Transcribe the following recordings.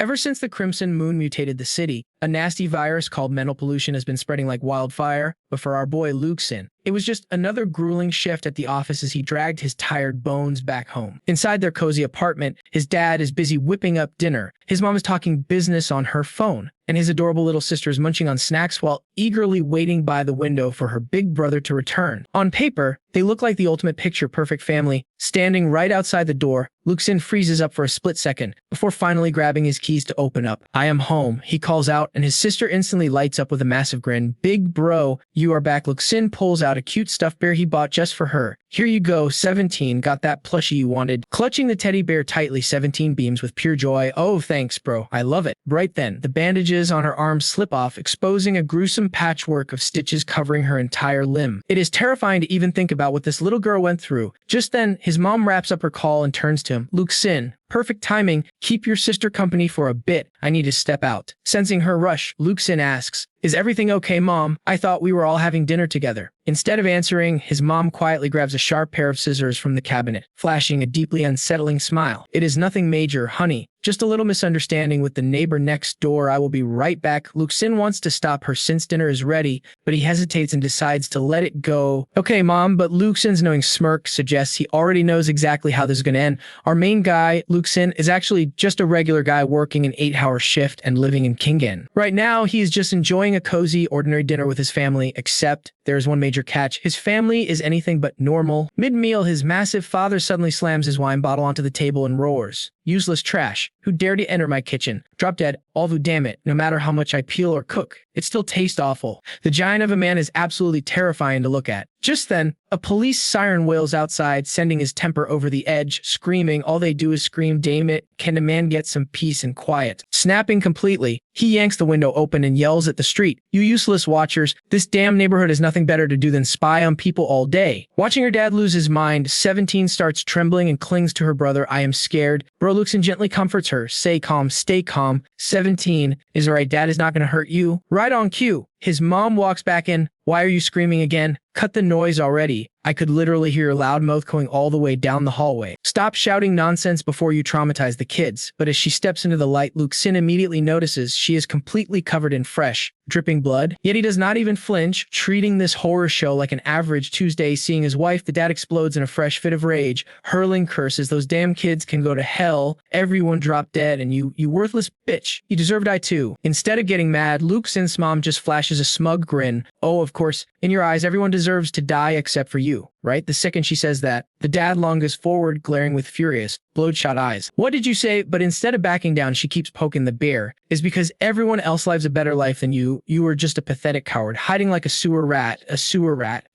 Ever since the Crimson Moon mutated the city, a nasty virus called mental pollution has been spreading like wildfire, but for our boy Lu Xin, it was just another grueling shift at the office as he dragged his tired bones back home. Inside their cozy apartment, his dad is busy whipping up dinner, his mom is talking business on her phone, and his adorable little sister is munching on snacks while eagerly waiting by the window for her big brother to return. On paper, they look like the ultimate picture-perfect family. Standing right outside the door, Lu Xin freezes up for a split second before finally grabbing his keys to open up. "I am home," he calls out, and his sister instantly lights up with a massive grin. "Big bro, you are back." Lu Xin pulls out a cute stuffed bear he bought just for her. "Here you go, 17, got that plushie you wanted." Clutching the teddy bear tightly, 17 beams with pure joy. "Oh, thanks, bro, I love it." Right then, the bandages on her arms slip off, exposing a gruesome patchwork of stitches covering her entire limb. It is terrifying to even think about what this little girl went through. Just then, his mom wraps up her call and turns to him. "Lu Xin, perfect timing. Keep your sister company for a bit. I need to step out." Sensing her rush, Lu Xin asks, "Is everything okay, Mom? I thought we were all having dinner together." Instead of answering, his mom quietly grabs a sharp pair of scissors from the cabinet, flashing a deeply unsettling smile. "It is nothing major, honey. Just a little misunderstanding with the neighbor next door. I will be right back." Lu Xin wants to stop her since dinner is ready, but he hesitates and decides to let it go. "Okay, Mom," but Lu Xin's knowing smirk suggests he already knows exactly how this is going to end. Our main guy, Lu Xin, is actually just a regular guy working an 8-hour shift and living in Qinggang. Right now, he is just enjoying a cozy, ordinary dinner with his family, except there is one major catch. His family is anything but normal. Mid-meal, his massive father suddenly slams his wine bottle onto the table and roars, "Useless trash. Who dare to enter my kitchen? Drop dead. Although damn it, no matter how much I peel or cook, it still tastes awful." The giant of a man is absolutely terrifying to look at. Just then, a police siren wails outside, sending his temper over the edge, screaming. All they do is scream, "Damn it, can a man get some peace and quiet?" Snapping completely, he yanks the window open and yells at the street, "You useless watchers, this damn neighborhood has nothing better to do than spy on people all day." Watching her dad lose his mind, 17 starts trembling and clings to her brother. "I am scared." Bro Lu Xin gently comforts her. "Stay calm, stay calm. 17 is alright, dad is not gonna hurt you." Right on cue, his mom walks back in. "Why are you screaming again? Cut the noise already. I could literally hear your loud mouth going all the way down the hallway. Stop shouting nonsense before you traumatize the kids." But as she steps into the light, Lu Xin immediately notices she is completely covered in fresh, dripping blood. Yet he does not even flinch, treating this horror show like an average Tuesday. Seeing his wife, the dad explodes in a fresh fit of rage, hurling curses. "Those damn kids can go to hell. Everyone drop dead, and you worthless bitch. You deserve to die too." Instead of getting mad, Lu Xin's mom just flashes a smug grin. "Oh, of course, in your eyes, everyone deserves to die except for you, right?" The second she says that, the dad lunges forward, glaring with furious, bloodshot eyes. "What did you say?" But instead of backing down, she keeps poking the bear. "Is because everyone else lives a better life than you. You are just a pathetic coward, hiding like a sewer rat,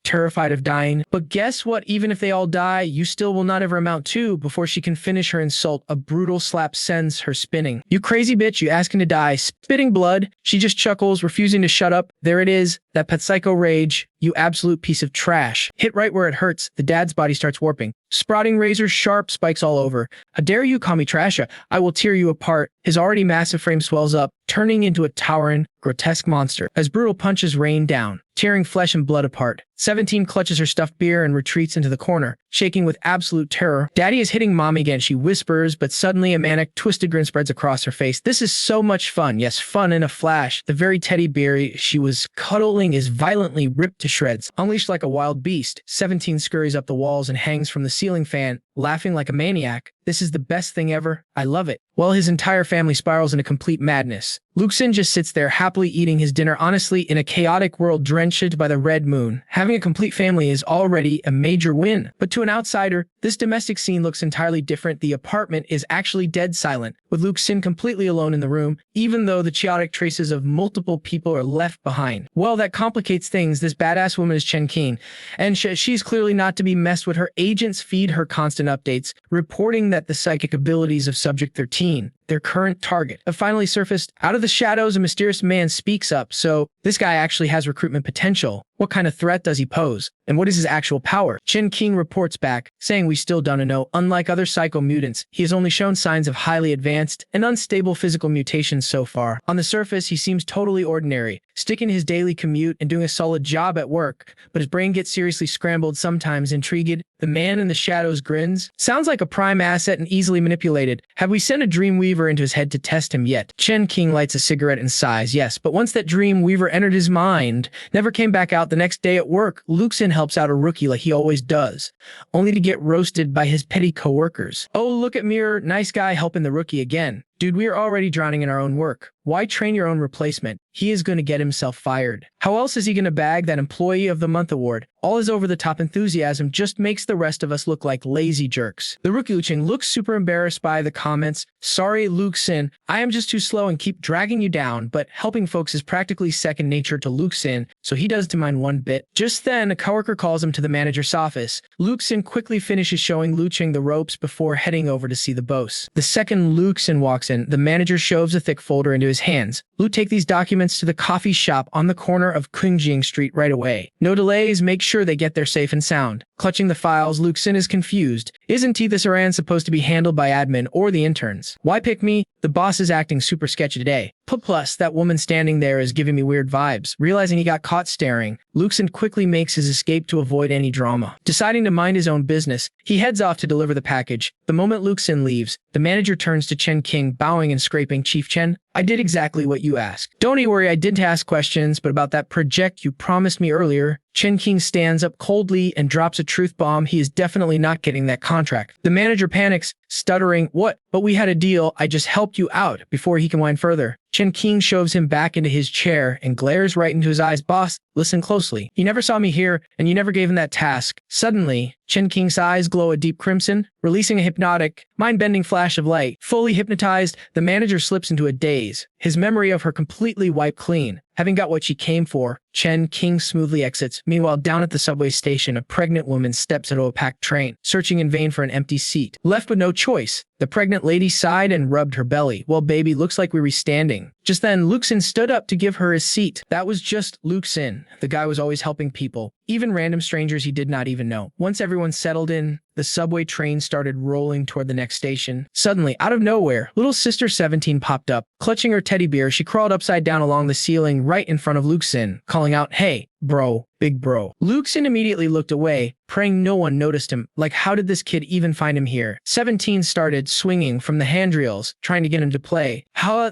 terrified of dying. But guess what? Even if they all die, you still will not ever amount to." Before she can finish her insult, a brutal slap sends her spinning. "You crazy bitch, you asking to die." Spitting blood, she just chuckles, refusing to shut up. There it is, that pet psycho rage. "You absolute piece of trash." Hit right where it hurts, the dad's body starts warping, sprouting razor sharp spikes all over. "How dare you call me trash? I will tear you apart." His already massive frame swells up, turning into a towering, grotesque monster as brutal punches rain down, tearing flesh and blood apart. 17 clutches her stuffed beer and retreats into the corner, shaking with absolute terror. "Daddy is hitting mommy again," she whispers, but suddenly a manic, twisted grin spreads across her face. This is so much fun. Yes, fun in a flash. The very teddy bear she was cuddling is violently ripped to shreds. Unleashed like a wild beast, 17 scurries up the walls and hangs from the ceiling fan, laughing like a maniac. "This is the best thing ever. I love it." While his entire family spirals into complete madness, Lu Xin just sits there happily eating his dinner. Honestly, in a chaotic world drenched by the red moon, having a complete family is already a major win. But to an outsider, this domestic scene looks entirely different. The apartment is actually dead silent, with Lu Xin completely alone in the room, even though the chaotic traces of multiple people are left behind. Well, that complicates things. This badass woman is Chen Qing, and she's clearly not to be messed with. Her agents feed her constant updates, reporting that the psychic abilities of Subject 13, their current target, have finally surfaced. Out of the shadows, a mysterious man speaks up. So this guy actually has recruitment potential. What kind of threat does he pose? And what is his actual power? Chen Qing reports back, saying we still don't know. Unlike other psycho mutants, he has only shown signs of highly advanced and unstable physical mutations so far. On the surface, he seems totally ordinary, sticking to his daily commute and doing a solid job at work, but his brain gets seriously scrambled sometimes. Intrigued, the man in the shadows grins. "Sounds like a prime asset and easily manipulated. Have we sent a Dreamweaver Weaver into his head to test him yet. Chen Qing lights a cigarette and sighs, yes, but once that dream Weaver entered his mind, never came back out. The next day at work, Lu Xin helps out a rookie like he always does, only to get roasted by his petty coworkers. Oh, look at Mirror, nice guy helping the rookie again. Dude, we are already drowning in our own work. Why train your own replacement? He is going to get himself fired. How else is he going to bag that Employee of the Month award? All his over-the-top enthusiasm just makes the rest of us look like lazy jerks. The rookie Lu Xin looks super embarrassed by the comments. Sorry, Lu Xin, I am just too slow and keep dragging you down, but helping folks is practically second nature to Lu Xin, so he doesn't mind one bit. Just then, a coworker calls him to the manager's office. Lu Xin quickly finishes showing Lu Qing the ropes before heading over to see the boss. The second Lu Xin walks in, the manager shoves a thick folder into his hands. Lu, take these documents to the coffee shop on the corner of Qinggang Street right away. No delays, make sure they get there safe and sound. Clutching the files, Lu Xin is confused. Isn't this Iran supposed to be handled by admin or the interns? Why pick me? The boss is acting super sketchy today. Plus, that woman standing there is giving me weird vibes. Realizing he got caught staring, Lu Xin quickly makes his escape to avoid any drama. Deciding to mind his own business, he heads off to deliver the package. The moment Lu Xin leaves, the manager turns to Chen Qing, bowing and scraping. Chief Chen, I did exactly what you asked. Don't worry, I didn't ask questions, but about that project you promised me earlier. Chen Qing stands up coldly and drops a truth bomb. He is definitely not getting that contract. The manager panics, stuttering, what? But we had a deal, I just helped you out, before he can whine further. Chen Qing shoves him back into his chair and glares right into his eyes. Boss, listen closely. You never saw me here, and you never gave him that task. Suddenly, Chen Qing's eyes glow a deep crimson, releasing a hypnotic, mind-bending flash of light. Fully hypnotized, the manager slips into a daze, his memory of her completely wiped clean. Having got what she came for, Chen Qing smoothly exits. Meanwhile, down at the subway station, a pregnant woman steps into a packed train, searching in vain for an empty seat. Left with no choice, the pregnant lady sighed and rubbed her belly. Well, baby, looks like we're restanding. Just then, Lu Xin stood up to give her his seat. That was just Lu Xin. The guy was always helping people, even random strangers he did not even know. Once everyone settled in, the subway train started rolling toward the next station. Suddenly, out of nowhere, little sister 17 popped up. Clutching her teddy bear, she crawled upside down along the ceiling right in front of Lu Xin, calling out, "Hey, bro, big bro." Lu Xin immediately looked away, praying no one noticed him. Like, how did this kid even find him here? 17 started swinging from the handrails, trying to get him to play.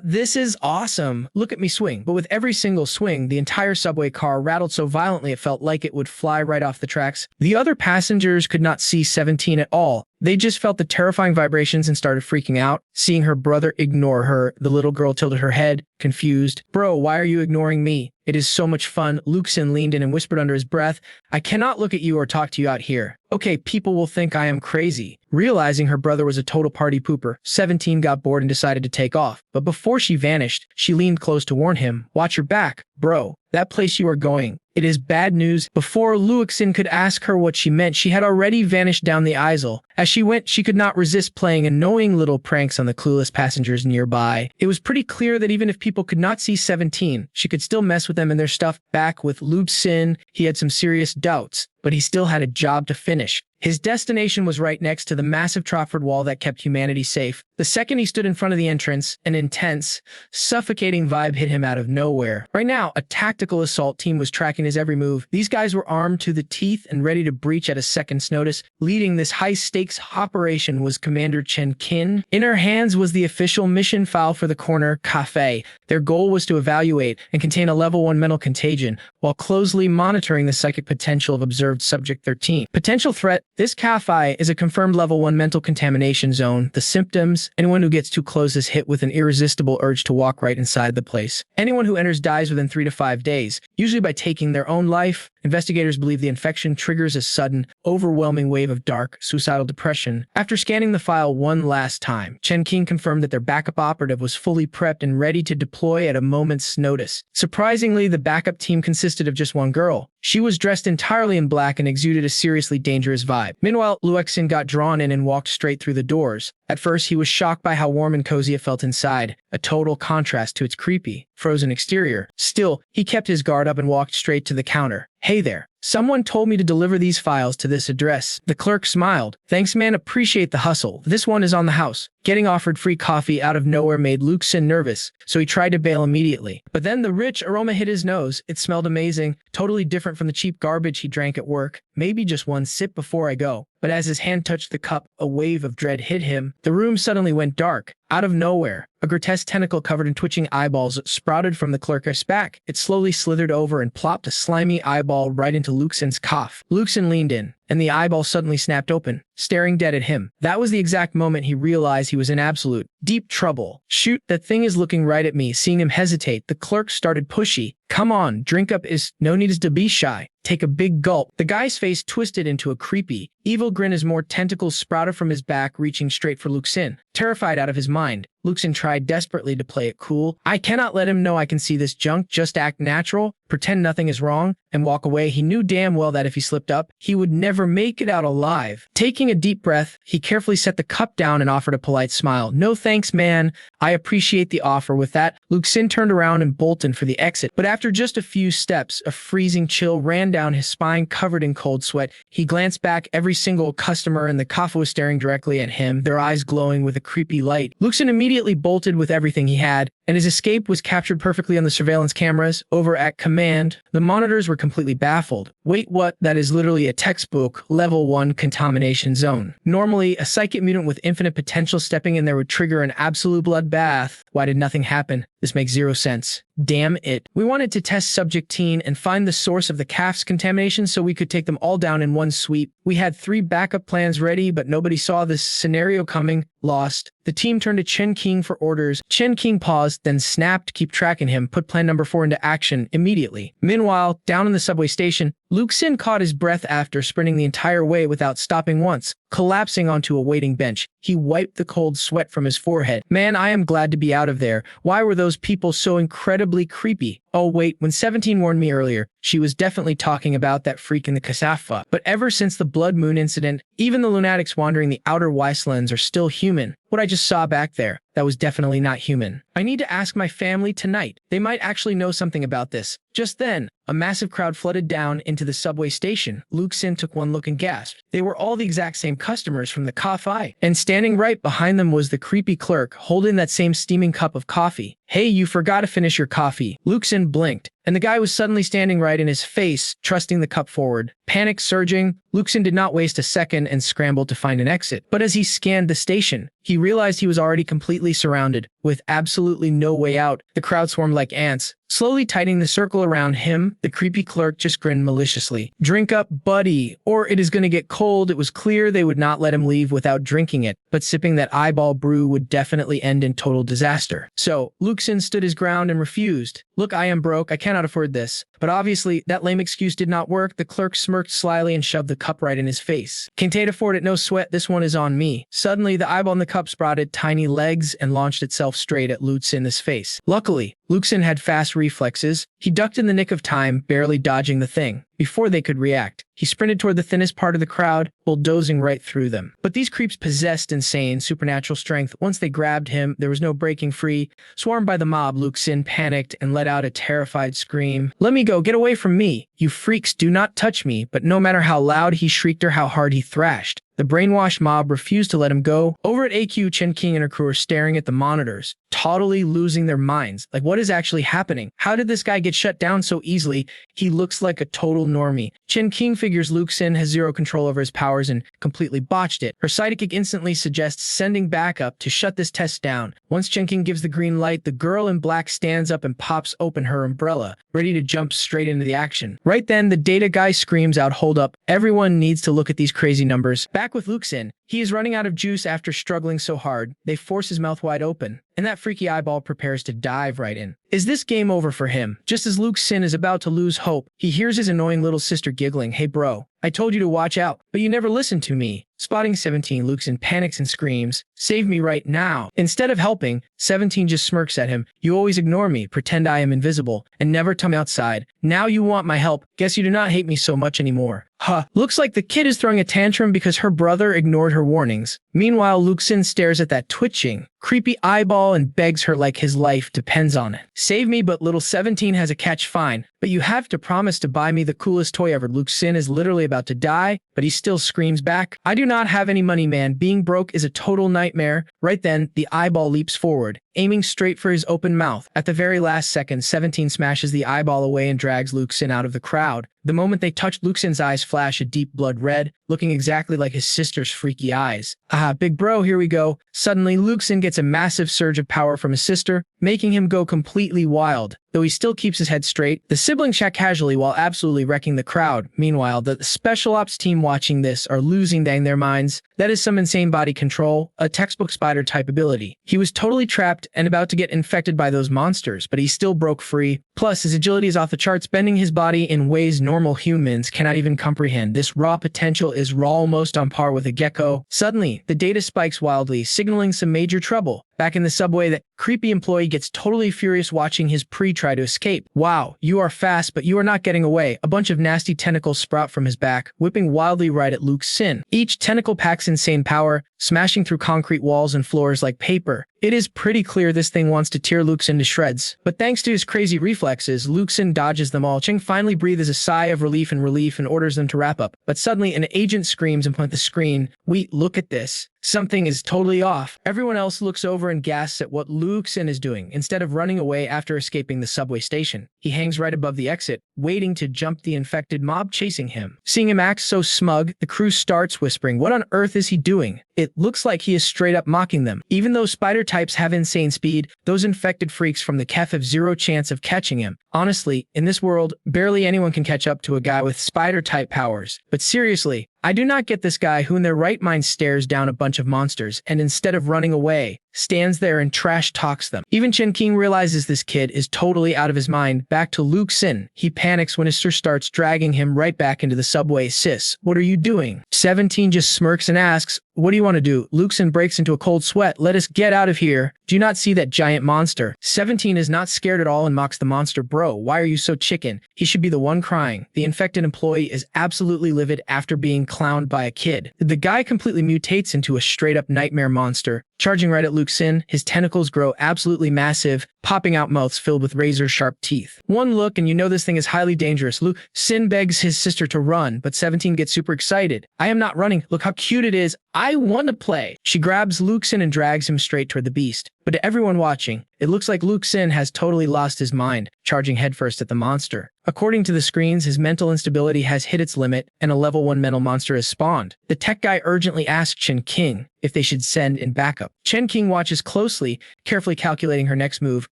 This is awesome. Look at me swing. But with every single swing, the entire subway car rattled so violently it felt like it would fly right off the tracks. The other passengers could not see 17 at all. They just felt the terrifying vibrations and started freaking out. Seeing her brother ignore her, the little girl tilted her head, confused. Bro, why are you ignoring me? It is so much fun. Lu Xin leaned in and whispered under his breath, I cannot look at you or talk to you out here. Okay, people will think I am crazy. Realizing her brother was a total party pooper, 17 got bored and decided to take off. But before she vanished, she leaned close to warn him, watch your back, bro. That place you are going, it is bad news. Before Lu Xin could ask her what she meant, she had already vanished down the aisle. As she went, she could not resist playing annoying little pranks on the clueless passengers nearby. It was pretty clear that even if people could not see 17, she could still mess with them and their stuff. Back with Lu Xin, he had some serious doubts, but he still had a job to finish. His destination was right next to the massive Tropford wall that kept humanity safe. The second he stood in front of the entrance, an intense, suffocating vibe hit him out of nowhere. Right now, a tactical assault team was tracking his every move. These guys were armed to the teeth and ready to breach at a second's notice. Leading this high-stakes operation was Commander Chen Qing. In her hands was the official mission file for the corner cafe. Their goal was to evaluate and contain a level 1 mental contagion, while closely monitoring the psychic potential of observed Subject 13. Potential threat: this cafe is a confirmed level 1 mental contamination zone. The symptoms: anyone who gets too close is hit with an irresistible urge to walk right inside the place. Anyone who enters dies within 3 to 5 days, usually by taking their own life. Investigators believe the infection triggers a sudden, overwhelming wave of dark, suicidal depression. After scanning the file one last time, Chen Qing confirmed that their backup operative was fully prepped and ready to deploy at a moment's notice. Surprisingly, the backup team consisted of just one girl. She was dressed entirely in black and exuded a seriously dangerous vibe. Meanwhile, Lu Xin got drawn in and walked straight through the doors. At first, he was shocked by how warm and cozy it felt inside, a total contrast to its creepy, frozen exterior. Still, he kept his guard up and walked straight to the counter. Hey there. Someone told me to deliver these files to this address. The clerk smiled. Thanks, man, appreciate the hustle. This one is on the house. Getting offered free coffee out of nowhere made Lu Xin nervous, so he tried to bail immediately. But then the rich aroma hit his nose. It smelled amazing, totally different from the cheap garbage he drank at work. Maybe just one sip before I go. but as his hand touched the cup, a wave of dread hit him. The room suddenly went dark. Out of nowhere, a grotesque tentacle covered in twitching eyeballs sprouted from the clerk's back. It slowly slithered over and plopped a slimy eyeball right into Lu Xin's cough. Lu Xin leaned in, and the eyeball suddenly snapped open, staring dead at him. That was the exact moment he realized he was in absolute, deep trouble. Shoot, that thing is looking right at me. Seeing him hesitate, the clerk started pushy. Come on, drink up, is no need to be shy. Take a big gulp. The guy's face twisted into a creepy, evil grin as more tentacles sprouted from his back, reaching straight for Lu Xin. Terrified out of his mind, Lu Xin tried desperately to play it cool. I cannot let him know I can see this junk, just act natural, pretend nothing is wrong, and walk away. He knew damn well that if he slipped up, he would never make it out alive. Taking a deep breath, he carefully set the cup down and offered a polite smile. No thanks, man. I appreciate the offer. With that, Lu Xin turned around and bolted for the exit. But after just a few steps, a freezing chill ran down his spine, covered in cold sweat. He glanced back. Every single customer in the cafe was staring directly at him, their eyes glowing with a creepy light. Lu Xin immediately bolted with everything he had, and his escape was captured perfectly on the surveillance cameras over at Command. The monitors were completely baffled. Wait, what? That is literally a textbook level 1 contamination zone. Normally, a psychic mutant with infinite potential stepping in there would trigger an absolute bloodbath. Why did nothing happen? This makes zero sense. Damn it. We wanted to test Subject Teen and find the source of the CAF's contamination so we could take them all down in one sweep. We had 3 backup plans ready, but nobody saw this scenario coming. Lost. The team turned to Chen Qing for orders. Chen Qing paused, then snapped, keep tracking him, put plan number 4 into action immediately. Meanwhile, down in the subway station, Lu Xin caught his breath after sprinting the entire way without stopping once. Collapsing onto a waiting bench, he wiped the cold sweat from his forehead. Man, I am glad to be out of there. Why were those people so incredibly creepy? Oh wait, when 17 warned me earlier, she was definitely talking about that freak in the Kasafa. But ever since the Blood Moon incident, even the lunatics wandering the outer wastelands are still human. What I just saw back there, that was definitely not human. I need to ask my family tonight. They might actually know something about this. Just then, a massive crowd flooded down into the subway station. Lu Xin took one look and gasped. They were all the exact same customers from the cafe. And standing right behind them was the creepy clerk, holding that same steaming cup of coffee. Hey, you forgot to finish your coffee. Lu Xin blinked, and the guy was suddenly standing right in his face, thrusting the cup forward. Panic surging, Lu Xin did not waste a second and scrambled to find an exit. But as he scanned the station, he realized he was already completely surrounded, with absolutely no way out. The crowd swarmed like ants, slowly tightening the circle around him. The creepy clerk just grinned maliciously. Drink up, buddy, or it is gonna get cold. It was clear they would not let him leave without drinking it, but sipping that eyeball brew would definitely end in total disaster. So, Lu Xin stood his ground and refused. Look, I am broke, I cannot afford this. But obviously, that lame excuse did not work. The clerk smirked slyly and shoved the cup right in his face. Can't afford it, no sweat, this one is on me. Suddenly, the eyeball in the cup sprouted tiny legs and launched itself straight at Lu Xin's face. Luckily, Lu Xin had fast reflexes. He ducked in the nick of time, barely dodging the thing. Before they could react, he sprinted toward the thinnest part of the crowd, bulldozing right through them. But these creeps possessed insane, supernatural strength. Once they grabbed him, there was no breaking free. Swarmed by the mob, Lu Xin panicked and let out a terrified scream. Let me go, get away from me. You freaks, do not touch me. But no matter how loud he shrieked or how hard he thrashed, the brainwashed mob refused to let him go. Over at AQ, Chen Qing and her crew are staring at the monitors, totally losing their minds. Like, what is actually happening? How did this guy get shut down so easily? He looks like a total normie. Chen Qing figures Lu Xin has zero control over his powers and completely botched it. Her sidekick instantly suggests sending backup to shut this test down. Once Chen Qing gives the green light, the girl in black stands up and pops open her umbrella, ready to jump straight into the action. Right then, the data guy screams out, hold up, everyone needs to look at these crazy numbers. Back with Lu Xin, he is running out of juice after struggling so hard. They force his mouth wide open, and that freaky eyeball prepares to dive right in. Is this game over for him? Just as Lu Xin is about to lose hope, he hears his annoying little sister giggling. Hey bro, I told you to watch out, but you never listened to me. Spotting 17, Lu Xin panics and screams, save me right now. Instead of helping, 17 just smirks at him. You always ignore me, pretend I am invisible, and never come outside. Now you want my help. Guess you do not hate me so much anymore. Huh. Looks like the kid is throwing a tantrum because her brother ignored her warnings. Meanwhile, Lu Xin stares at that twitching, creepy eyeball and begs her like his life depends on it. "Save me, but little 17 has a catch, fine. But you have to promise to buy me the coolest toy ever." Lu Xin is literally about to die, but he still screams back, "I do not have any money, man. Being broke is a total nightmare." Right then, the eyeball leaps forward, aiming straight for his open mouth. At the very last second, 17 smashes the eyeball away and drags Lu Xin out of the crowd. The moment they touch, Lu Xin's eyes flash a deep blood red, looking exactly like his sister's freaky eyes. "Aha, big bro, here we go." Suddenly, Lu Xin gets a massive surge of power from his sister, making him go completely wild. Though he still keeps his head straight, the siblings chat casually while absolutely wrecking the crowd. Meanwhile, the special ops team watching this are losing their minds. That is some insane body control, a textbook spider-type ability. He was totally trapped and about to get infected by those monsters, but he still broke free. Plus, his agility is off the charts, bending his body in ways normal humans cannot even comprehend. This raw potential is almost on par with a gecko. Suddenly, the data spikes wildly, signaling some major trouble. Back in the subway, that creepy employee gets totally furious watching his pre try to escape. "Wow, you are fast, but you are not getting away." A bunch of nasty tentacles sprout from his back, whipping wildly right at Lu Xin. Each tentacle packs insane power, smashing through concrete walls and floors like paper. It is pretty clear this thing wants to tear Lu Xin to shreds. But thanks to his crazy reflexes, Lu Xin dodges them all. Qing finally breathes a sigh of relief and orders them to wrap up. But suddenly, an agent screams and points the screen. "Wait, look at this. Something is totally off." Everyone else looks over and gasps at what Lu Xin is doing. Instead of running away after escaping the subway station, he hangs right above the exit, waiting to jump the infected mob chasing him. Seeing him act so smug, the crew starts whispering, "What on earth is he doing?" It looks like he is straight up mocking them. Even though spider types have insane speed, those infected freaks from the KEF have zero chance of catching him. Honestly, in this world, barely anyone can catch up to a guy with spider-type powers. But seriously, I do not get this guy who in their right mind stares down a bunch of monsters and instead of running away, stands there and trash talks them. Even Chen Qing realizes this kid is totally out of his mind. Back to Lu Xin. He panics when his sister starts dragging him right back into the subway. "Sis, what are you doing?" 17 just smirks and asks, "What do you want to do?" Lu Xin breaks into a cold sweat. "Let us get out of here. Do you not see that giant monster?" 17 is not scared at all and mocks the monster. "Bro, why are you so chicken?" He should be the one crying. The infected employee is absolutely livid after being clowned by a kid. The guy completely mutates into a straight-up nightmare monster. Charging right at Lu Xin, his tentacles grow absolutely massive, popping out mouths filled with razor-sharp teeth. One look and you know this thing is highly dangerous. Lu Xin begs his sister to run, but 17 gets super excited. "I am not running. Look how cute it is. I want to play." She grabs Lu Xin and drags him straight toward the beast. But to everyone watching, it looks like Lu Xin has totally lost his mind, charging headfirst at the monster. According to the screens, his mental instability has hit its limit, and a level 1 mental monster has spawned. The tech guy urgently asks Chen Qing if they should send in backup. Chen Qing watches closely, carefully calculating her next move.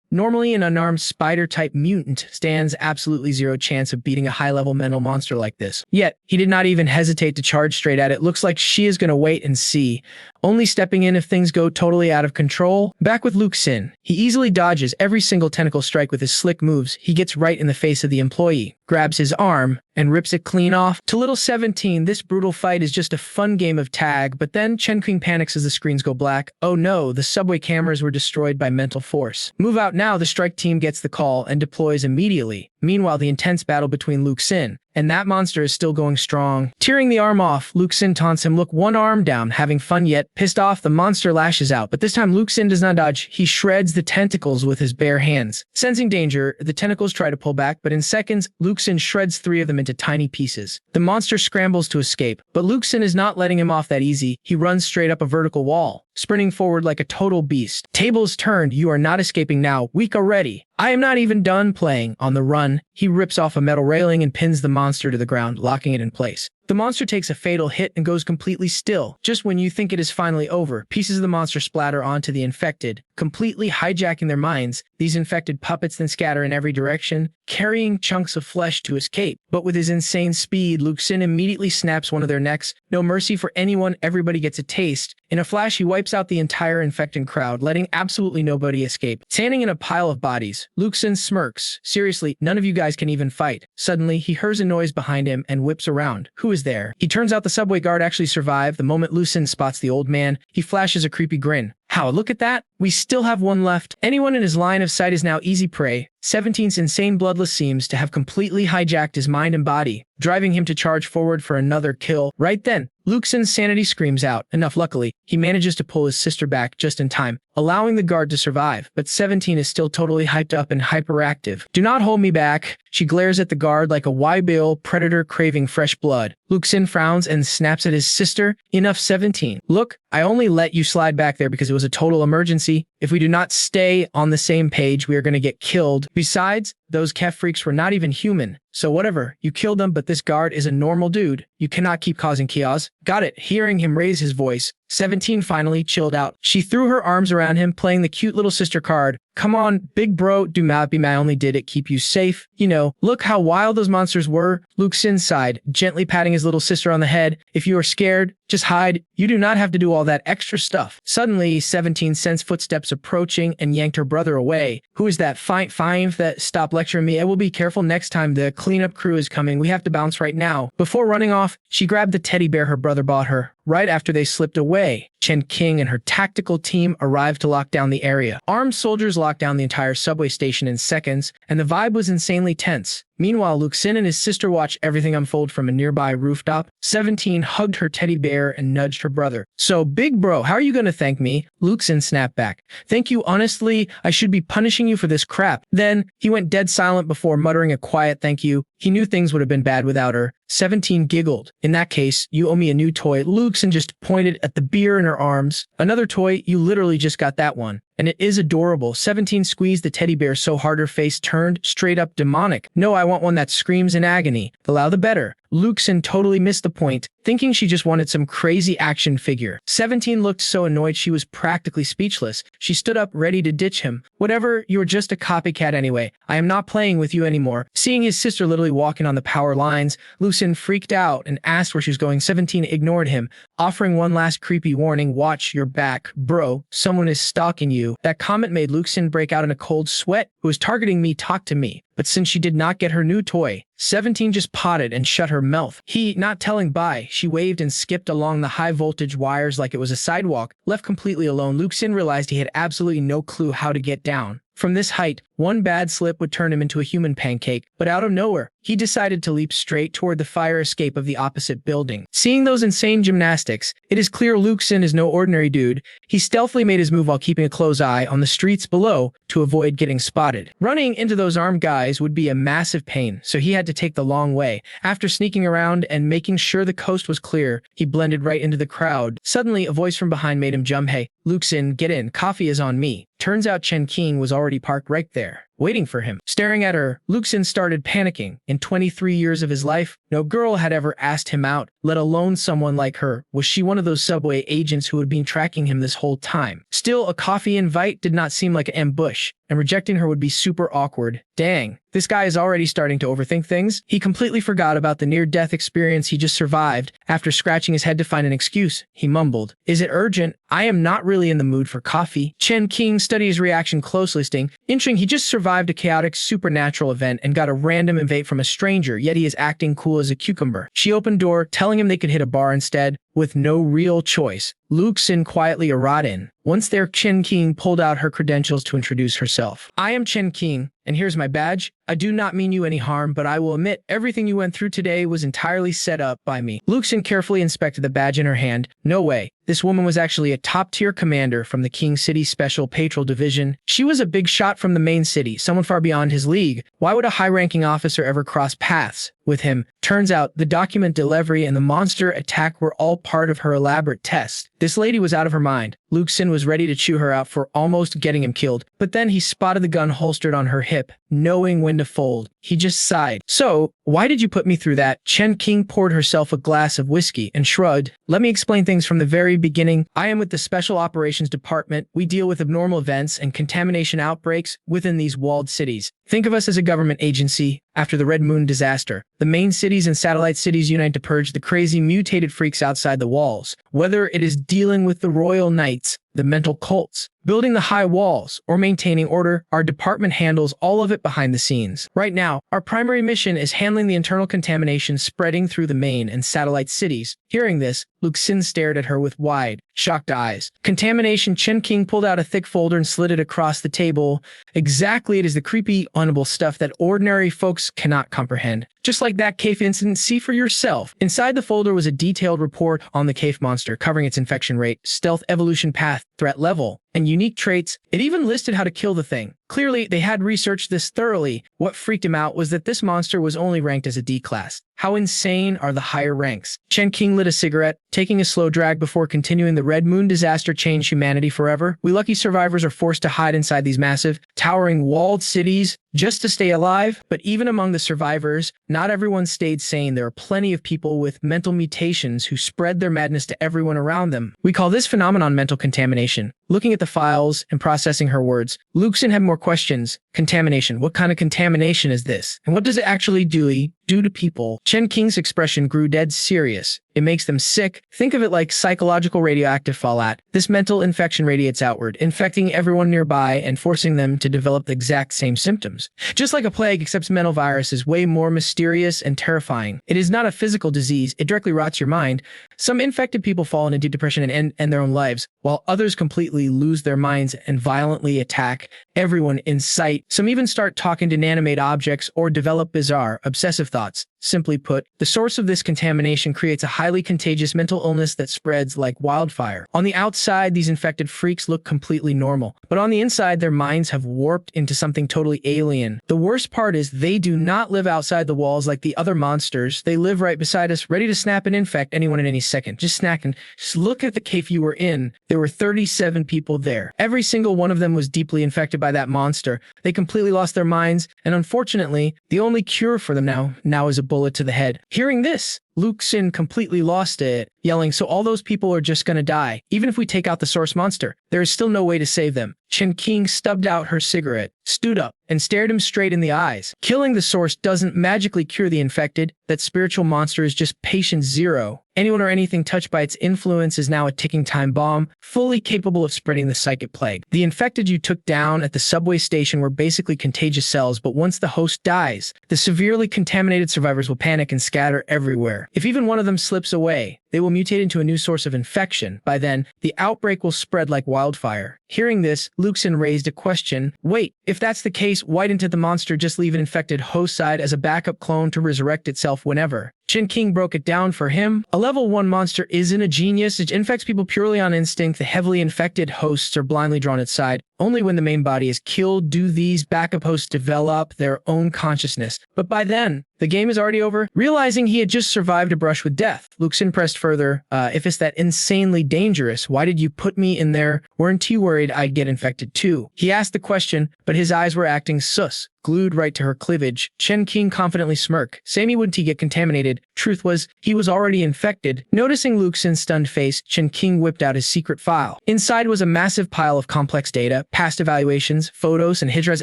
Normally, an unarmed spider-type mutant stands absolutely zero chance of beating a high-level mental monster like this. Yet, he did not even hesitate to charge straight at it. Looks like she is going to wait and see, only stepping in if things go totally out of control. Back with Lu Xin, he easily dodges every single tentacle strike with his slick moves. He gets right in the face of the employee, grabs his arm, and rips it clean off. To little 17, this brutal fight is just a fun game of tag, but then Chen Qing panics as the screens go black. Oh no, the subway cameras were destroyed by mental force. "Move out now." The strike team gets the call and deploys immediately. Meanwhile, the intense battle between Lu Xin and that monster is still going strong. Tearing the arm off, Lu Xin taunts him, "Look, one arm down, having fun yet?" Pissed off, the monster lashes out, but this time Lu Xin does not dodge. He shreds the tentacles with his bare hands. Sensing danger, the tentacles try to pull back, but in seconds, Lu Xin shreds 3 of them into tiny pieces. The monster scrambles to escape, but Lu Xin is not letting him off that easy. He runs straight up a vertical wall, sprinting forward like a total beast. "Tables turned, you are not escaping now. Weak already. I am not even done playing." On the run, he rips off a metal railing and pins the monster to the ground, locking it in place. The monster takes a fatal hit and goes completely still. Just when you think it is finally over, pieces of the monster splatter onto the infected, completely hijacking their minds. These infected puppets then scatter in every direction, carrying chunks of flesh to escape. But with his insane speed, Lu Xin immediately snaps one of their necks. No mercy for anyone, everybody gets a taste. In a flash, he wipes out the entire infected crowd, letting absolutely nobody escape. Standing in a pile of bodies, Lu Xin smirks. "Seriously, none of you guys can even fight." Suddenly, he hears a noise behind him and whips around. Who is there? He turns out the subway guard actually survived. The moment Lu Xin spots the old man, he flashes a creepy grin. How, look at that? We still have one left. Anyone in his line of sight is now easy prey. 17's insane bloodless seems to have completely hijacked his mind and body, driving him to charge forward for another kill. Right then, Lu Xin's sanity screams out. Enough, luckily, he manages to pull his sister back just in time, allowing the guard to survive, but 17 is still totally hyped up and hyperactive. Do not hold me back. She glares at the guard like a wild predator craving fresh blood. Lu Xin frowns and snaps at his sister. Enough, 17. Look, I only let you slide back there because it was a total emergency. If we do not stay on the same page, we are going to get killed. Besides, those Kef freaks were not even human. So whatever, you killed them, but this guard is a normal dude. You cannot keep causing chaos. Got it. Hearing him raise his voice, 17 finally chilled out. She threw her arms around him, playing the cute little sister card. Come on, big bro, do not be mad, only did it keep you safe. You know, look how wild those monsters were. Lu Xin sighed, gently patting his little sister on the head. If you are scared, just hide. You do not have to do all that extra stuff. Suddenly, 17 sensed footsteps approaching and yanked her brother away. Who is that? Fine, that stop lecturing me. I will be careful next time. The cleanup crew is coming. We have to bounce right now. Before running off, she grabbed the teddy bear her brother bought her. Right after they slipped away, Chen Qing and her tactical team arrived to lock down the area. Armed soldiers locked down the entire subway station in seconds, and the vibe was insanely tense. Meanwhile, Lu Xin and his sister watched everything unfold from a nearby rooftop. 17 hugged her teddy bear and nudged her brother. So, big bro, how are you gonna thank me? Lu Xin snapped back. Thank you, honestly, I should be punishing you for this crap. Then, he went dead silent before muttering a quiet thank you. He knew things would have been bad without her. 17 giggled. In that case, you owe me a new toy. Lu Xin just pointed at the beer in her arms. Another toy? You literally just got that one. And it is adorable. 17 squeezed the teddy bear so hard her face turned straight up demonic. No, I want one that screams in agony. The louder the better. Lu Xin totally missed the point, thinking she just wanted some crazy action figure. 17 looked so annoyed she was practically speechless. She stood up ready to ditch him. Whatever, you're just a copycat anyway. I am not playing with you anymore. Seeing his sister literally walking on the power lines, Lu Xin freaked out and asked where she was going. 17 ignored him, offering one last creepy warning. Watch your back, bro. Someone is stalking you. That comment made Lu Xin break out in a cold sweat. Who was targeting me? Talk to me. But since she did not get her new toy, 17 just potted and shut her mouth. He, not telling bye, she waved and skipped along the high-voltage wires like it was a sidewalk. Left completely alone, Lu Xin realized he had absolutely no clue how to get down. From this height, one bad slip would turn him into a human pancake, but out of nowhere, he decided to leap straight toward the fire escape of the opposite building. Seeing those insane gymnastics, it is clear Lu Xin is no ordinary dude. He stealthily made his move while keeping a close eye on the streets below to avoid getting spotted. Running into those armed guys would be a massive pain, so he had to take the long way. After sneaking around and making sure the coast was clear, he blended right into the crowd. Suddenly, a voice from behind made him jump. Hey, Lu Xin, get in. Coffee is on me. Turns out Chen Qing was already parked right there, waiting for him. Staring at her, Lu Xin started panicking. In 23 years of his life, no girl had ever asked him out, let alone someone like her. Was she one of those subway agents who had been tracking him this whole time? Still, a coffee invite did not seem like an ambush, and rejecting her would be super awkward. Dang, this guy is already starting to overthink things. He completely forgot about the near-death experience he just survived. After scratching his head to find an excuse, he mumbled, "Is it urgent? I am not really in the mood for coffee." Chen Qing studied his reaction closely, listing, interesting, he just survived a chaotic supernatural event and got a random invite from a stranger, yet he is acting cool as a cucumber. She opened door, telling him they could hit a bar instead. With no real choice, Lu Xin quietly arrived in. Once there, Chen Qing pulled out her credentials to introduce herself. I am Chen Qing, and here's my badge. I do not mean you any harm, but I will admit everything you went through today was entirely set up by me. Lu Xin carefully inspected the badge in her hand. No way. This woman was actually a top-tier commander from the King City Special Patrol Division. She was a big shot from the main city, someone far beyond his league. Why would a high-ranking officer ever cross paths with him? Turns out, the document delivery and the monster attack were all part of her elaborate test. This lady was out of her mind. Lu Xin was ready to chew her out for almost getting him killed, but then he spotted the gun holstered on her hip. Knowing when to fold, he just sighed. So, why did you put me through that? Chen Qing poured herself a glass of whiskey and shrugged. Let me explain things from the very beginning. I am with the Special Operations Department. We deal with abnormal events and contamination outbreaks within these walled cities. Think of us as a government agency. After the Red Moon disaster, the main cities and satellite cities unite to purge the crazy mutated freaks outside the walls. Whether it is dealing with the Royal Knights, the mental cults, building the high walls, or maintaining order. Our department handles all of it behind the scenes. Right now, our primary mission is handling the internal contamination spreading through the main and satellite cities. Hearing this, Lu Xin stared at her with wide, shocked eyes. Contamination. Chen Qing pulled out a thick folder and slid it across the table. Exactly, it is the creepy, unable stuff that ordinary folks cannot comprehend. Just like that cave incident, see for yourself. Inside the folder was a detailed report on the cave monster, covering its infection rate, stealth evolution path, threat level, and unique traits. It even listed how to kill the thing. Clearly, they had researched this thoroughly. What freaked him out was that this monster was only ranked as a D class. How insane are the higher ranks? Chen Qing lit a cigarette, taking a slow drag before continuing. The Red Moon disaster changed humanity forever. We lucky survivors are forced to hide inside these massive, towering walled cities just to stay alive. But even among the survivors, not everyone stayed sane. There are plenty of people with mental mutations who spread their madness to everyone around them. We call this phenomenon mental contamination. Looking at the files and processing her words, Lu Xin had more questions. Contamination. What kind of contamination is this? And what does it actually do to people? Chen Qing's expression grew dead serious. It makes them sick. Think of it like psychological radioactive fallout. This mental infection radiates outward, infecting everyone nearby and forcing them to develop the exact same symptoms. Just like a plague, except mental virus is way more mysterious and terrifying. It is not a physical disease. It directly rots your mind. Some infected people fall into deep depression and end their own lives, while others completely lose their minds and violently attack everyone in sight. Some even start talking to inanimate objects or develop bizarre, obsessive thoughts. Simply put, the source of this contamination creates a highly contagious mental illness that spreads like wildfire. On the outside, these infected freaks look completely normal, but on the inside, their minds have warped into something totally alien. The worst part is they do not live outside the walls like the other monsters. They live right beside us, ready to snap and infect anyone at any second. Just snacking. Just look at the cave you were in. There were 37 people there. Every single one of them was deeply infected by that monster. They completely lost their minds, and unfortunately, the only cure for them now is a bullet to the head. Hearing this, Lu Xin completely lost it, yelling, "So all those people are just gonna die? Even if we take out the source monster, there is still no way to save them." Chen Qing stubbed out her cigarette, stood up, and stared him straight in the eyes. Killing the source doesn't magically cure the infected. That spiritual monster is just patient zero. Anyone or anything touched by its influence is now a ticking time bomb, fully capable of spreading the psychic plague. The infected you took down at the subway station were basically contagious cells, but once the host dies, the severely contaminated survivors will panic and scatter everywhere. If even one of them slips away, they will mutate into a new source of infection. By then, the outbreak will spread like wildfire. Hearing this, Lu Xin raised a question. Wait, if that's the case, why didn't the monster just leave an infected host side as a backup clone to resurrect itself whenever? Chen Qing broke it down for him. A level 1 monster isn't a genius. It infects people purely on instinct. The heavily infected hosts are blindly drawn aside. Only when the main body is killed do these backup hosts develop their own consciousness. But by then, the game is already over. Realizing he had just survived a brush with death, Lu Xin pressed further. If it's that insanely dangerous, why did you put me in there? Weren't you worried I'd get infected too? He asked the question, but his eyes were acting sus, glued right to her cleavage. Chen Qing confidently smirked. Same wouldn't he get contaminated? Truth was, he was already infected. Noticing Lu Xin's stunned face, Chen Qing whipped out his secret file. Inside was a massive pile of complex data, past evaluations, photos, and hijras.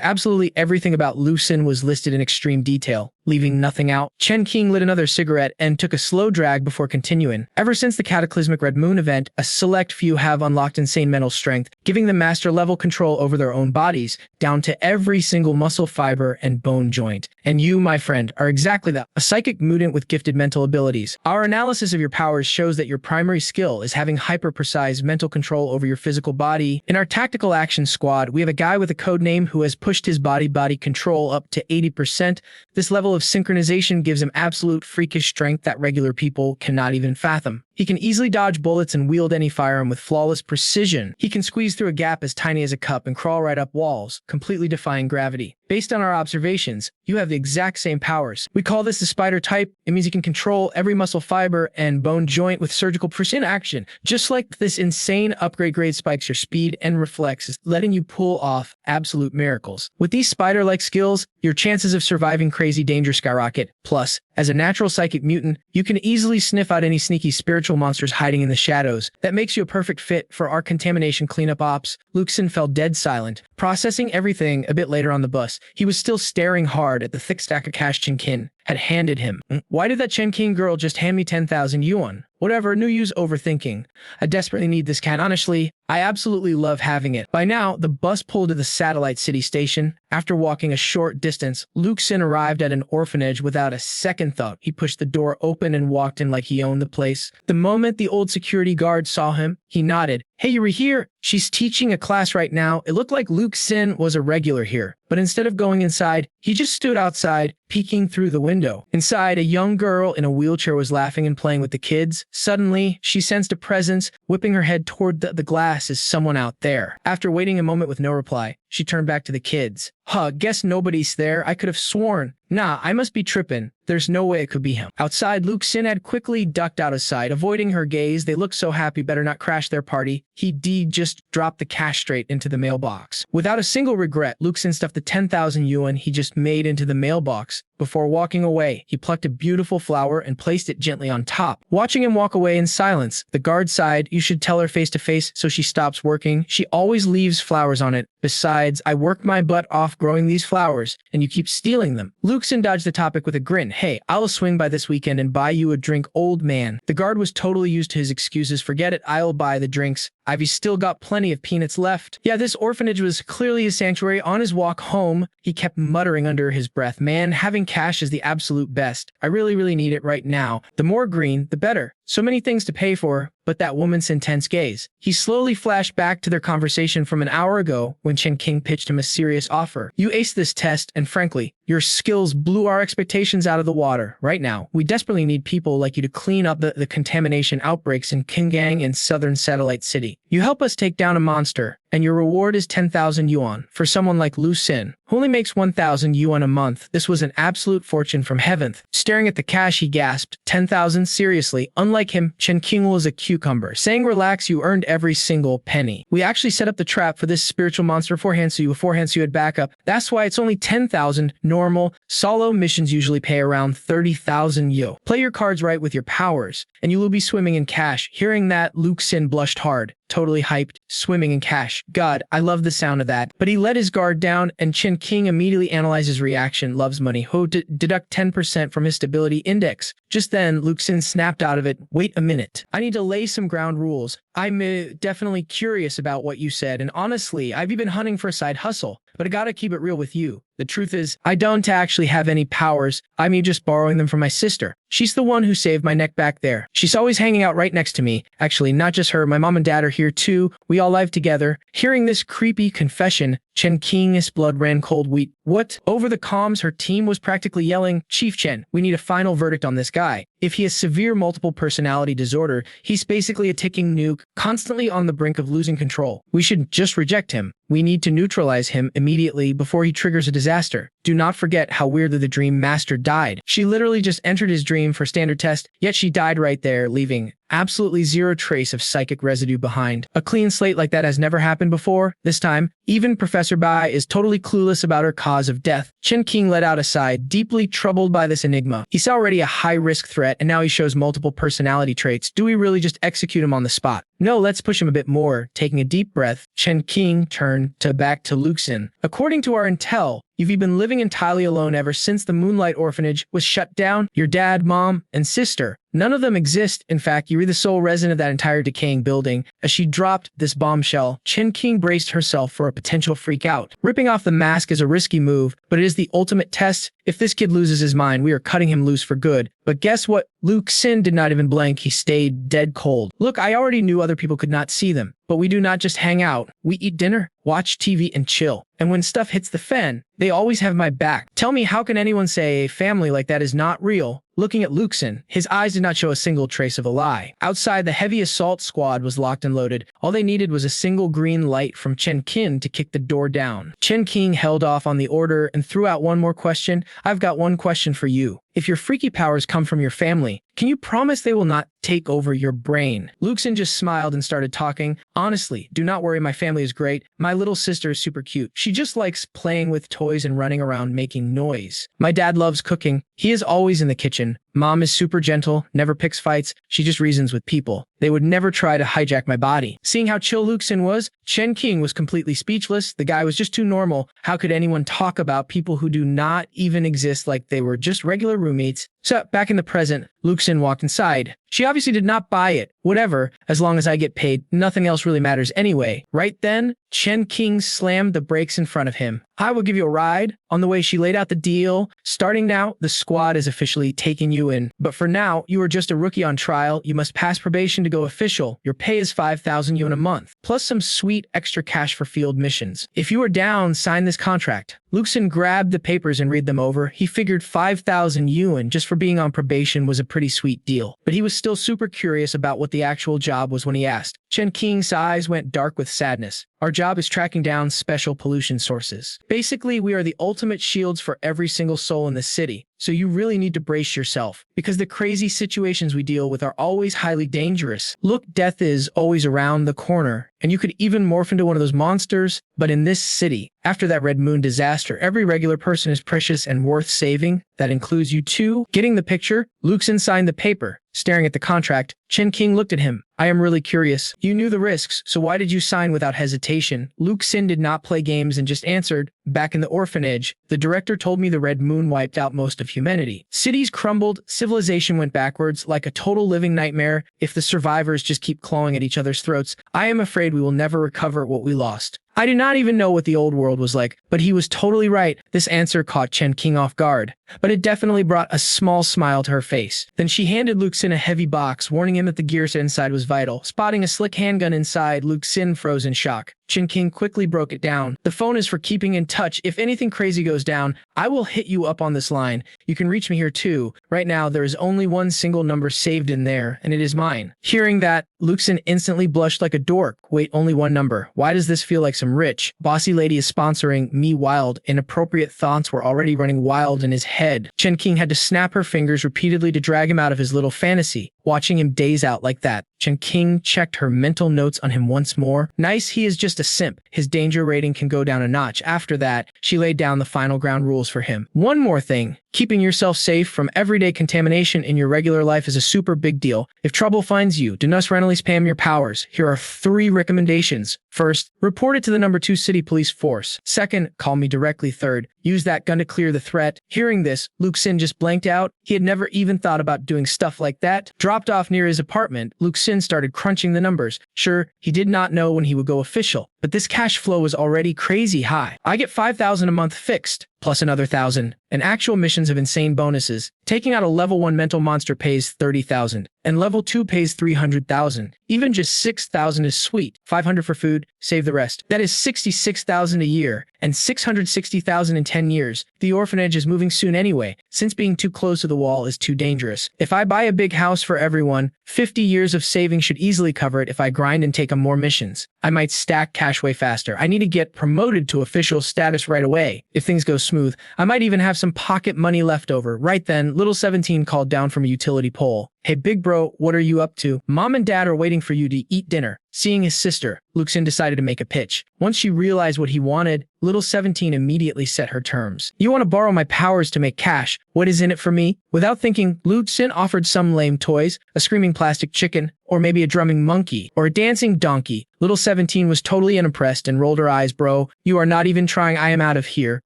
Absolutely everything about Lu Xin was listed in extreme detail, leaving nothing out. Chen Qing lit another cigarette and took a slow drag before continuing. Ever since the cataclysmic Red Moon event, a select few have unlocked insane mental strength, giving them master-level control over their own bodies, down to every single muscle fiber and bone joint. And you, my friend, are exactly that, a psychic mutant with gifted mental abilities. Our analysis of your powers shows that your primary skill is having hyper-precise mental control over your physical body. In our tactical action squad, we have a guy with a code name who has pushed his body control up to 80%. This level of synchronization gives him absolute freakish strength that regular people cannot even fathom. He can easily dodge bullets and wield any firearm with flawless precision. He can squeeze through a gap as tiny as a cup and crawl right up walls, completely defying gravity. Based on our observations, you have the exact same powers. We call this the spider type. It means you can control every muscle fiber and bone joint with surgical precision action. Just like this insane upgrade grade spikes your speed and reflexes, letting you pull off absolute miracles. With these spider-like skills, your chances of surviving crazy danger skyrocket. Plus, as a natural psychic mutant, you can easily sniff out any sneaky spiritual monsters hiding in the shadows. That makes you a perfect fit for our contamination cleanup ops. Lu Xin fell dead silent, processing everything. A bit later on the bus, he was still staring hard at the thick stack of cash Chen Qing had handed him. Why did that Chen Qing girl just hand me 10,000 yuan? Whatever, new use overthinking. I desperately need this cat. Honestly, I absolutely love having it. By now, the bus pulled to the satellite city station. After walking a short distance, Lu Xin arrived at an orphanage without a second thought. He pushed the door open and walked in like he owned the place. The moment the old security guard saw him, he nodded. Hey, you were here? She's teaching a class right now. It looked like Lu Xin was a regular here. But instead of going inside, he just stood outside, peeking through the window. Inside, a young girl in a wheelchair was laughing and playing with the kids. Suddenly, she sensed a presence, whipping her head toward the glass as someone out there. After waiting a moment with no reply, she turned back to the kids. Huh, guess nobody's there. I could have sworn. Nah, I must be tripping. There's no way it could be him. Outside, Lu Xin had quickly ducked out of sight, avoiding her gaze. They looked so happy, better not crash their party. He just dropped the cash straight into the mailbox. Without a single regret, Lu Xin stuffed the 10,000 yuan he just made into the mailbox. Before walking away, he plucked a beautiful flower and placed it gently on top. Watching him walk away in silence, the guard sighed. You should tell her face to face so she stops working. She always leaves flowers on it. Besides, I worked my butt off growing these flowers, and you keep stealing them. Lu Xin dodged the topic with a grin. Hey, I'll swing by this weekend and buy you a drink, old man. The guard was totally used to his excuses. Forget it, I'll buy the drinks. Ivy's still got plenty of peanuts left. Yeah, this orphanage was clearly his sanctuary. On his walk home, he kept muttering under his breath, man, having cash is the absolute best. I really need it right now. The more green, the better. So many things to pay for, but that woman's intense gaze. He slowly flashed back to their conversation from an hour ago when Chen Qing pitched him a serious offer. You aced this test, and frankly, your skills blew our expectations out of the water. Right now, we desperately need people like you to clean up the contamination outbreaks in Qinggang and southern satellite city. You help us take down a monster, and your reward is 10,000 yuan. For someone like Lu Xin, who only makes 1,000 yuan a month, this was an absolute fortune from heaven. Staring at the cash, he gasped, 10,000? Seriously? Unlike him, Chen Qing was a cucumber, saying relax, you earned every single penny. We actually set up the trap for this spiritual monster beforehand so you had backup. That's why it's only 10,000. Normal, solo missions usually pay around 30,000 yu. Play your cards right with your powers, and you will be swimming in cash. Hearing that, Lu Xin blushed hard. Totally hyped, swimming in cash. God, I love the sound of that. But he let his guard down, and Chen Qing immediately analyzed his reaction. Loves money. Deduct 10% from his stability index. Just then, Lu Xin snapped out of it. Wait a minute. I need to lay some ground rules. I'm definitely curious about what you said, and honestly, I've been hunting for a side hustle, but I gotta keep it real with you. The truth is, I don't actually have any powers. I'm just borrowing them from my sister. She's the one who saved my neck back there. She's always hanging out right next to me. Actually, not just her, my mom and dad are here too. We all live together. Hearing this creepy confession, Chen Qing's blood ran cold. What? Over the comms, her team was practically yelling, Chief Chen, we need a final verdict on this guy. If he has severe multiple personality disorder, he's basically a ticking nuke, constantly on the brink of losing control. We should just reject him. We need to neutralize him immediately before he triggers a disaster. Do not forget how weirdly the Dream Master died. She literally just entered his dream for standard test, yet she died right there, leaving absolutely zero trace of psychic residue behind. A clean slate like that has never happened before. This time, even Professor Bai is totally clueless about her cause of death. Chen Qing let out a sigh, deeply troubled by this enigma. He's already a high-risk threat, and now he shows multiple personality traits. Do we really just execute him on the spot? No, let's push him a bit more. Taking a deep breath, Chen Qing turned back to Lu Xin. According to our intel, you've been living entirely alone ever since the Moonlight Orphanage was shut down. Your dad, mom, and sister, none of them exist. In fact, you're the sole resident of that entire decaying building. As she dropped this bombshell, Chen Qing braced herself for a potential freak out. Ripping off the mask is a risky move, but it is the ultimate test. If this kid loses his mind, we are cutting him loose for good. But guess what? Lu Xin did not even blink. He stayed dead cold. Look, I already knew other people could not see them, but we do not just hang out. We eat dinner, watch TV, and chill. And when stuff hits the fan, they always have my back. Tell me, how can anyone say a family like that is not real? Looking at Lu Xin, his eyes did not show a single trace of a lie. Outside, the heavy assault squad was locked and loaded. All they needed was a single green light from Chen Qing to kick the door down. Chen Qing held off on the order and threw out one more question. I've got one question for you. If your freaky powers come from your family, can you promise they will not take over your brain? Lu Xin just smiled and started talking. Honestly, do not worry, my family is great. My little sister is super cute. She just likes playing with toys and running around making noise. My dad loves cooking. He is always in the kitchen. Mom is super gentle, never picks fights. She just reasons with people. They would never try to hijack my body. Seeing how chill Lu Xin was, Chen Qing was completely speechless. The guy was just too normal. How could anyone talk about people who do not even exist like they were just regular roommates? So, back in the present, Lu Xin walked inside. She obviously did not buy it. Whatever, as long as I get paid, nothing else really matters anyway. Right then, Chen Qing slammed the brakes in front of him. I will give you a ride. On the way, she laid out the deal. Starting now, the squad is officially taking you in. But for now, you are just a rookie on trial. You must pass probation to go official. Your pay is 5,000 yuan a month, plus some sweet extra cash for field missions. If you are down, sign this contract. Lu Xin grabbed the papers and read them over. He figured 5,000 yuan just for being on probation was a pretty sweet deal. But he was still super curious about what the actual job was when he asked. Chen Qing's eyes went dark with sadness. Our job is tracking down special pollution sources. Basically, we are the ultimate shields for every single soul in the city. So you really need to brace yourself, because the crazy situations we deal with are always highly dangerous. Look, death is always around the corner, and you could even morph into one of those monsters. But in this city, after that Red Moon disaster, every regular person is precious and worth saving. That includes you too. Getting the picture, Lu Xin signed the paper. Staring at the contract, Chen Qing looked at him. I am really curious. You knew the risks, so why did you sign without hesitation? Lu Xin did not play games and just answered. Back in the orphanage, the director told me the Red Moon wiped out most of humanity. Cities crumbled, civilization went backwards, like a total living nightmare. If the survivors just keep clawing at each other's throats, I am afraid we will never recover what we lost. I do not even know what the old world was like, but he was totally right. This answer caught Chen Qing off guard, but it definitely brought a small smile to her face. Then she handed Lu Xin a heavy box, warning him that the gear set inside was vital. Spotting a slick handgun inside, Lu Xin froze in shock. Chen Qing quickly broke it down. The phone is for keeping in touch. If anything crazy goes down, I will hit you up on this line. You can reach me here too. Right now, there is only one single number saved in there, and it is mine. Hearing that, Lu Xin instantly blushed like a dork. Wait, only one number. Why does this feel like some rich, bossy lady is sponsoring me? Wild, inappropriate thoughts were already running wild in his head. Chen Qing had to snap her fingers repeatedly to drag him out of his little fantasy. Watching him daze out like that, Chen Qing checked her mental notes on him once more. Nice, he is just a simp. His danger rating can go down a notch. After that, she laid down the final ground rules for him. One more thing. Keeping yourself safe from everyday contamination in your regular life is a super big deal. If trouble finds you, do not randomly spam your powers. Here are 3 recommendations. First, report it to the number 2 city police force. Second, call me directly. Third, use that gun to clear the threat. Hearing this, Lu Xin just blanked out. He had never even thought about doing stuff like that. Dropped off near his apartment, Lu Xin started crunching the numbers. Sure, he did not know when he would go official, but this cash flow was already crazy high. I get 5,000 a month fixed, plus another 1,000, and actual missions of insane bonuses. Taking out a level 1 mental monster pays 30,000, and level 2 pays 300,000. Even just 6,000 is sweet. 500 for food, save the rest. That is 66,000 a year, and 660,000 in 10 years. The orphanage is moving soon anyway, since being too close to the wall is too dangerous. If I buy a big house for everyone, 50 years of saving should easily cover it if I grind and take on more missions. I might stack cash way faster. I need to get promoted to official status right away. If things go smooth, I might even have some pocket money left over. Right then, little 17 called down from a utility pole. Hey big bro, what are you up to? Mom and dad are waiting for you to eat dinner. Seeing his sister, Lu Xin decided to make a pitch. Once she realized what he wanted, little 17 immediately set her terms. You want to borrow my powers to make cash? What is in it for me? Without thinking, Lu Xin offered some lame toys, a screaming plastic chicken, or maybe a drumming monkey, or a dancing donkey. Little 17 was totally unimpressed and rolled her eyes. Bro, you are not even trying. I am out of here.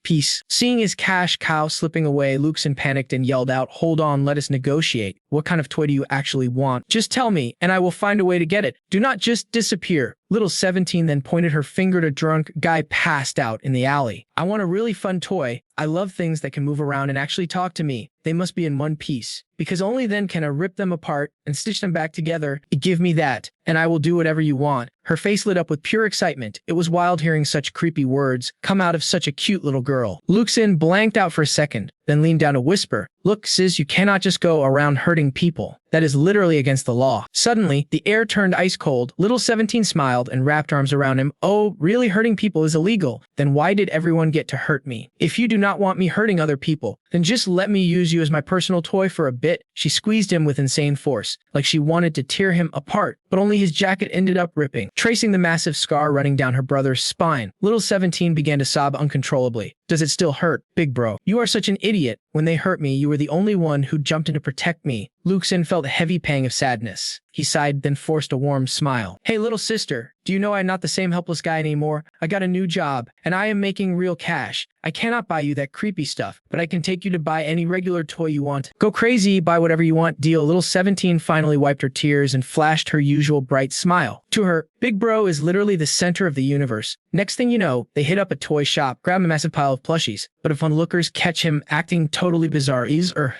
Peace. Seeing his cash cow slipping away, Lu Xin panicked and yelled out, hold on, let us negotiate. What kind of toy do you actually want? Just tell me, and I will find a way to get it. Do not just disappear. Little 17 then pointed her finger at a drunk guy passed out in the alley. I want a really fun toy. I love things that can move around and actually talk to me. They must be in one piece, because only then can I rip them apart and stitch them back together. Give me that, and I will do whatever you want. Her face lit up with pure excitement. It was wild hearing such creepy words come out of such a cute little girl. Lu Xin blanked out for a second, then leaned down to whisper, look, sis, you cannot just go around hurting people. That is literally against the law. Suddenly, the air turned ice cold. Little 17 smiled and wrapped arms around him. Oh, really? Hurting people is illegal. Then why did everyone get to hurt me? If you do not want me hurting other people, then just let me use you as my personal toy for a bit. She squeezed him with insane force, like she wanted to tear him apart, but only his jacket ended up ripping, tracing the massive scar running down her brother's spine. Little 17 began to sob uncontrollably. Does it still hurt? Big bro, you are such an idiot. When they hurt me, you were the only one who jumped in to protect me. Lu Xin felt a heavy pang of sadness. He sighed, then forced a warm smile. Hey, little sister, do you know I'm not the same helpless guy anymore? I got a new job, and I am making real cash. I cannot buy you that creepy stuff, but I can take you to buy any regular toy you want. Go crazy, buy whatever you want, deal. Little 17 finally wiped her tears and flashed her usual bright smile. To her, Big Bro is literally the center of the universe. Next thing you know, they hit up a toy shop, grab a massive pile of plushies, but if onlookers catch him acting totally bizarre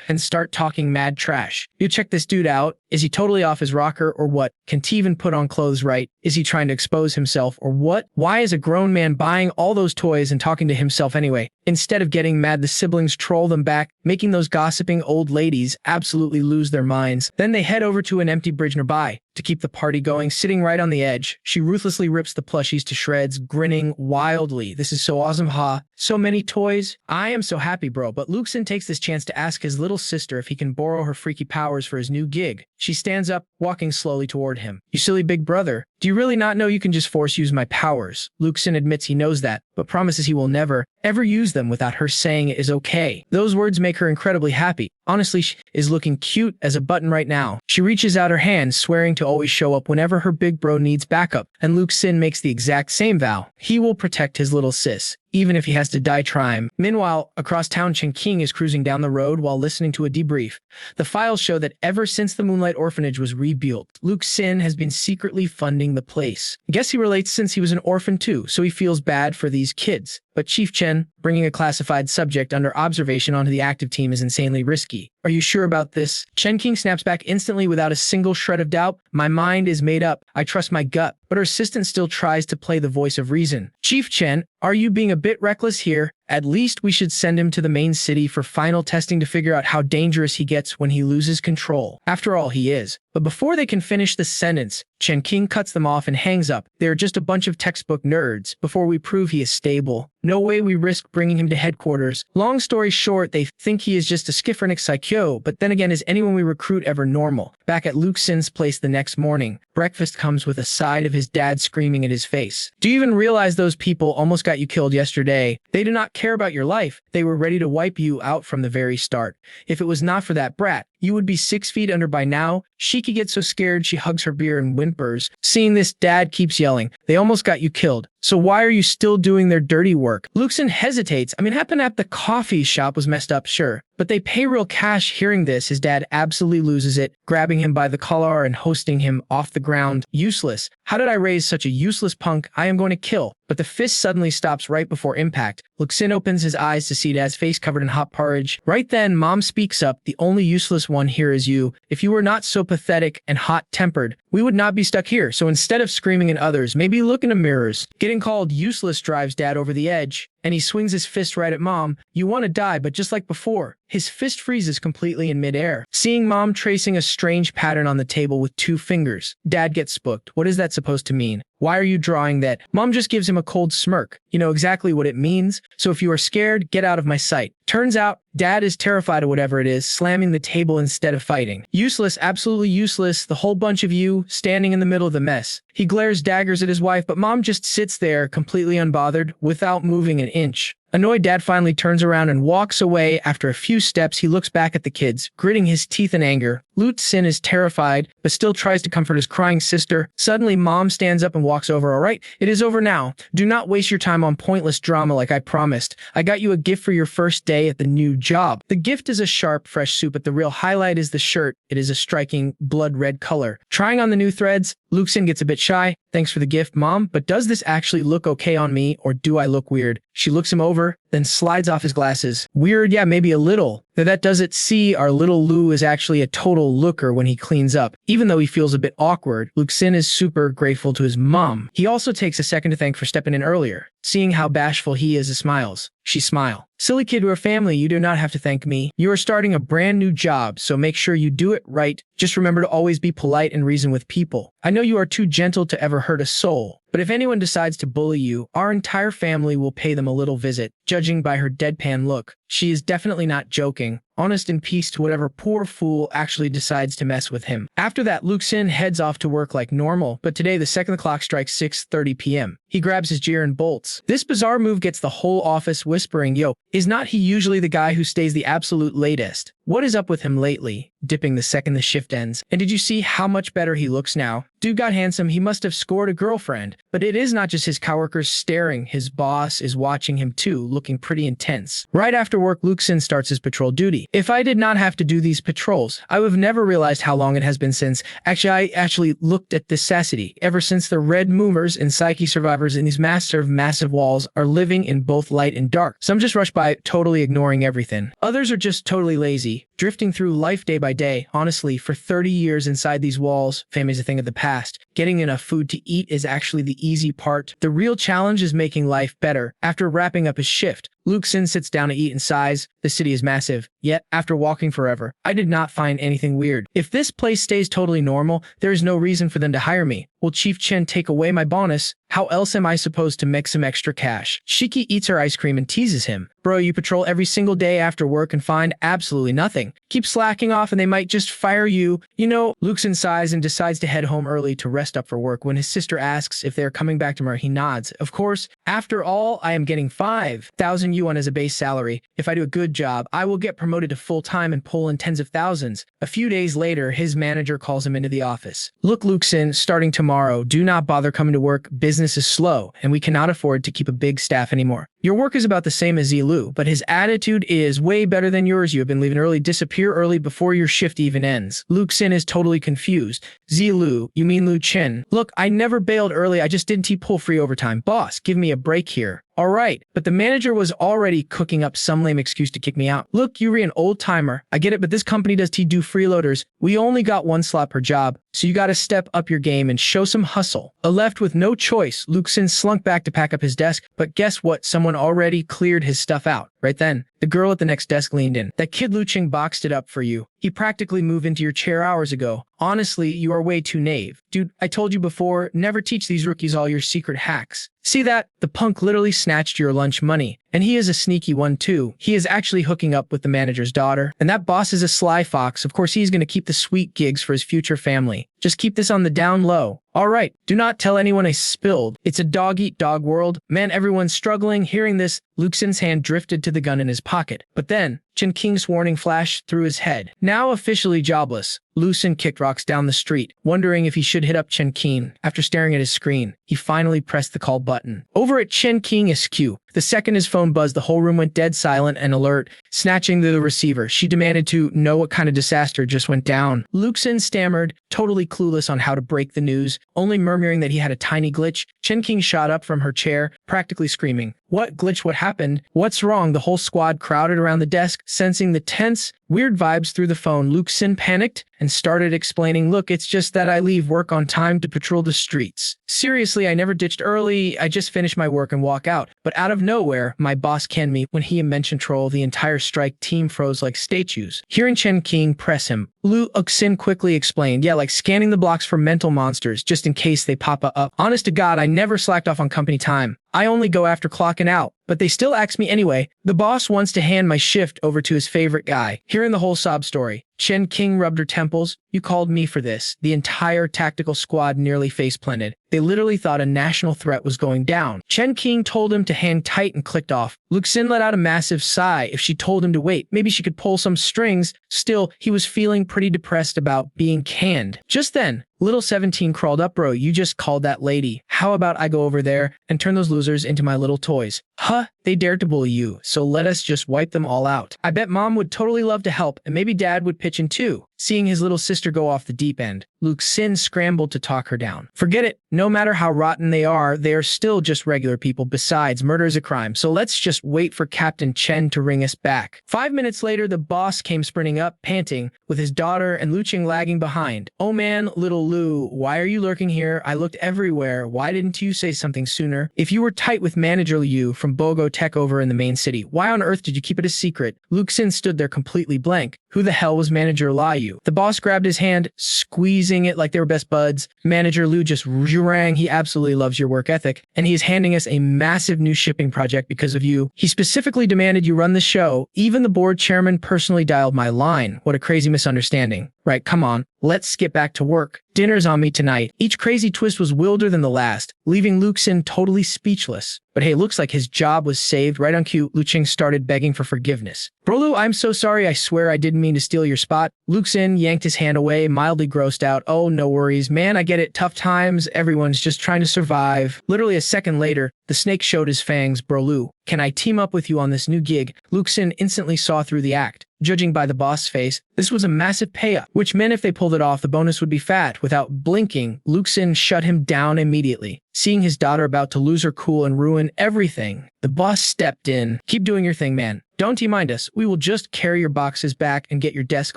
and start talking mad trash. You check this dude out. Is he totally off his rocker or what? Can T even put on clothes right? Is he trying to expose himself or what? Why is a grown man buying all those toys and talking to himself anyway? Instead of getting mad, the siblings troll them back, making those gossiping old ladies absolutely lose their minds. Then they head over to an empty bridge nearby. To keep the party going, sitting right on the edge, she ruthlessly rips the plushies to shreds, grinning wildly. This is so awesome, ha. So many toys. I am so happy, bro. But Lu Xin takes this chance to ask his little sister if he can borrow her freaky powers for his new gig. She stands up, walking slowly toward him. You silly big brother. Do you really not know you can just force use my powers? Lu Xin admits he knows that, but promises he will never, ever use them without her saying it is okay. Those words make her incredibly happy. Honestly, she is looking cute as a button right now. She reaches out her hand, swearing to always show up whenever her big bro needs backup, and Lu Xin makes the exact same vow. He will protect his little sis, even if he has to die trying. Meanwhile, across town, Chen Qing is cruising down the road while listening to a debrief. The files show that ever since the Moonlight Orphanage was rebuilt, Lu Xin has been secretly funding the place. I guess he relates since he was an orphan too, so he feels bad for these kids. But Chief Chen, bringing a classified subject under observation onto the active team is insanely risky. Are you sure about this? Chen Qing snaps back instantly without a single shred of doubt. My mind is made up. I trust my gut. But her assistant still tries to play the voice of reason. Chief Chen, are you being a bit reckless here? At least we should send him to the main city for final testing to figure out how dangerous he gets when he loses control. After all, he is. But before they can finish the sentence, Chen Qing cuts them off and hangs up. They're just a bunch of textbook nerds. Before we prove he is stable, no way we risk bringing him to headquarters. Long story short, they think he is just a schizophrenic psycho, but then again, is anyone we recruit ever normal? Back at Lu Xin's place the next morning, breakfast comes with a side of his dad screaming at his face. Do you even realize those people almost got you killed yesterday? They do not care about your life. They were ready to wipe you out from the very start. If it was not for that brat, you would be 6 feet under by now. Shiki gets so scared she hugs her beer and whimpers. Seeing this, Dad keeps yelling, they almost got you killed. So why are you still doing their dirty work? Lu Xin hesitates. Happened at the coffee shop was messed up, sure. But they pay real cash. Hearing this, his dad absolutely loses it, grabbing him by the collar and hoisting him off the ground. Useless. How did I raise such a useless punk? I am going to kill. But the fist suddenly stops right before impact. Lu Xin opens his eyes to see Dad's face covered in hot porridge. Right then, Mom speaks up. The only useless one here is you. If you were not so pathetic and hot-tempered, we would not be stuck here. So instead of screaming at others, maybe look in the mirrors. Getting called useless drives Dad over the edge, and he swings his fist right at Mom. You want to die, but just like before. His fist freezes completely in midair. Seeing Mom tracing a strange pattern on the table with 2 fingers, Dad gets spooked. What is that supposed to mean? Why are you drawing that? Mom just gives him a cold smirk. You know exactly what it means. So if you are scared, get out of my sight. Turns out, Dad is terrified of whatever it is, slamming the table instead of fighting. Useless, absolutely useless, the whole bunch of you standing in the middle of the mess. He glares daggers at his wife, but Mom just sits there, completely unbothered, without moving an inch. Annoyed, Dad finally turns around and walks away. After a few steps, he looks back at the kids, gritting his teeth in anger. Lu Xin is terrified, but still tries to comfort his crying sister. Suddenly, Mom stands up and walks over. All right, it is over now. Do not waste your time on pointless drama like I promised. I got you a gift for your first day at the new job. The gift is a sharp, fresh suit, but the real highlight is the shirt. It is a striking blood red color. Trying on the new threads, Lu Xin gets a bit shy. Thanks for the gift, Mom, but does this actually look okay on me, or do I look weird? She looks him over, then slides off his glasses. Weird, yeah, maybe a little. Though that does it. See, our little Lu is actually a total looker when he cleans up. Even though he feels a bit awkward, Lu Xin is super grateful to his mom. He also takes a second to thank for stepping in earlier. Seeing how bashful he is, smiles. She smiles. Silly kid, we're family, you do not have to thank me. You are starting a brand new job, so make sure you do it right. Just remember to always be polite and reason with people. I know you are too gentle to ever hurt a soul, but if anyone decides to bully you, our entire family will pay them a little visit. Judging by her deadpan look, she is definitely not joking. honest and peace to whatever poor fool actually decides to mess with him. After that, Lu Xin heads off to work like normal, but today the second the clock strikes 6:30 p.m. He grabs his gear and bolts. This bizarre move gets the whole office whispering, yo, is not he usually the guy who stays the absolute latest? What is up with him lately? Dipping the second the shift ends. And did you see how much better he looks now? Dude got handsome, he must have scored a girlfriend. But it is not just his coworkers staring, his boss is watching him too, looking pretty intense. Right after work, Lu Xin starts his patrol duty. If I did not have to do these patrols, I would have never realized how long it has been since. I actually looked at this sasity. Ever since the red movers and psyche survivors in these massive walls are living in both light and dark. Some just rush by, totally ignoring everything. Others are just totally lazy, drifting through life day by day. Honestly, for 30 years inside these walls, fame is a thing of the past. Getting enough food to eat is actually the easy part. The real challenge is making life better. After wrapping up his shift, Lu Xin sits down to eat and sighs. The city is massive. Yet, after walking forever, I did not find anything weird. If this place stays totally normal, there is no reason for them to hire me. Will Chief Chen take away my bonus? How else am I supposed to make some extra cash? Shiki eats her ice cream and teases him. Bro, you patrol every single day after work and find absolutely nothing. Keep slacking off and they might just fire you. You know, Lu Xin sighs and decides to head home early to rest up for work. When his sister asks if they are coming back tomorrow, he nods. Of course, after all, I am getting 5,000 yuan as a base salary. If I do a good job, I will get promoted to full-time and pull in tens of thousands. A few days later, his manager calls him into the office. Look, Lu Xin, starting tomorrow, do not bother coming to work. Business is slow, and we cannot afford to keep a big staff anymore. Your work is about the same as Zilu, but his attitude is way better than yours. You have been leaving early, disappear early before your shift even ends. Lu Xin is totally confused. Zilu, you mean Lu Chen? Look, I never bailed early, I just didn't pull free overtime. Boss, give me a break here. Alright, but the manager was already cooking up some lame excuse to kick me out. Look, Yuri, an old timer. I get it, but this company does do freeloaders. We only got one slot per job, so you gotta step up your game and show some hustle. Left with no choice, Lu Xin slunk back to pack up his desk, but guess what? Someone already cleared his stuff out. Right then, the girl at the next desk leaned in. That kid Lu Qing boxed it up for you. He practically moved into your chair hours ago. Honestly, you are way too naive. Dude, I told you before, never teach these rookies all your secret hacks. See that? The punk literally snatched your lunch money. And he is a sneaky one too. He is actually hooking up with the manager's daughter. And that boss is a sly fox. Of course, he's going to keep the sweet gigs for his future family. Just keep this on the down low. Alright, do not tell anyone I spilled. It's a dog-eat-dog world. Man, everyone's struggling. Hearing this, Lu Xin's hand drifted to the gun in his pocket. But then, Chen Qing's warning flashed through his head. Now officially jobless, Lu Xin kicked rocks down the street, wondering if he should hit up Chen Qing. After staring at his screen, he finally pressed the call button. Over at Chen Qing SQ, the second his phone buzzed, the whole room went dead silent and alert. Snatching the receiver, she demanded to know what kind of disaster just went down. Lu Xin stammered, totally clueless on how to break the news, only murmuring that he had a tiny glitch. Chen Qing shot up from her chair, practically screaming, "What glitch? What happened? What's wrong?" The whole squad crowded around the desk, sensing the tense, weird vibes through the phone. Lu Xin panicked and started explaining, "Look, it's just that I leave work on time to patrol the streets. Seriously, I never ditched early. I just finished my work and walk out. But out of nowhere, my boss canned me. When he mentioned troll, the entire strike team froze like statues." Hearing Chen Qing press him, Lu Xin quickly explained, "Yeah, like scanning the blocks for mental monsters, just in case they pop up. Honest to God, I never slacked off on company time. I only go after clocking out. But they still ask me anyway. The boss wants to hand my shift over to his favorite guy." Hearing the whole sob story, Chen Qing rubbed her temples. "You called me for this." The entire tactical squad nearly face-planted. They literally thought a national threat was going down. Chen Qing told him to hang tight and clicked off. Lu Xin let out a massive sigh. If she told him to wait, maybe she could pull some strings. Still, he was feeling pretty depressed about being canned. Just then, Little 17 crawled up. "Bro, you just called that lady. How about I go over there and turn those losers into my little toys?" "Huh? They dared to bully you, so let us just wipe them all out." I bet Mom would totally love to help, and maybe Dad would pitch in too. Seeing his little sister go off the deep end, Lu Xin scrambled to talk her down. "Forget it. No matter how rotten they are still just regular people. Besides, murder is a crime, so let's just wait for Captain Chen to ring us back." 5 minutes later, the boss came sprinting up, panting, with his daughter and Lu Qing lagging behind. "Oh man, little Lu, why are you lurking here? I looked everywhere. Why didn't you say something sooner? If you were tight with Manager Liu from Bogo Tech over in the main city, why on earth did you keep it a secret?" Lu Xin stood there completely blank. Who the hell was Manager Liu? you. The boss grabbed his hand, squeezing it like they were best buds. Manager Lu just rang. He absolutely loves your work ethic, and he is handing us a massive new shipping project because of you. He specifically demanded you run the show. Even the board chairman personally dialed my line. What a crazy misunderstanding. Right, come on, let's get back to work. Dinner's on me tonight. Each crazy twist was wilder than the last, leaving Lu Xin totally speechless. But hey, looks like his job was saved. Right on cue, Lu Qing started begging for forgiveness. Bro Lu, I'm so sorry. I swear I didn't mean to steal your spot. Lu Xin yanked his hand away, mildly grossed out. Oh, no worries. Man, I get it. Tough times. Everyone's just trying to survive. Literally a second later, the snake showed his fangs. Bro Lu, can I team up with you on this new gig? Lu Xin instantly saw through the act. Judging by the boss' face, this was a massive payout, which meant if they pulled it off, the bonus would be fat. Without blinking, Lu Xin shut him down immediately. Seeing his daughter about to lose her cool and ruin everything, the boss stepped in. Keep doing your thing, man. Don't you mind us. We will just carry your boxes back and get your desk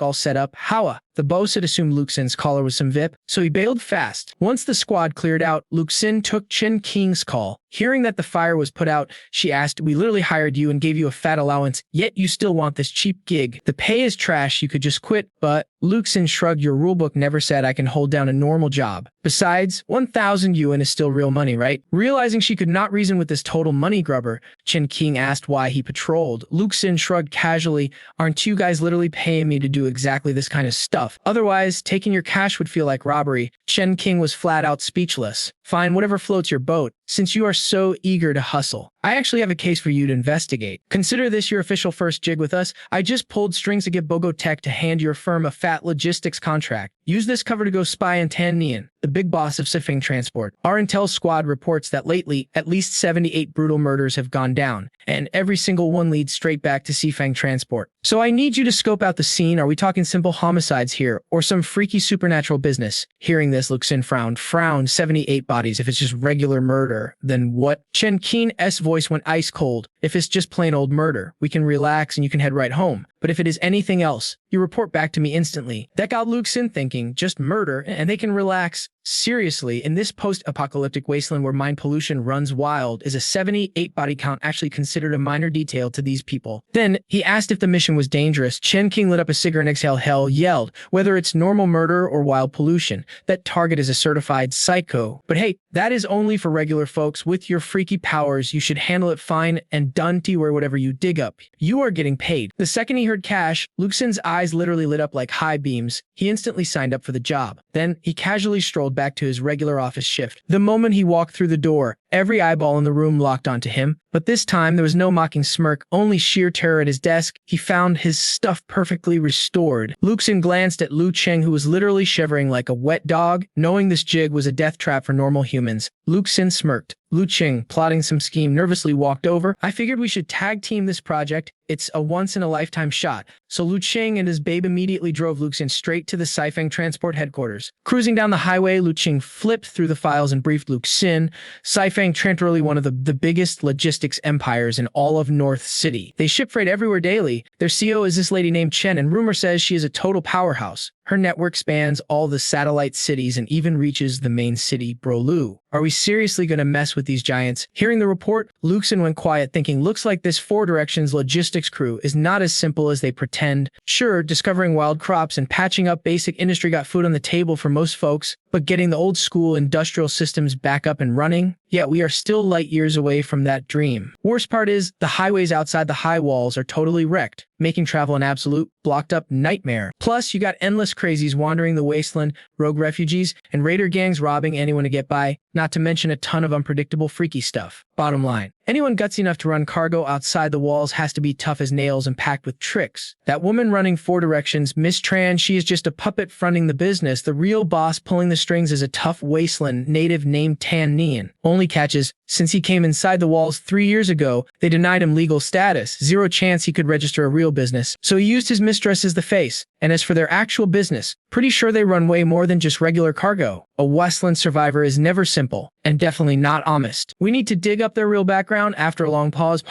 all set up. Howa. The boss had assumed Lu Xin's collar was some VIP, so he bailed fast. Once the squad cleared out, Lu Xin took Chen Qing's call. Hearing that the fire was put out, she asked, "We literally hired you and gave you a fat allowance, yet you still want this cheap gig. The pay is trash, you could just quit." But Lu Xin shrugged. Your rulebook never said I can hold down a normal job. Besides, 1,000 yuan is still real money, right? Realizing she could not reason with this total money grubber, Chen Qing asked why he patrolled. Lu Xin shrugged casually. Aren't you guys literally paying me to do exactly this kind of stuff? Otherwise, taking your cash would feel like robbery. Chen Qing was flat out speechless. Fine, whatever floats your boat, since you are so eager to hustle. I actually have a case for you to investigate. Consider this your official first jig with us. I just pulled strings to get Bogo Tech to hand your firm a fat logistics contract. Use this cover to go spy in Tannian, the big boss of Sifeng Transport. Our intel squad reports that lately, at least 78 brutal murders have gone down, and every single one leads straight back to Sifeng Transport. So I need you to scope out the scene. Are we talking simple homicides here, or some freaky supernatural business? Hearing this, Lu Xin frowned. 78 bodies. If it's just regular murder, then what? Chen Qing's voice went ice cold. If it's just plain old murder, we can relax and you can head right home. But if it is anything else, you report back to me instantly. That got Lu Xin thinking, just murder, and they can relax. Seriously, in this post-apocalyptic wasteland where mind pollution runs wild, is a 78 body count actually considered a minor detail to these people? Then, he asked if the mission was dangerous. Chen Qing lit up a cigarette and exhaled, yelled, whether it's normal murder or wild pollution, that target is a certified psycho. But hey, that is only for regular folks. With your freaky powers, you should handle it fine and done to where whatever you dig up. You are getting paid. The second he heard cash, Lu Xin's eyes literally lit up like high beams. He instantly signed up for the job. Then, he casually strolled back to his regular office shift. The moment he walked through the door, every eyeball in the room locked onto him. But this time, there was no mocking smirk, only sheer terror at his desk. He found his stuff perfectly restored. Lu Xin glanced at Lu Cheng, who was literally shivering like a wet dog. Knowing this jig was a death trap for normal humans, Lu Xin smirked. Lu Qing, plotting some scheme, nervously walked over. I figured we should tag team this project. It's a once-in-a-lifetime shot. So Lu Qing and his babe immediately drove Lu Xin straight to the Sifeng Transport headquarters. Cruising down the highway, Lu Qing flipped through the files and briefed Lu Xin. Sifeng Transport, one of the biggest logistics empires in all of North City. They ship freight everywhere daily. Their CEO is this lady named Chen, and rumor says she is a total powerhouse. Her network spans all the satellite cities and even reaches the main city, Bro Lu. Are we seriously going to mess with these giants? Hearing the report, Lu Xin went quiet, thinking, looks like this Four Directions logistics crew is not as simple as they pretend. Sure, discovering wild crops and patching up basic industry got food on the table for most folks, but getting the old school industrial systems back up and running? Yeah, we are still light years away from that dream. Worst part is, the highways outside the high walls are totally wrecked, making travel an absolute blocked-up nightmare. Plus, you got endless crazies wandering the wasteland, rogue refugees, and raider gangs robbing anyone to get by, not to mention a ton of unpredictable freaky stuff. Bottom line, anyone gutsy enough to run cargo outside the walls has to be tough as nails and packed with tricks. That woman running Four Directions, Miss Tran, she is just a puppet fronting the business. The real boss pulling the strings is a tough wasteland native named Tan Nian. Only catches, since he came inside the walls 3 years ago, they denied him legal status. Zero chance he could register a real business. So he used his mistress as the face. And as for their actual business, pretty sure they run way more than just regular cargo. A wasteland survivor is never simple. and definitely not honest. We need to dig up their real background. After a long pause,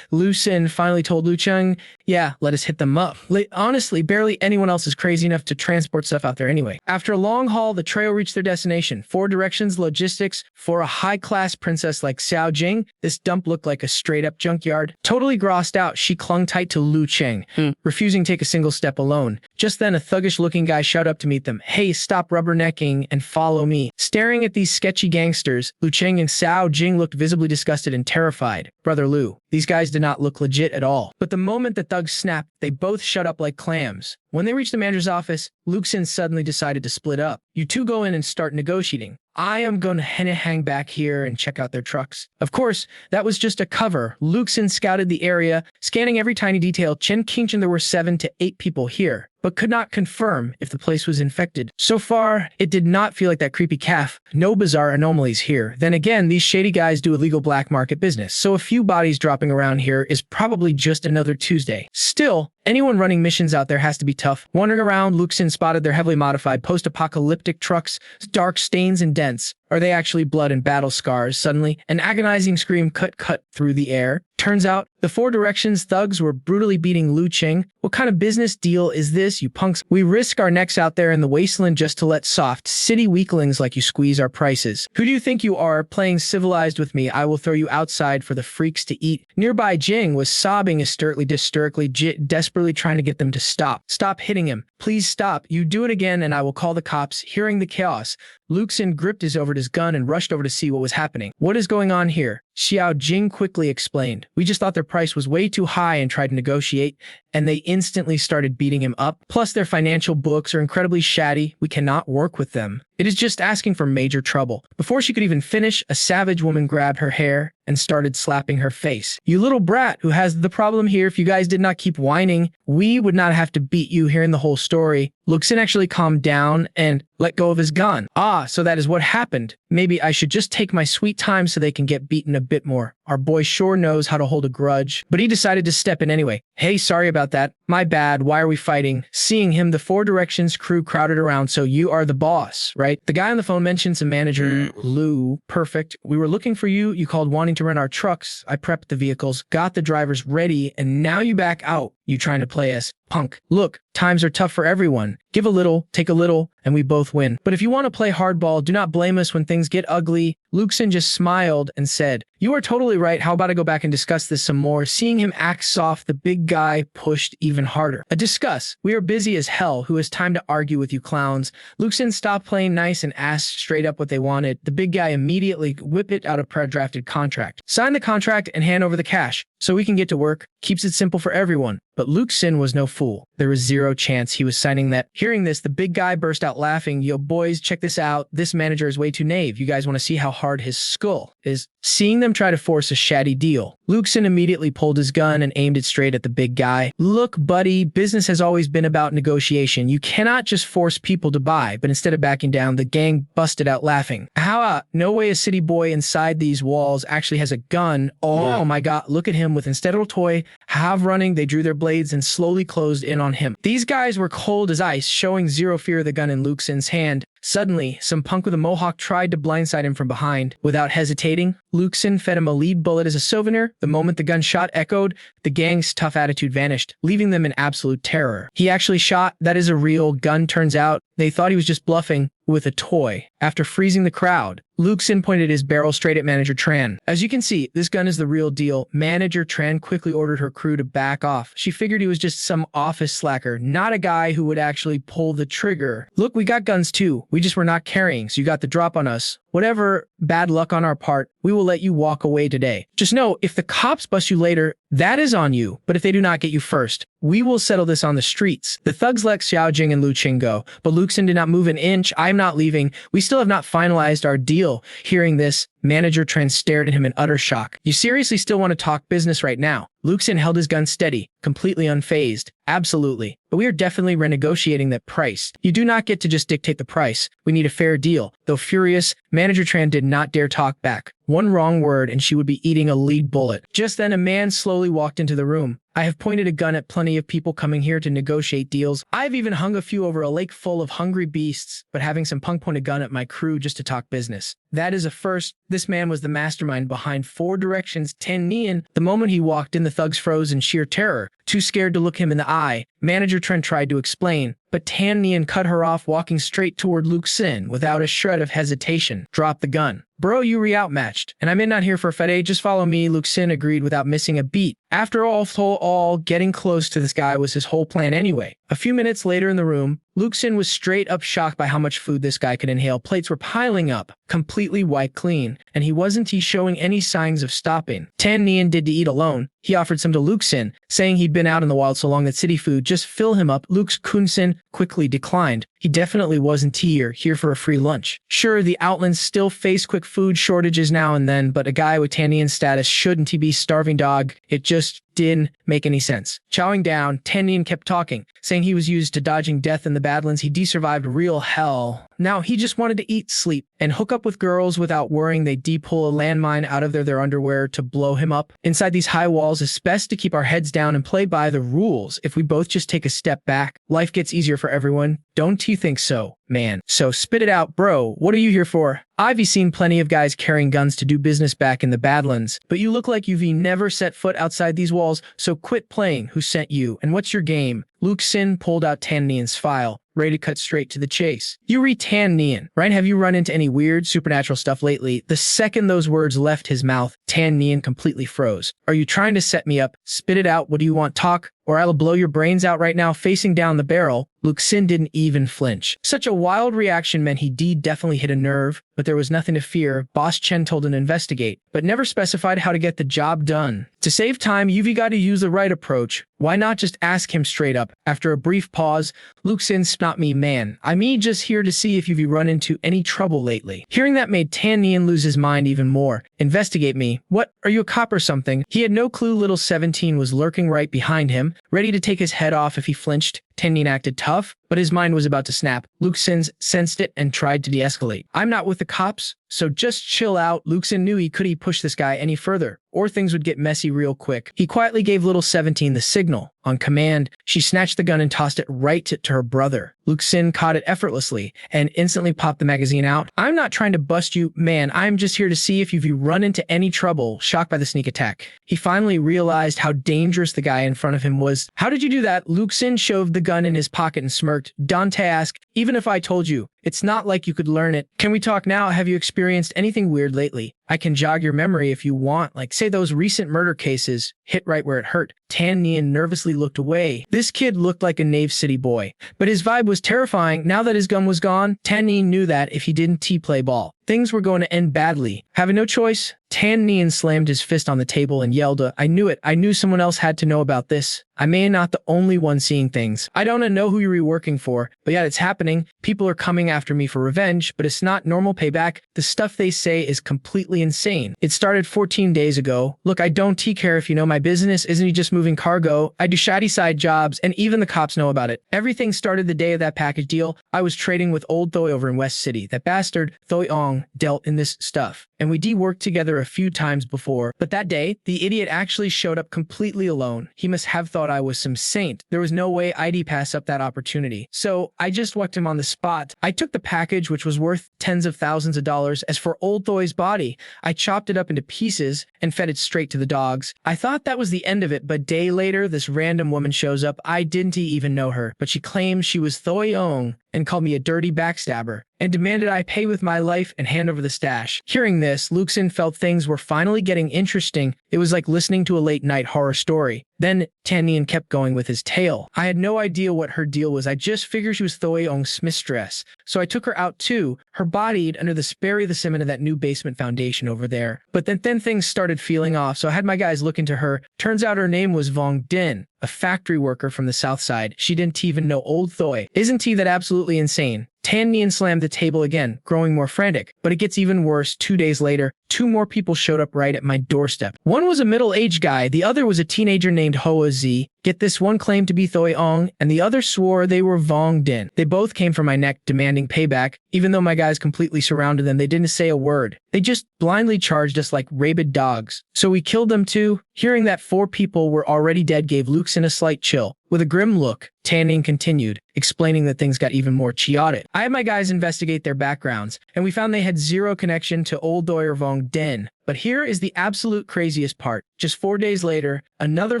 Lu Xin finally told Lu Cheng, yeah, let us hit them up. Honestly, barely anyone else is crazy enough to transport stuff out there anyway. After a long haul, the trio reached their destination. 4 directions, logistics. For a high-class princess like Xiao Jing, this dump looked like a straight-up junkyard. Totally grossed out, she clung tight to Lu Cheng, refusing to take a single step alone. Just then, a thuggish-looking guy shouted up to meet them. Hey, stop rubbernecking and follow me. Staring at these sketchy gangsters, Lu Cheng and Xiao Jing looked visibly disgusted and terrified. Brother Lu, these guys did not look legit at all. But the moment the thugs snapped, they both shut up like clams. When they reached the manager's office, Lu Xin suddenly decided to split up. You two go in and start negotiating. I am going to hang back here and check out their trucks. Of course, that was just a cover. Lu Xin scouted the area, scanning every tiny detail. Chen Qing, there were 7 to 8 people here, but could not confirm if the place was infected. So far, it did not feel like that creepy calf. No bizarre anomalies here. Then again, these shady guys do illegal black market business, so a few bodies dropping around here is probably just another Tuesday. Still, anyone running missions out there has to be tough. Wandering around, Lu Xin spotted their heavily modified post-apocalyptic trucks, dark stains and dents. Are they actually blood and battle scars? Suddenly, an agonizing scream cut through the air. Turns out, the 4 directions thugs were brutally beating Lu Cheng. What kind of business deal is this, you punks? We risk our necks out there in the wasteland just to let soft city weaklings like you squeeze our prices. Who do you think you are, playing civilized with me? I will throw you outside for the freaks to eat. Nearby Jing was sobbing hysterically, desperately trying to get them to stop. Stop hitting him. Please stop. You do it again and I will call the cops. Hearing the chaos, Lu Xin gripped his gun and rushed over to see what was happening. What is going on here? Xiao Jing quickly explained. We just thought their price was way too high and tried to negotiate, and they instantly started beating him up. Plus, their financial books are incredibly shoddy. We cannot work with them. It is just asking for major trouble. Before she could even finish, a savage woman grabbed her hair and started slapping her face. You little brat, who has the problem here? If you guys did not keep whining, we would not have to beat you. Hearing the whole story, Lu Xin actually calmed down and let go of his gun. Ah, so that is what happened. Maybe I should just take my sweet time so they can get beaten a bit more. Our boy sure knows how to hold a grudge, but he decided to step in anyway. Hey, sorry about that. My bad. Why are we fighting? Seeing him, the 4 directions crew crowded around. So you are the boss, right? The guy on the phone mentioned some manager, Lu. Perfect. We were looking for you. You called wanting to rent our trucks. I prepped the vehicles, got the drivers ready, and now you back out. You trying to play us? Punk. Look, times are tough for everyone. Give a little, take a little, and we both win. But if you want to play hardball, do not blame us when things get ugly. Lu Xin just smiled and said, you are totally right. How about I go back and discuss this some more? Seeing him act soft, the big guy pushed even harder. A discuss. We are busy as hell. Who has time to argue with you clowns? Lu Xin stopped playing nice and asked straight up what they wanted. The big guy immediately whipped it out a pre-drafted contract. Sign the contract and hand over the cash so we can get to work. Keeps it simple for everyone. But Lu Xin was no fool. There was zero chance he was signing that. Hearing this, the big guy burst out laughing. Yo, boys, check this out. This manager is way too naive. You guys want to see how hard his skull is? Seeing them try to force a shady deal, Lu Xin immediately pulled his gun and aimed it straight at the big guy. Look, buddy, business has always been about negotiation. You cannot just force people to buy, but instead of backing down, the gang busted out laughing. How? No way a city boy inside these walls actually has a gun. Oh my god, look at him with instead of a toy, have running. They drew their blades and slowly closed in on him. These guys were cold as ice, showing zero fear of the gun in Lu Xin's hand. Suddenly, some punk with a mohawk tried to blindside him from behind. Without hesitating, Lu Xin fed him a lead bullet as a souvenir. The moment the gunshot echoed, the gang's tough attitude vanished, leaving them in absolute terror. He actually shot. That is a real gun, turns out. They thought he was just bluffing with a toy. After freezing the crowd, Lu Xin pointed his barrel straight at Manager Tran. As you can see, this gun is the real deal. Manager Tran quickly ordered her crew to back off. She figured he was just some office slacker, not a guy who would actually pull the trigger. Look, we got guns too. We just were not carrying, so you got the drop on us. Whatever bad luck on our part, we will let you walk away today. Just know, if the cops bust you later, that is on you. But if they do not get you first, we will settle this on the streets. The thugs let Xiao Jing and Lu Qing go, but Lu Xin did not move an inch. I am not leaving. We still have not finalized our deal. Hearing this, Manager Tran stared at him in utter shock. You seriously still want to talk business right now? Lu Xin held his gun steady, completely unfazed. Absolutely. But we are definitely renegotiating that price. You do not get to just dictate the price. We need a fair deal. Though furious, Manager Tran did not dare talk back. One wrong word and she would be eating a lead bullet. Just then, a man slowly walked into the room. I have pointed a gun at plenty of people coming here to negotiate deals. I've even hung a few over a lake full of hungry beasts, but having some punk point a gun at my crew just to talk business. That is a first. This man was the mastermind behind 4 Directions Tan Nian. The moment he walked in, the thugs froze in sheer terror, too scared to look him in the eye. Manager Chen tried to explain, but Tan Nian cut her off, walking straight toward Lu Xin without a shred of hesitation. Drop the gun. Bro, you re-outmatched. And I'm in not here for Fede, just follow me, Lu Xin agreed without missing a beat. After all, getting close to this guy was his whole plan anyway. A few minutes later in the room, Lu Xin was straight up shocked by how much food this guy could inhale. Plates were piling up, completely wiped clean, and he wasn't showing any signs of stopping. Tan Nian did to eat alone. He offered some to Lu Xin, saying he'd been out in the wild so long that city food just fill him up. Lu Xin quickly declined. He definitely wasn't here for a free lunch. Sure, the Outlands still face quick food shortages now and then, but a guy with Tan Nian's status shouldn't he be starving, dog? It just didn't make any sense. Chowing down, Tan Nian kept talking, saying he was used to dodging death in the Badlands. He survived real hell. Now he just wanted to eat, sleep, and hook up with girls without worrying they'd pull a landmine out of their underwear to blow him up. Inside these high walls, it's best to keep our heads down and play by the rules. If we both just take a step back, life gets easier for everyone. Don't you think so, man? So spit it out, bro. What are you here for? I've seen plenty of guys carrying guns to do business back in the Badlands, but you look like you've never set foot outside these walls, so quit playing. Who sent you, and what's your game? Lu Xin pulled out Tan Nian's file, ready to cut straight to the chase. You read Tan Nian, right? Have you run into any weird supernatural stuff lately? The second those words left his mouth, Tan Nian completely froze. Are you trying to set me up? Spit it out. What do you want? Talk, or I'll blow your brains out right now. Facing down the barrel, Lu Xin didn't even flinch. Such a wild reaction meant he definitely hit a nerve, but there was nothing to fear. Boss Chen told him to investigate, but never specified how to get the job done. To save time, you've got to use the right approach. Why not just ask him straight up? After a brief pause, Lu Xin snapped, me, man. I'm just here to see if you've run into any trouble lately. Hearing that made Tan Nian lose his mind even more. Investigate me? What? Are you a cop or something? He had no clue little 17 was lurking right behind him, ready to take his head off if he flinched. Tan Nian acted tough, but his mind was about to snap. Lu Xin sensed it and tried to de-escalate. I'm not with the cops, so just chill out. Lu Xin knew he couldn't push this guy any further, or things would get messy real quick. He quietly gave little 17 the signal. On command, she snatched the gun and tossed it right to her brother. Lu Xin caught it effortlessly and instantly popped the magazine out. I'm not trying to bust you, man. I'm just here to see if you've run into any trouble. Shocked by the sneak attack, he finally realized how dangerous the guy in front of him was. How did you do that? Lu Xin shoved the gun in his pocket and smirked. Dante asked, even if I told you, it's not like you could learn it. Can we talk now? Have you experienced anything weird lately? I can jog your memory if you want, like say those recent murder cases. Hit right where it hurt. Tan Nian nervously looked away. This kid looked like a Nave City boy, but his vibe was terrifying. Now that his gun was gone, Tan Nian knew that if he didn't play ball, things were going to end badly. Having no choice, Tan Nian slammed his fist on the table and yelled, I knew it. I knew someone else had to know about this. I may not the only one seeing things. I don't know who you're working for, but yeah, it's happening. People are coming after me for revenge, but it's not normal payback. The stuff they say is completely insane. It started 14 days ago. Look, I don't care if you know my business. Isn't he just moving cargo? I do shoddy side jobs, and even the cops know about it. Everything started the day of that package deal. I was trading with old Thoi over in West City. That bastard, Thoi Ong, dealt in this stuff, and we worked together a few times before, but that day, the idiot actually showed up completely alone. He must have thought I was some saint. There was no way I'd pass up that opportunity. So I just whacked him on the spot. I took the package, which was worth tens of thousands of dollars. As for old Thoi's body, I chopped it up into pieces and fed it straight to the dogs. I thought that was the end of it, but a day later, this random woman shows up. I didn't even know her, but she claimed she was Thoi Ong and called me a dirty backstabber and demanded I pay with my life and hand over the stash. Hearing this, Lu Xin felt things were finally getting interesting. It was like listening to a late-night horror story. Then Tan Nian kept going with his tale. I had no idea what her deal was. I just figured she was Thoi Ong's mistress. So I took her out too. Her bodied under the Sperry the cement of that new basement foundation over there. But then things started feeling off, so I had my guys look into her. Turns out her name was Vong Din, a factory worker from the south side. She didn't even know old Thoi. Isn't he that absolutely insane? Tan Nian slammed the table again, growing more frantic. But it gets even worse. 2 days later, 2 more people showed up right at my doorstep. One was a middle-aged guy, the other was a teenager named Hoa Zi. Get this, one claimed to be Thoi Ong, and the other swore they were Vong Din. They both came for my neck, demanding payback. Even though my guys completely surrounded them, they didn't say a word. They just blindly charged us like rabid dogs. So we killed them too. Hearing that 4 people were already dead gave Lu Xin a slight chill. With a grim look, Tanning continued, explaining that things got even more chaotic. I had my guys investigate their backgrounds, and we found they had zero connection to Old Doyer Vong Den. But here is the absolute craziest part. Just 4 days later, another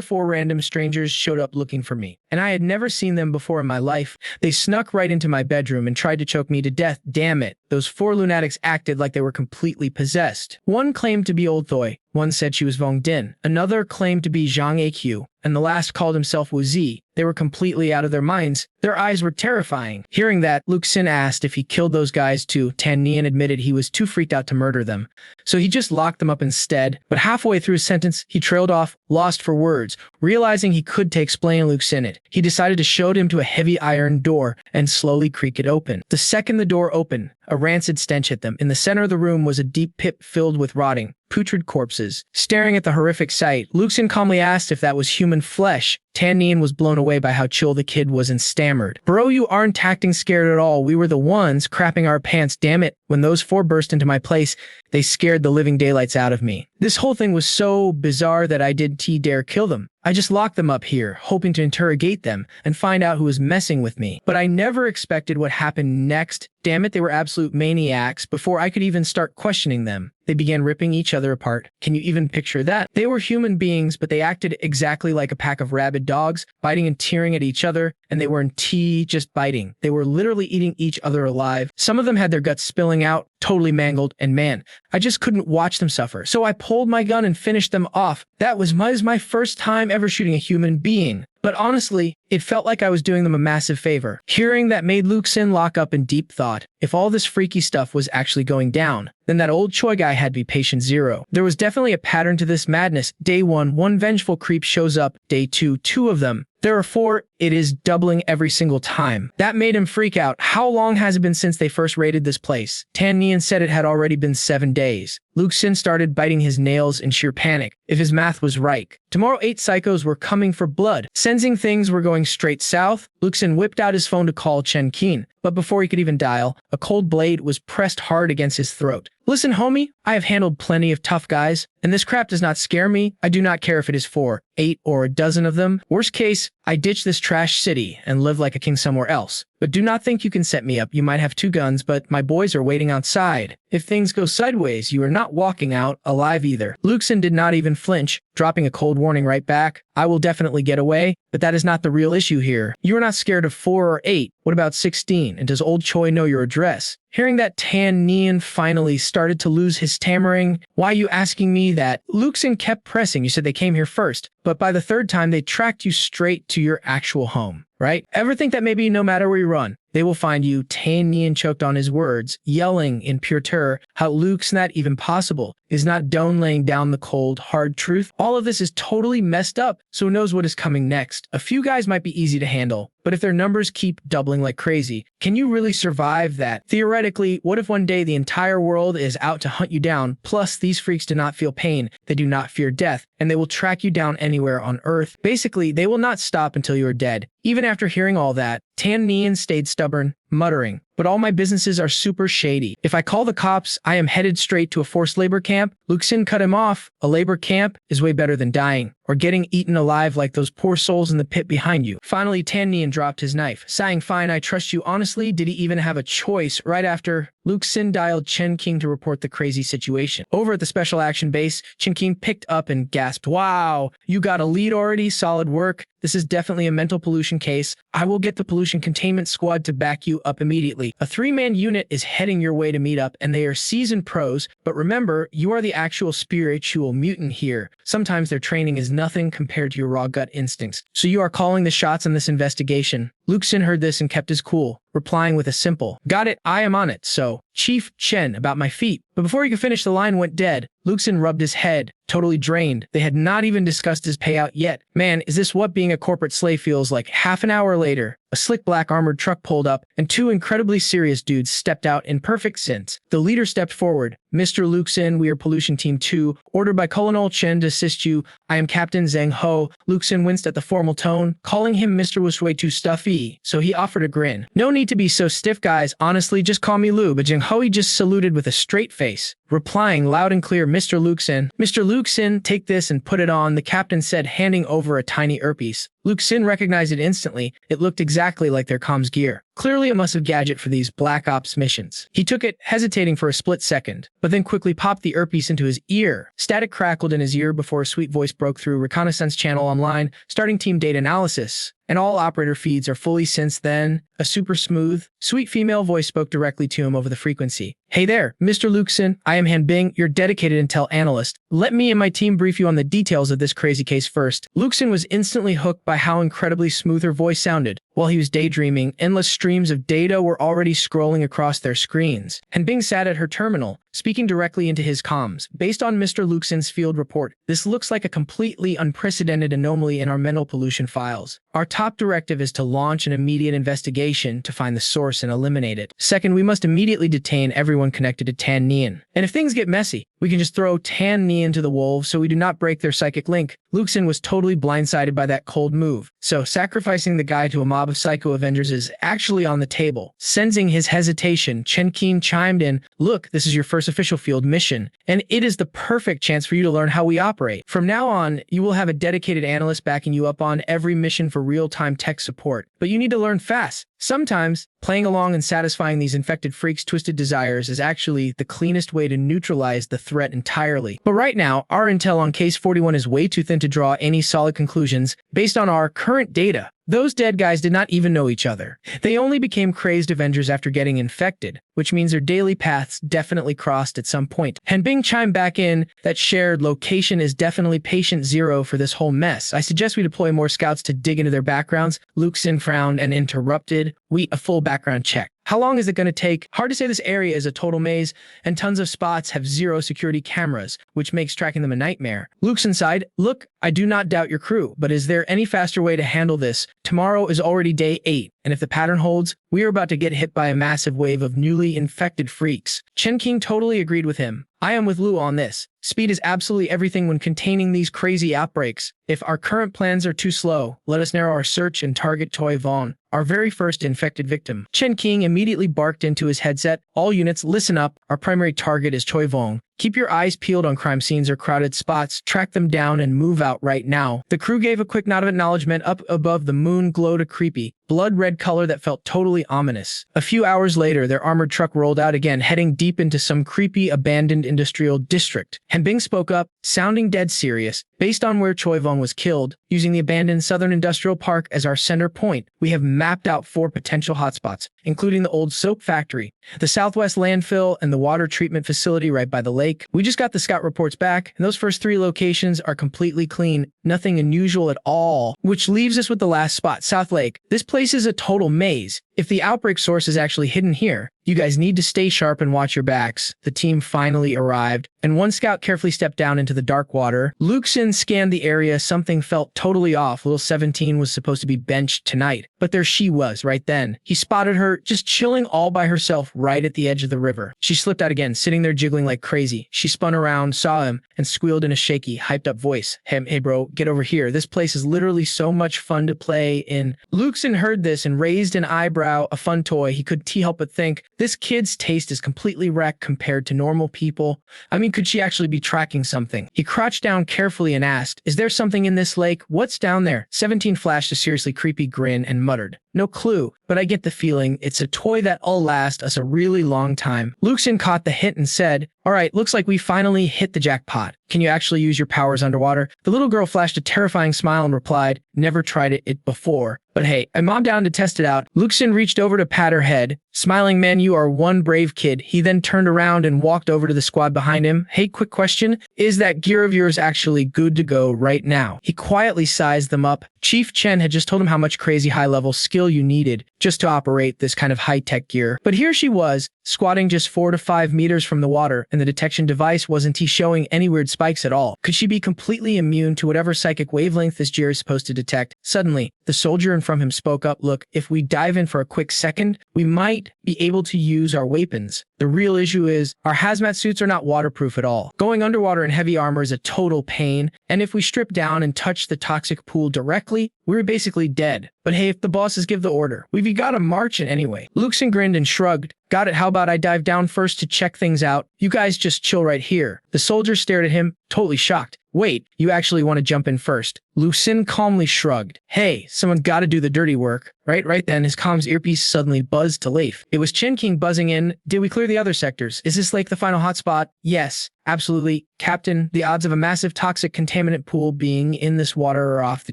4 random strangers showed up looking for me, and I had never seen them before in my life. They snuck right into my bedroom and tried to choke me to death. Damn it. Those 4 lunatics acted like they were completely possessed. One claimed to be Old Thoy, one said she was Vong Din, another claimed to be Zhang AQ, and the last called himself Wu Zi. They were completely out of their minds. Their eyes were terrifying. Hearing that, Lu Xin asked if he killed those guys too. Tan Nian admitted he was too freaked out to murder them, so he just locked them up instead. But halfway through his sentence, he trailed off, lost for words. Realizing he could explain Lu Xin it, he decided to show him to a heavy iron door and slowly creak it open. The second the door opened, a rancid stench hit them. In the center of the room was a deep pit filled with rotting, putrid corpses. Staring at the horrific sight, Lu Xin calmly asked if that was human flesh. Tan Nian was blown away by how chill the kid was and stammered, "Bro, you aren't acting scared at all. We were the ones crapping our pants, damn it." When those 4 burst into my place, they scared the living daylights out of me. This whole thing was so bizarre that I didn't dare kill them. I just locked them up here, hoping to interrogate them and find out who was messing with me. But I never expected what happened next. Damn it, they were absolute maniacs. Before I could even start questioning them, they began ripping each other apart. Can you even picture that? They were human beings, but they acted exactly like a pack of rabid dogs, biting and tearing at each other, and they weren't just biting. They were literally eating each other alive. Some of them had their guts spilling out, totally mangled, and man, I just couldn't watch them suffer. So I pulled my gun and finished them off. That was my first time ever shooting a human being. But honestly, it felt like I was doing them a massive favor. Hearing that made Lu Xin lock up in deep thought. If all this freaky stuff was actually going down, then that old Choi guy had to be patient zero. There was definitely a pattern to this madness. Day 1, 1 vengeful creep shows up. Day 2, 2 of them. There are 4, it is doubling every single time. That made him freak out. How long has it been since they first raided this place? Tan Nian said it had already been 7 days. Lu Xin started biting his nails in sheer panic. If his math was right, tomorrow 8 psychos were coming for blood. Sensing things were going straight south, Lu Xin whipped out his phone to call Chen Qing. But before he could even dial, a cold blade was pressed hard against his throat. "Listen, homie, I have handled plenty of tough guys, and this crap does not scare me. I do not care if it is 4, 8, or a dozen of them. Worst case, I ditch this trash city and live like a king somewhere else. But do not think you can set me up. You might have 2 guns, but my boys are waiting outside. If things go sideways, you are not walking out alive either." Lu Xin did not even flinch, dropping a cold warning right back. "I will definitely get away, but that is not the real issue here. You are not scared of 4 or 8. What about 16? And does old Choi know your address?" Hearing that, Tan Nian finally started to lose his stammering. "Why are you asking me that?" Lu Xin kept pressing. "You said they came here first, but by the 3rd time they tracked you straight to your actual home, right? Ever think that maybe no matter where you run, they will find you?" Tan Nian choked on his words, yelling in pure terror. How Luke's not even possible? Is not Doan laying down the cold, hard truth? All of this is totally messed up, so who knows what is coming next? A few guys might be easy to handle, but if their numbers keep doubling like crazy, can you really survive that? Theoretically, what if one day the entire world is out to hunt you down? Plus, these freaks do not feel pain, they do not fear death, and they will track you down anywhere on Earth. Basically, they will not stop until you are dead. Even after hearing all that, Tan Nian stayed stubborn, muttering, "But all my businesses are super shady. If I call the cops, I am headed straight to a forced labor camp." Lu Xin cut him off. "A labor camp is way better than dying, or getting eaten alive like those poor souls in the pit behind you." Finally, Tan Nian dropped his knife, sighing, "Fine, I trust you." Honestly, did he even have a choice? Right after, Lu Xin dialed Chen Qing to report the crazy situation. Over at the special action base, Chen Qing picked up and gasped, "Wow, you got a lead already? Solid work. This is definitely a mental pollution case. I will get the pollution containment squad to back you up immediately. A 3-man unit is heading your way to meet up, and they are seasoned pros, but remember, you are the actual spiritual mutant here. Sometimes their training is nothing compared to your raw gut instincts. So you are calling the shots on this investigation." Lu Xin heard this and kept his cool, replying with a simple, "Got it, I am on it, so, Chief Chen, about my feet." But before he could finish, the line went dead. Lu Xin rubbed his head, totally drained. They had not even discussed his payout yet. Man, is this what being a corporate slave feels like? Half an hour later, a slick black armored truck pulled up, and 2 incredibly serious dudes stepped out in perfect sync. The leader stepped forward. "Mr. Lu Xin, we are Pollution Team 2, ordered by Colonel Chen to assist you. I am Captain Zheng Ho." Lu Xin winced at the formal tone. Calling him Mr. was way too stuffy, so he offered a grin. "No need to be so stiff, guys. Honestly, just call me Lu." But Zheng Ho just saluted with a straight face. replying loud and clear, "Mr. Lu Xin. Mr. Lu Xin, take this and put it on," the captain said, handing over a tiny earpiece. Lu Xin recognized it instantly. It looked exactly like their comms gear. Clearly a must-have gadget for these Black Ops missions. He took it, hesitating for a split second, but then quickly popped the earpiece into his ear. Static crackled in his ear before a sweet voice broke through. "Reconnaissance channel online, starting team data analysis. And all operator feeds are fully since then." A super smooth, sweet female voice spoke directly to him over the frequency. "Hey there, Mr. Lu Xin. I am Han Bing, your dedicated intel analyst. Let me and my team brief you on the details of this crazy case first." Lu Xin was instantly hooked by how incredibly smooth her voice sounded. While he was daydreaming, endless streams of data were already scrolling across their screens. Han Bing sat at her terminal, speaking directly into his comms. "Based on Mr. Lu Xin's field report, this looks like a completely unprecedented anomaly in our mental pollution files. Our top directive is to launch an immediate investigation to find the source and eliminate it. Second, we must immediately detain everyone connected to Tan Nian. And if things get messy, we can just throw Tan Nian to the wolves so we do not break their psychic link." Lu Xin was totally blindsided by that cold move. So sacrificing the guy to a mob of psycho Avengers is actually on the table. Sensing his hesitation, Chen Qing chimed in, "Look, this is your first official field mission, and it is the perfect chance for you to learn how we operate. From now on, you will have a dedicated analyst backing you up on every mission for real-time tech support. But you need to learn fast. Sometimes, playing along and satisfying these infected freaks' twisted desires is actually the cleanest way to neutralize the threat entirely. But right now, our intel on Case 41 is way too thin to draw any solid conclusions based on our current data. Those dead guys did not even know each other. They only became crazed Avengers after getting infected, which means their daily paths definitely crossed at some point." Han Bing chimed back in, "That shared location is definitely patient zero for this whole mess. I suggest we deploy more scouts to dig into their backgrounds." Lu Xin frowned and interrupted, "A full background check. How long is it going to take? Hard to say. This area is a total maze, and tons of spots have zero security cameras, which makes tracking them a nightmare." Lu Xin sighed, "Look, I do not doubt your crew, but is there any faster way to handle this? Tomorrow is already day 8, and if the pattern holds, we are about to get hit by a massive wave of newly infected freaks." Chen Qing totally agreed with him. "I am with Lu on this. Speed is absolutely everything when containing these crazy outbreaks. If our current plans are too slow, let us narrow our search and target Toy Vong, our very first infected victim." Chen Qing immediately barked into his headset, "All units, listen up. Our primary target is Choi Vong. Keep your eyes peeled on crime scenes or crowded spots, track them down and move out right now." The crew gave a quick nod of acknowledgement. Up above, the moon glowed a creepy, blood-red color that felt totally ominous. A few hours later, their armored truck rolled out again, heading deep into some creepy, abandoned industrial district. Han Bing spoke up, sounding dead serious. "Based on where Choi Vong was killed, using the abandoned Southern Industrial Park as our center point, we have mapped out 4 potential hotspots, including the old soap factory, the Southwest landfill, and the water treatment facility right by the lake. We just got the scout reports back, and those first 3 locations are completely clean, nothing unusual at all. Which leaves us with the last spot, South Lake. This place is a total maze. If the outbreak source is actually hidden here, you guys need to stay sharp and watch your backs." The team finally arrived, and one scout carefully stepped down into the dark water. Lu Xin scanned the area. Something felt totally off. Little 17 was supposed to be benched tonight, but there she was right then. He spotted her, just chilling all by herself right at the edge of the river. She slipped out again, sitting there jiggling like crazy. She spun around, saw him, and squealed in a shaky, hyped-up voice, Hey bro, get over here. This place is literally so much fun to play in." Lu Xin heard this and raised an eyebrow, a fun toy. He couldn't help but think, this kid's taste is completely wrecked compared to normal people. I mean, could she actually be tracking something? He crouched down carefully and asked, "Is there something in this lake? What's down there?" 17 flashed a seriously creepy grin and muttered, "No clue, but I get the feeling it's a toy that'll last us a really long time." Lu Xin caught the hint and said, "All right, looks like we finally hit the jackpot. Can you actually use your powers underwater?" The little girl flashed a terrifying smile and replied, "Never tried it before. But hey, I mobbed down to test it out." Lu Xin reached over to pat her head, smiling, "Man, you are one brave kid." He then turned around and walked over to the squad behind him. "Hey, quick question. Is that gear of yours actually good to go right now?" He quietly sized them up. Chief Chen had just told him how much crazy high-level skill you needed just to operate this kind of high-tech gear. But here she was, squatting just 4 to 5 meters from the water, and the detection device wasn't showing any weird spikes at all. Could she be completely immune to whatever psychic wavelength this gear is supposed to detect? Suddenly, the soldier in front of him spoke up, "Look, if we dive in for a quick second, we might be able to use our weapons. The real issue is, our hazmat suits are not waterproof at all. Going underwater in heavy armor is a total pain, and if we strip down and touch the toxic pool directly, we're basically dead. But hey, if the bosses give the order, we've got to march in anyway." Lu Xin grinned and shrugged. Got it, how about I dive down first to check things out? You guys just chill right here. The soldier stared at him, totally shocked. Wait, you actually want to jump in first? Lu Xin calmly shrugged. Hey, someone gotta do the dirty work. Right then, his comms earpiece suddenly buzzed to life. It was Chen Qing buzzing in. Did we clear the other sectors? Is this lake the final hotspot? Yes, absolutely. Captain, the odds of a massive toxic contaminant pool being in this water are off the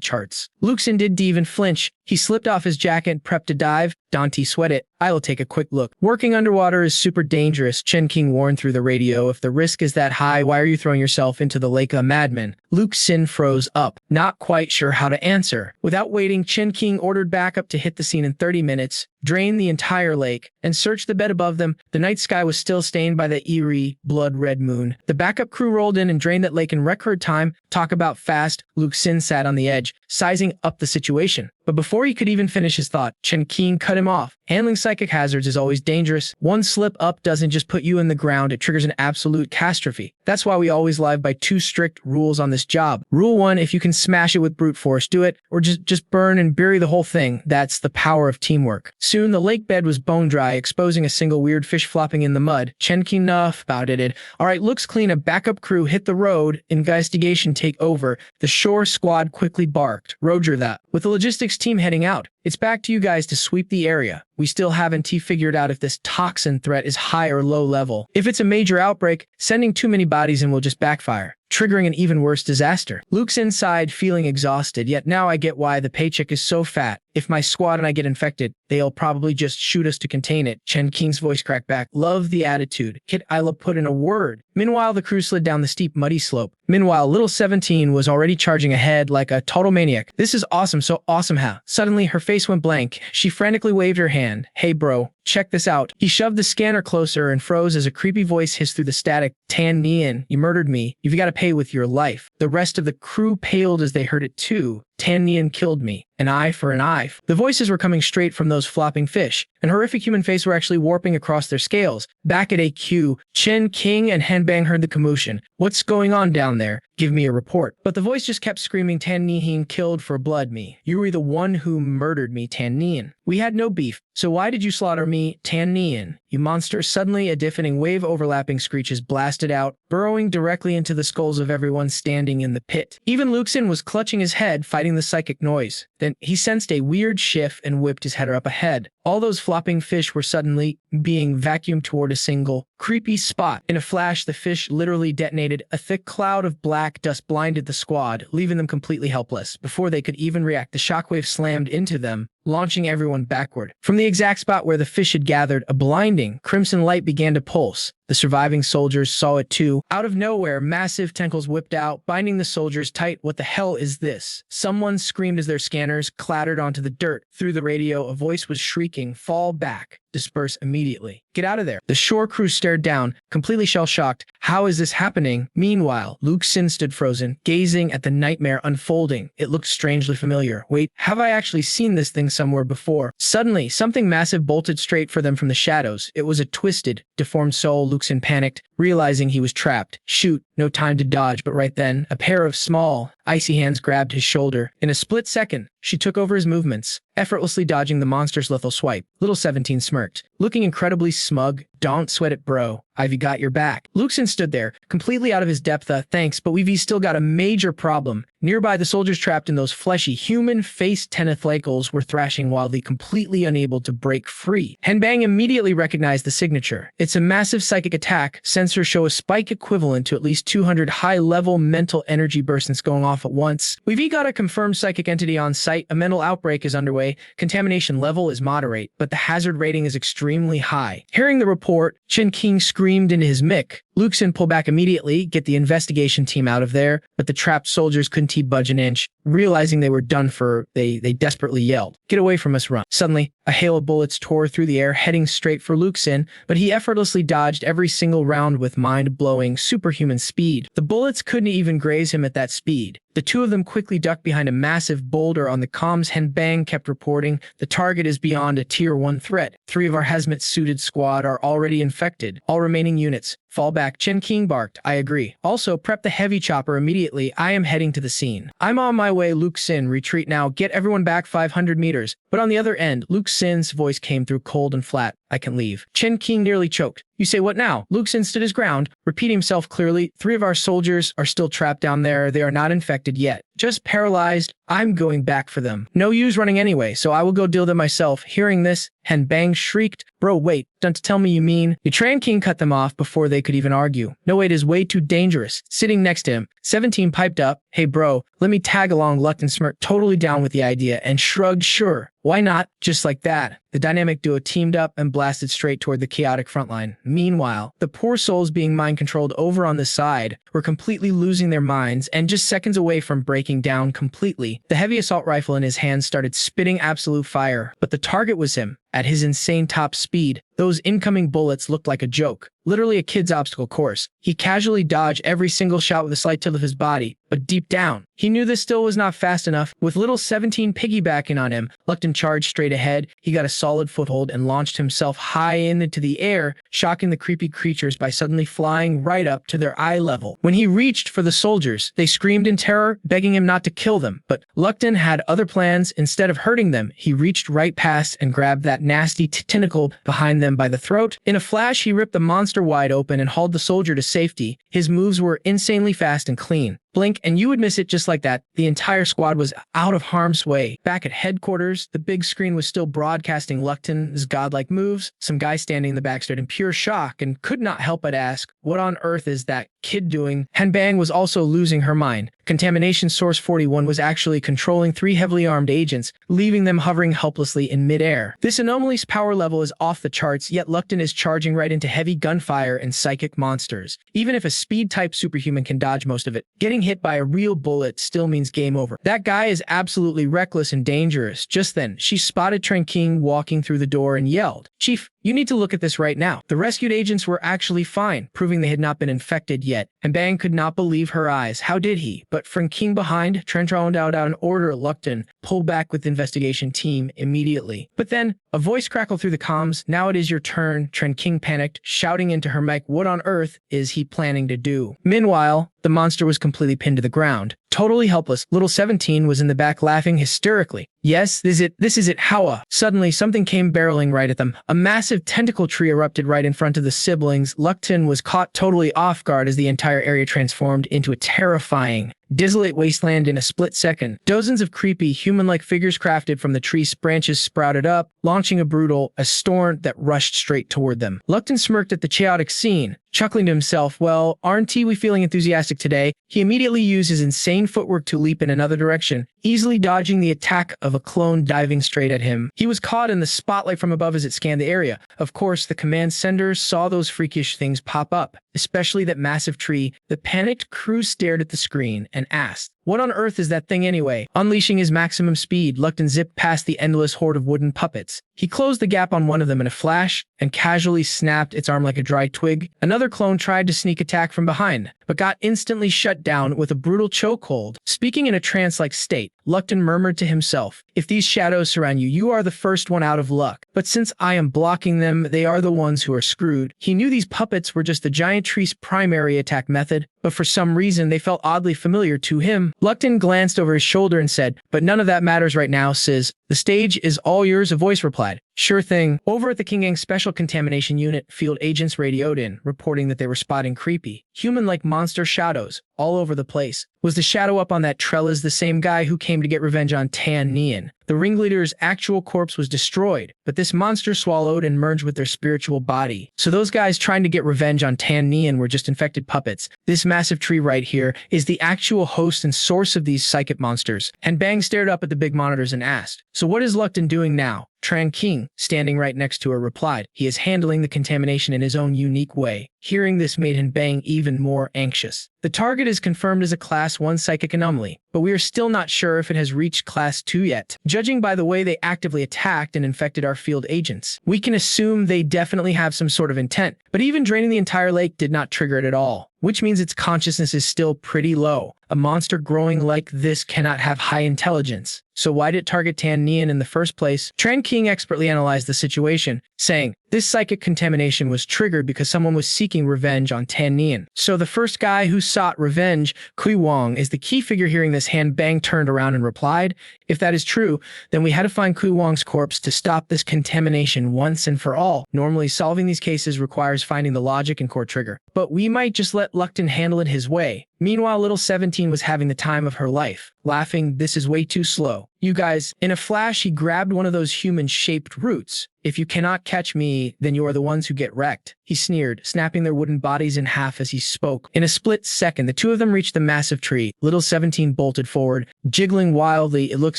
charts. Lu Xin didn't even flinch. He slipped off his jacket, prepped to dive. Dante sweat it. I'll take a quick look. Working underwater is super dangerous, Chen Qing warned through the radio. If the risk is that high, why are you throwing yourself into the lake a madman? Lu Xin froze up, not quite sure how to answer. Without waiting, Chen Qing ordered backup to hit the scene in 30 minutes, drain the entire lake, and search the bed above them. The night sky was still stained by the eerie, blood-red moon. The backup crew rolled in and drained that lake in record time. Talk about fast. Lu Xin sat on the edge, sizing up the situation. But before he could even finish his thought, Chen Qing cut him off. Handling psychic hazards is always dangerous. One slip up doesn't just put you in the ground, it triggers an absolute catastrophe. That's why we always live by 2 strict rules on this job. Rule 1, if you can smash it with brute force, do it, or just burn and bury the whole thing. That's the power of teamwork. Soon, the lake bed was bone dry, exposing a single weird fish flopping in the mud. Chen Qing, enough about it. Alright, looks clean. A backup crew hit the road. Investigation take over. The shore squad quickly barked. Roger that. With the logistics team heading out, it's back to you guys to sweep the area. We still haven't figured out if this toxin threat is high or low level. If it's a major outbreak, sending too many bodies in will just backfire, triggering an even worse disaster. Luke's inside, feeling exhausted, yet now I get why the paycheck is so fat. If my squad and I get infected, they'll probably just shoot us to contain it. Chen Qing's voice cracked back. Love the attitude. Kit Isla put in a word. Meanwhile, the crew slid down the steep, muddy slope. Meanwhile, little 17 was already charging ahead like a total maniac. This is awesome, so awesome how. Suddenly, her face went blank. She frantically waved her hand. Hey bro, check this out. He shoved the scanner closer and froze as a creepy voice hissed through the static. Tan Nian, you murdered me. You've got to pay with your life. The rest of the crew paled as they heard it too. Tan Nian killed me. An eye for an eye. The voices were coming straight from those flopping fish. An horrific human face were actually warping across their scales. Back at AQ, Chen Qing and Hanbang heard the commotion. What's going on down there? Give me a report. But the voice just kept screaming, Tan Nian killed for blood me. You were the one who murdered me, Tan Nian. We had no beef, so why did you slaughter me, Tan Nian? You monster. Suddenly, a deafening wave overlapping screeches blasted out, burrowing directly into the skulls of everyone standing in the pit. Even Lu Xin was clutching his head, fighting the psychic noise. Then he sensed a weird shift and whipped his head up ahead. All those flopping fish were suddenly being vacuumed toward a single, creepy spot. In a flash, the fish literally detonated. A thick cloud of black dust blinded the squad, leaving them completely helpless. Before they could even react, the shockwave slammed into them, launching everyone backward. From the exact spot where the fish had gathered, a blinding, crimson light began to pulse. The surviving soldiers saw it too. Out of nowhere, massive tentacles whipped out, binding the soldiers tight. What the hell is this? Someone screamed as their scanners clattered onto the dirt. Through the radio, a voice was shrieking, fall back. Disperse immediately. Get out of there. The shore crew stared down, completely shell-shocked. How is this happening? Meanwhile, Lu Xin stood frozen, gazing at the nightmare unfolding. It looked strangely familiar. Wait, have I actually seen this thing somewhere before? Suddenly, something massive bolted straight for them from the shadows. It was a twisted, deformed soul. Lu Xin panicked, realizing he was trapped. Shoot, no time to dodge, but right then, a pair of small, icy hands grabbed his shoulder. In a split second, she took over his movements, effortlessly dodging the monster's lethal swipe. Little 17 smirked, looking incredibly smug. Don't sweat it, bro. Ivy got your back. Lu Xin stood there, completely out of his depth. Thanks, but we've still got a major problem. Nearby, the soldiers trapped in those fleshy, human-faced tentacles were thrashing wildly, completely unable to break free. Hanbang immediately recognized the signature. It's a massive psychic attack. Sensors show a spike equivalent to at least 200 high-level mental energy bursts going off at once. We've got a confirmed psychic entity on site. A mental outbreak is underway. Contamination level is moderate, but the hazard rating is extremely high. Hearing the report, Chen Qing screamed into his mic. Lu Xin pulled back immediately, get the investigation team out of there, but the trapped soldiers couldn't budge an inch. Realizing they were done for, they desperately yelled, "Get away from us, run." Suddenly, a hail of bullets tore through the air, heading straight for Lu Xin, but he effortlessly dodged every single round with mind-blowing, superhuman speed. The bullets couldn't even graze him at that speed. The two of them quickly ducked behind a massive boulder on the comms. Henbang kept reporting, "The target is beyond a tier 1 threat. 3 of our hazmat-suited squad are already infected. All remaining units, fall back." Chen Qing barked, "I agree. Also, prep the heavy chopper immediately. I am heading to the scene." "I'm on my way, Lu Xin. Retreat now. Get everyone back 500 meters. But on the other end, Lu Xin's voice came through cold and flat. "I can leave." Chen Qing nearly choked. "You say what now?" Lu Xin stood his ground, repeating himself clearly. "3 of our soldiers are still trapped down there. They are not infected yet. Just paralyzed. I'm going back for them. No use running anyway, so I will go deal them myself." Hearing this, Henbang shrieked, "Bro, wait. Don't tell me you mean..." Chen Qing cut them off before they could even argue. "No, it is way too dangerous." Sitting next to him, 17 piped up, "Hey bro, let me tag along." Lupton smirked, totally down with the idea, and shrugged, "Sure. Why not?" Just like that, the dynamic duo teamed up and blasted straight toward the chaotic front line. Meanwhile, the poor souls being mind-controlled over on the side were completely losing their minds and just seconds away from breaking down completely. The heavy assault rifle in his hands started spitting absolute fire, but the target was him. At his insane top speed, those incoming bullets looked like a joke, literally a kid's obstacle course. He casually dodged every single shot with a slight tilt of his body, but deep down, he knew this still was not fast enough. With little 17 piggybacking on him, Lupton charged straight ahead. He got a solid foothold and launched himself high into the air, shocking the creepy creatures by suddenly flying right up to their eye level. When he reached for the soldiers, they screamed in terror, begging him not to kill them. But Lupton had other plans. Instead of hurting them, he reached right past and grabbed that nasty tentacle behind them by the throat. In a flash, he ripped the monster wide open and hauled the soldier to safety. His moves were insanely fast and clean. Blink and you would miss it. Just like that, the entire squad was out of harm's way. Back at headquarters, the big screen was still broadcasting Lupton's godlike moves. Some guy standing in the back stood in pure shock and could not help but ask, "What on earth is that kid doing?" Henbang was also losing her mind. Contamination Source 41 was actually controlling 3 heavily armed agents, leaving them hovering helplessly in midair. This anomaly's power level is off the charts, yet Lupton is charging right into heavy gunfire and psychic monsters. Even if a speed-type superhuman can dodge most of it, getting hit by a real bullet still means game over. That guy is absolutely reckless and dangerous. Just then, she spotted Chen Qing walking through the door and yelled, "Chief, you need to look at this right now." The rescued agents were actually fine, proving they had not been infected yet. And Bang could not believe her eyes. How did he? But Chen Qing behind, Trenchround out an order. Lupton pulled back with the investigation team immediately. But then, a voice crackled through the comms. "Now it is your turn." Chen Qing panicked, shouting into her mic, "What on earth is he planning to do?" Meanwhile, the monster was completely pinned to the ground. Totally helpless, little 17 was in the back laughing hysterically. "Yes, this is it, Howa." Suddenly, something came barreling right at them. A massive tentacle tree erupted right in front of the siblings. Lupton was caught totally off guard as the entire area transformed into a terrifying, desolate wasteland in a split second. Dozens of creepy, human-like figures crafted from the tree's branches sprouted up, launching a storm that rushed straight toward them. Lupton smirked at the chaotic scene, chuckling to himself, "Well, aren't we feeling enthusiastic today?" He immediately used his insane footwork to leap in another direction, easily dodging the attack of a clone diving straight at him. He was caught in the spotlight from above as it scanned the area. Of course, the command senders saw those freakish things pop up, especially that massive tree. The panicked crew stared at the screen and asked, "What on earth is that thing anyway?" Unleashing his maximum speed, Lupton zipped past the endless horde of wooden puppets. He closed the gap on one of them in a flash and casually snapped its arm like a dry twig. Another clone tried to sneak attack from behind, but got instantly shut down with a brutal chokehold. Speaking in a trance-like state, Lupton murmured to himself, "If these shadows surround you, you are the first one out of luck. But since I am blocking them, they are the ones who are screwed." He knew these puppets were just the giant tree's primary attack method, but for some reason they felt oddly familiar to him. Lupton glanced over his shoulder and said, "But none of that matters right now, Sis. The stage is all yours," a voice replied. "Sure thing." Over at the Qinggang Special Contamination Unit, field agents radioed in, reporting that they were spotting creepy, human-like monster shadows all over the place. Was the shadow up on that trellis the same guy who came to get revenge on Tan Nian? The ringleader's actual corpse was destroyed, but this monster swallowed and merged with their spiritual body. So those guys trying to get revenge on Tan Nian were just infected puppets. This massive tree right here is the actual host and source of these psychic monsters. And Bang stared up at the big monitors and asked, "So what is Lupton doing now?" Chen Qing, standing right next to her, replied, "He is handling the contamination in his own unique way. Hearing this made Hinbang even more anxious. The target is confirmed as a Class 1 psychic anomaly, but we are still not sure if it has reached Class 2 yet. Judging by the way they actively attacked and infected our field agents, we can assume they definitely have some sort of intent, but even draining the entire lake did not trigger it at all, which means its consciousness is still pretty low. A monster growing like this cannot have high intelligence. So why did it target Tan Nian in the first place? Chen Qing expertly analyzed the situation, saying, this psychic contamination was triggered because someone was seeking revenge on Tan Nian. So the first guy who sought revenge, Qinggang, is the key figure. Hearing this, Hinbang turned around and replied, if that is true, then we had to find Qingang's corpse to stop this contamination once and for all. Normally, solving these cases requires finding the logic and core trigger, but we might just let Luckton handle it his way. Meanwhile, little 17 was having the time of her life, laughing, this is way too slow. You guys, in a flash, he grabbed one of those human-shaped roots. If you cannot catch me, then you are the ones who get wrecked. He sneered, snapping their wooden bodies in half as he spoke. In a split second, the two of them reached the massive tree. Little 17 bolted forward, jiggling wildly. It looked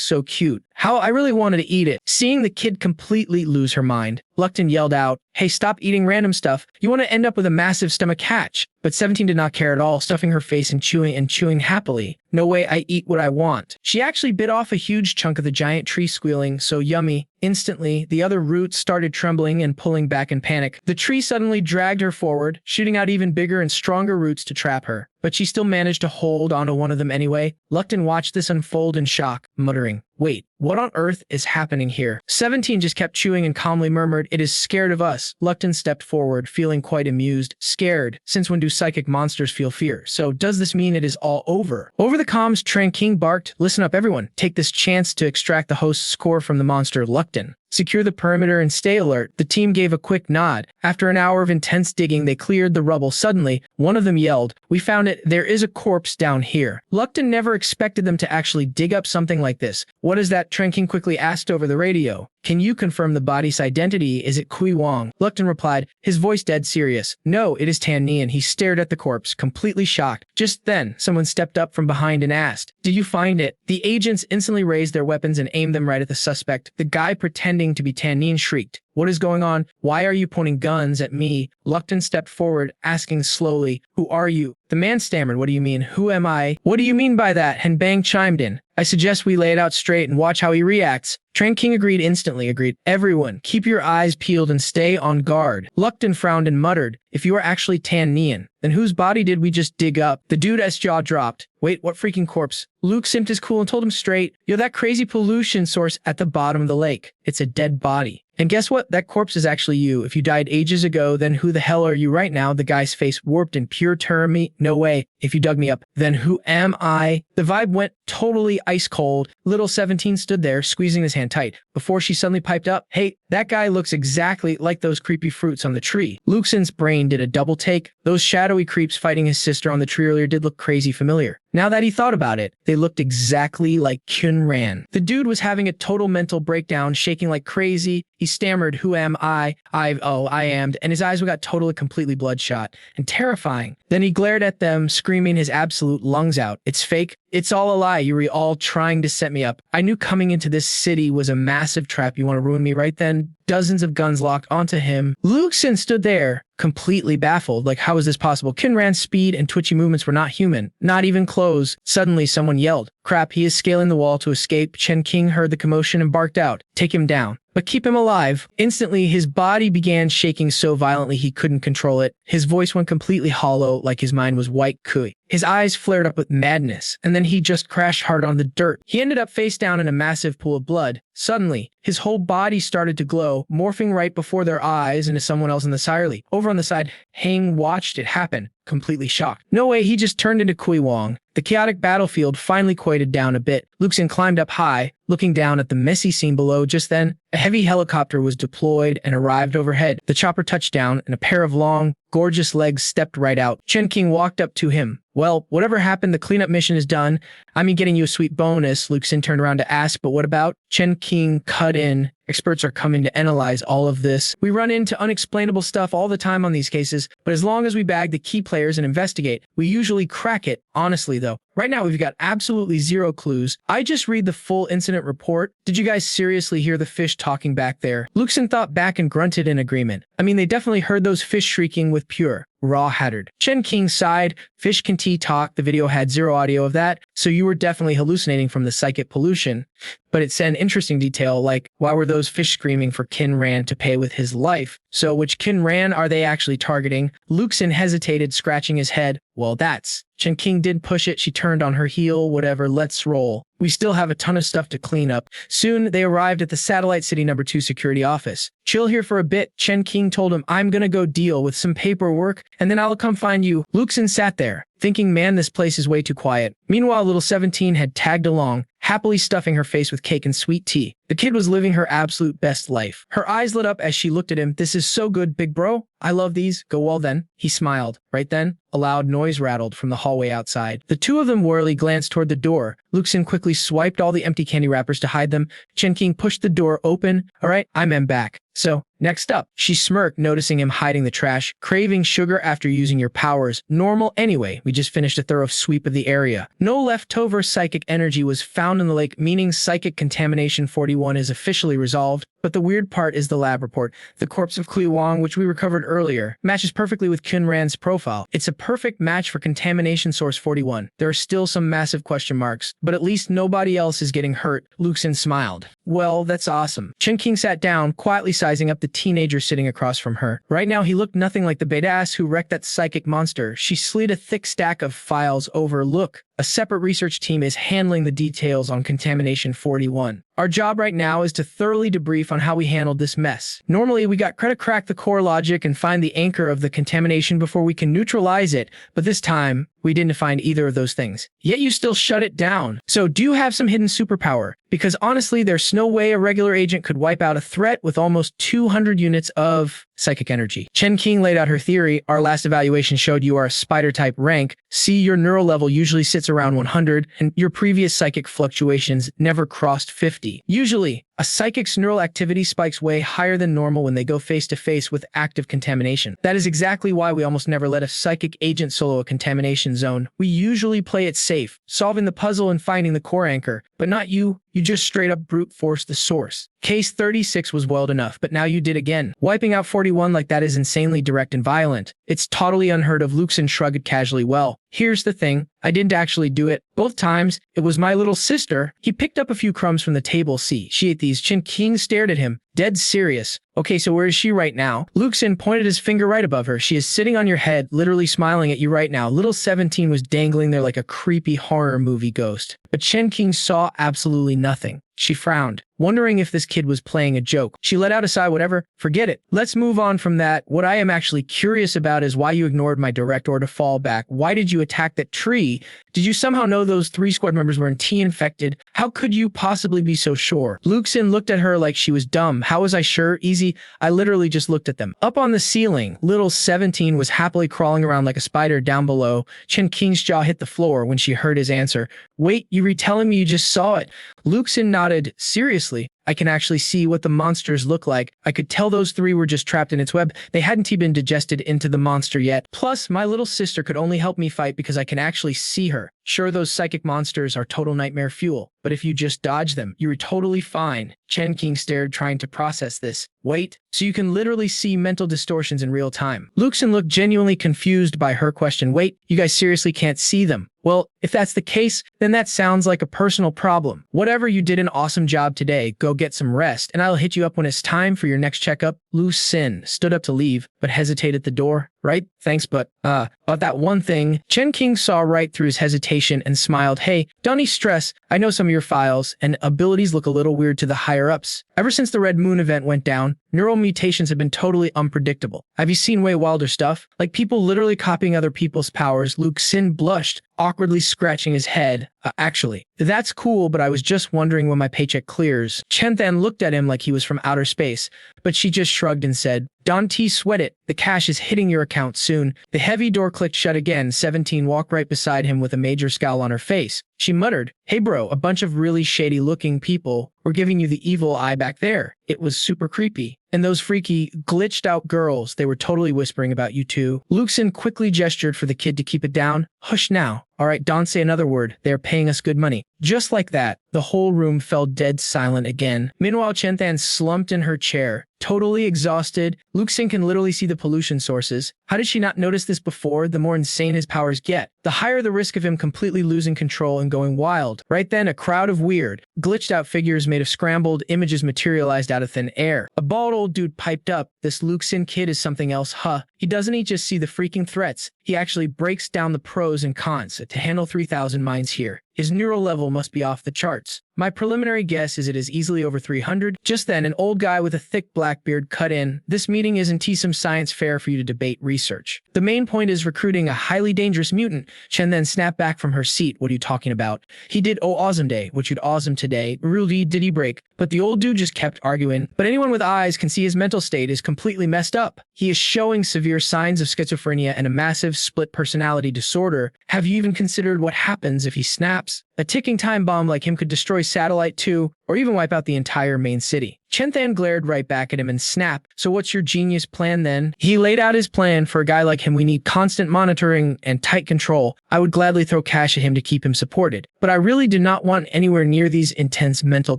so cute. How I really wanted to eat it. Seeing the kid completely lose her mind, Luckton yelled out, hey, stop eating random stuff. You want to end up with a massive stomach hatch. But 17 did not care at all, stuffing her face and chewing happily. No way, I eat what I want. She actually bit off a huge chunk of the giant tree, squealing, so yummy. Instantly, the other roots started trembling and pulling back in panic. The tree suddenly dragged her forward, shooting out even bigger and stronger roots to trap her. But she still managed to hold onto one of them anyway. Luckton watched this unfold in shock, muttering, wait, what on earth is happening here? 17 just kept chewing and calmly murmured, it is scared of us. Luckton stepped forward, feeling quite amused. Scared? Since when do psychic monsters feel fear? So does this mean it is all over? Over the comms, Chen Qing barked, listen up everyone, take this chance to extract the host's core from the monster Luckton. Secure the perimeter and stay alert. The team gave a quick nod. After an hour of intense digging, they cleared the rubble. Suddenly, one of them yelled, we found it. There is a corpse down here. Luckton never expected them to actually dig up something like this. What is that? Chen Qing quickly asked over the radio. Can you confirm the body's identity? Is it Qinggang? Luckton replied, his voice dead serious. No, it is Tan Nian. He stared at the corpse, completely shocked. Just then, someone stepped up from behind and asked, did you find it? The agents instantly raised their weapons and aimed them right at the suspect. The guy pretending to be Tan Nian shrieked, what is going on? Why are you pointing guns at me? Luckton stepped forward, asking slowly, who are you? The man stammered, what do you mean? Who am I? What do you mean by that? Hinbang chimed in. I suggest we lay it out straight and watch how he reacts. Chen Qing agreed. Everyone, keep your eyes peeled and stay on guard. Luckton frowned and muttered, if you are actually Tan Nian, then whose body did we just dig up? The dude's jaw dropped. Wait, what freaking corpse? Luke simped his cool and told him straight, yo, that crazy pollution source at the bottom of the lake. It's a dead body. And guess what? That corpse is actually you. If you died ages ago, then who the hell are you right now? The guy's face warped in pure terror. Me? No way. If you dug me up, then who am I? The vibe went totally ice cold. Little 17 stood there, squeezing his hand tight, before she suddenly piped up, hey, that guy looks exactly like those creepy fruits on the tree. Lu Xin's brain did a double take. Those shadowy creeps fighting his sister on the tree earlier did look crazy familiar. Now that he thought about it, they looked exactly like Qinggang. The dude was having a total mental breakdown, shaking like crazy. He stammered, who am I? I am, and his eyes got totally completely bloodshot and terrifying. Then he glared at them, screaming his absolute lungs out. It's fake. It's all a lie. You were all trying to set me up. I knew coming into this city was a massive trap. You want to ruin me right then? Dozens of guns locked onto him. Lu Xin stood there, completely baffled. Like, how is this possible? Qinggan's speed and twitchy movements were not human. Not even close. Suddenly, someone yelled, crap, he is scaling the wall to escape. Chen Qing heard the commotion and barked out, take him down. But keep him alive. Instantly, his body began shaking so violently he couldn't control it. His voice went completely hollow, like his mind was white kui. His eyes flared up with madness, and then he just crashed hard on the dirt. He ended up face down in a massive pool of blood. Suddenly, his whole body started to glow, morphing right before their eyes into someone else entirely. Over on the side, Hang watched it happen, completely shocked. No way, he just turned into Qinggang. The chaotic battlefield finally quieted down a bit. Lu Xin climbed up high, looking down at the messy scene below. Just then, a heavy helicopter was deployed and arrived overhead. The chopper touched down, and a pair of long, gorgeous legs stepped right out. Chen Qing walked up to him. Well, whatever happened, the cleanup mission is done. I mean, getting you a sweet bonus. Lu Xin turned around to ask, but what about? Chen Qing cut in. Experts are coming to analyze all of this. We run into unexplainable stuff all the time on these cases, but as long as we bag the key players and investigate, we usually crack it. Honestly, though, right now we've got absolutely zero clues. I just read the full incident report. Did you guys seriously hear the fish talking back there? Lu Xin thought back and grunted in agreement. I mean, they definitely heard those fish shrieking with pure, raw-hattered. Chen Qing sighed. Fish can tea talk. The video had zero audio of that, so you were definitely hallucinating from the psychic pollution. But it said an interesting detail, like, why were those fish screaming for Qinggang to pay with his life? So which Qinggang are they actually targeting? Lu Xin hesitated, scratching his head. Well, that's... Chen Qing did push it. She turned on her heel. Whatever, let's roll. We still have a ton of stuff to clean up. Soon, they arrived at the Satellite City No. 2 security office. Chill here for a bit, Chen Qing told him. I'm gonna go deal with some paperwork, and then I'll come find you. Lu Xin sat there, thinking, man, this place is way too quiet. Meanwhile, little 17 had tagged along, happily stuffing her face with cake and sweet tea. The kid was living her absolute best life. Her eyes lit up as she looked at him. This is so good, big bro. I love these. Go well then. He smiled. Right then, a loud noise rattled from the hallway outside. The two of them warily glanced toward the door. Lu Xin quickly swiped all the empty candy wrappers to hide them. Chen Qing pushed the door open. All right, I'm back. So, next up, she smirked, noticing him hiding the trash. Craving sugar after using your powers. Normal anyway. We just finished a thorough sweep of the area. No leftover psychic energy was found in the lake, meaning psychic contamination 41 is officially resolved. But the weird part is the lab report. The corpse of Qinggang, which we recovered earlier, matches perfectly with Qingrang's profile. It's a perfect match for contamination source 41. There are still some massive question marks, but at least nobody else is getting hurt. Lu Xin smiled. Well, that's awesome. Chen Qing sat down, quietly sizing up the teenager sitting across from her. Right now, he looked nothing like the badass who wrecked that psychic monster. She slid a thick stack of files over. Look, a separate research team is handling the details on contamination 41. Our job right now is to thoroughly debrief on how we handled this mess. Normally, we gotta crack the core logic and find the anchor of the contamination before we can neutralize it, but this time, we didn't find either of those things. Yet you still shut it down. So do you have some hidden superpower? Because honestly, there's no way a regular agent could wipe out a threat with almost 200 units of psychic energy. Chen Qing laid out her theory. Our last evaluation showed you are a spider-type rank. See, your neural level usually sits around 100, and your previous psychic fluctuations never crossed 50. Usually, a psychic's neural activity spikes way higher than normal when they go face-to-face with active contamination. That is exactly why we almost never let a psychic agent solo a contamination zone. We usually play it safe, solving the puzzle and finding the core anchor. But not you. You just straight up brute force the source. Case 36 was wild enough, but now you did again. Wiping out 41 like that is insanely direct and violent. It's totally unheard of. Lu Xin shrugged casually. Well, here's the thing. I didn't actually do it. Both times, it was my little sister. He picked up a few crumbs from the table. See, she ate these. Chen Qing stared at him, dead serious. Okay, so where is she right now? Lu Xin pointed his finger right above her. She is sitting on your head, literally smiling at you right now. Little 17 was dangling there like a creepy horror movie ghost. But Chen Qing saw absolutely nothing. She frowned, wondering if this kid was playing a joke. She let out a sigh. Whatever, forget it. Let's move on from that. What I am actually curious about is why you ignored my direct order to fall back. Why did you attack that tree? Did you somehow know those 3 squad members were infected? How could you possibly be so sure? Lu Xin looked at her like she was dumb. How was I sure? Easy. I literally just looked at them. Up on the ceiling, little 17 was happily crawling around like a spider down below. Chen Qing's jaw hit the floor when she heard his answer. Wait, you retelling me you just saw it? Lu Xin nodded. Seriously? I can actually see what the monsters look like. I could tell those 3 were just trapped in its web. They hadn't been digested into the monster yet. Plus, my little sister could only help me fight because I can actually see her. Sure, those psychic monsters are total nightmare fuel, but if you just dodge them, you're totally fine. Chen Qing stared, trying to process this. Wait, so you can literally see mental distortions in real time. Lu Xin looked genuinely confused by her question. Wait, you guys seriously can't see them? Well, if that's the case, then that sounds like a personal problem. Whatever, you did an awesome job today. Go get some rest, and I'll hit you up when it's time for your next checkup. Lu Xin stood up to leave, but hesitated at the door. Right? Thanks, but, about that one thing. Chen Qing saw right through his hesitation and smiled. Hey, don't stress. I know some of your files and abilities look a little weird to the higher-ups. Ever since the Red Moon event went down, neural mutations have been totally unpredictable. Have you seen way wilder stuff? Like people literally copying other people's powers. Lu Xin blushed, awkwardly scratching his head. Actually, that's cool, but I was just wondering when my paycheck clears. Chen Than looked at him like he was from outer space, but she just shrugged and said, Don't sweat it. The cash is hitting your account soon. The heavy door clicked shut again. 17 walked right beside him with a major scowl on her face. She muttered, Hey bro, a bunch of really shady looking people were giving you the evil eye back there. It was super creepy. And those freaky, glitched-out girls, they were totally whispering about you too. Lu Xin quickly gestured for the kid to keep it down. Hush now. All right, don't say another word. They are paying us good money. Just like that, the whole room fell dead silent again. Meanwhile, Chen Than slumped in her chair, totally exhausted. Lu Xin can literally see the pollution sources. How did she not notice this before? The more insane his powers get, the higher the risk of him completely losing control and going wild. Right then, a crowd of weird, glitched-out figures made of scrambled images materialized out of thin air. A bald old dude piped up, "This Lu Xin kid is something else, huh? He doesn't just see the freaking threats. He actually breaks down the pros and cons to handle 3,000 minds here. His neural level must be off the charts. My preliminary guess is it is easily over 300. Just then, an old guy with a thick black beard cut in. This meeting isn't some science fair for you to debate research. The main point is recruiting a highly dangerous mutant. Chen then snapped back from her seat. What are you talking about? He did awesome day, which you'd awesome today. Really did he break? But the old dude just kept arguing. But anyone with eyes can see his mental state is completely messed up. He is showing severe signs of schizophrenia and a massive split personality disorder. Have you even considered what happens if he snaps? A ticking time bomb like him could destroy Satellite 2, or even wipe out the entire main city. Chen Than glared right back at him and snapped, "So what's your genius plan then?" He laid out his plan. For a guy like him, we need constant monitoring and tight control. I would gladly throw cash at him to keep him supported. But I really do not want anywhere near these intense mental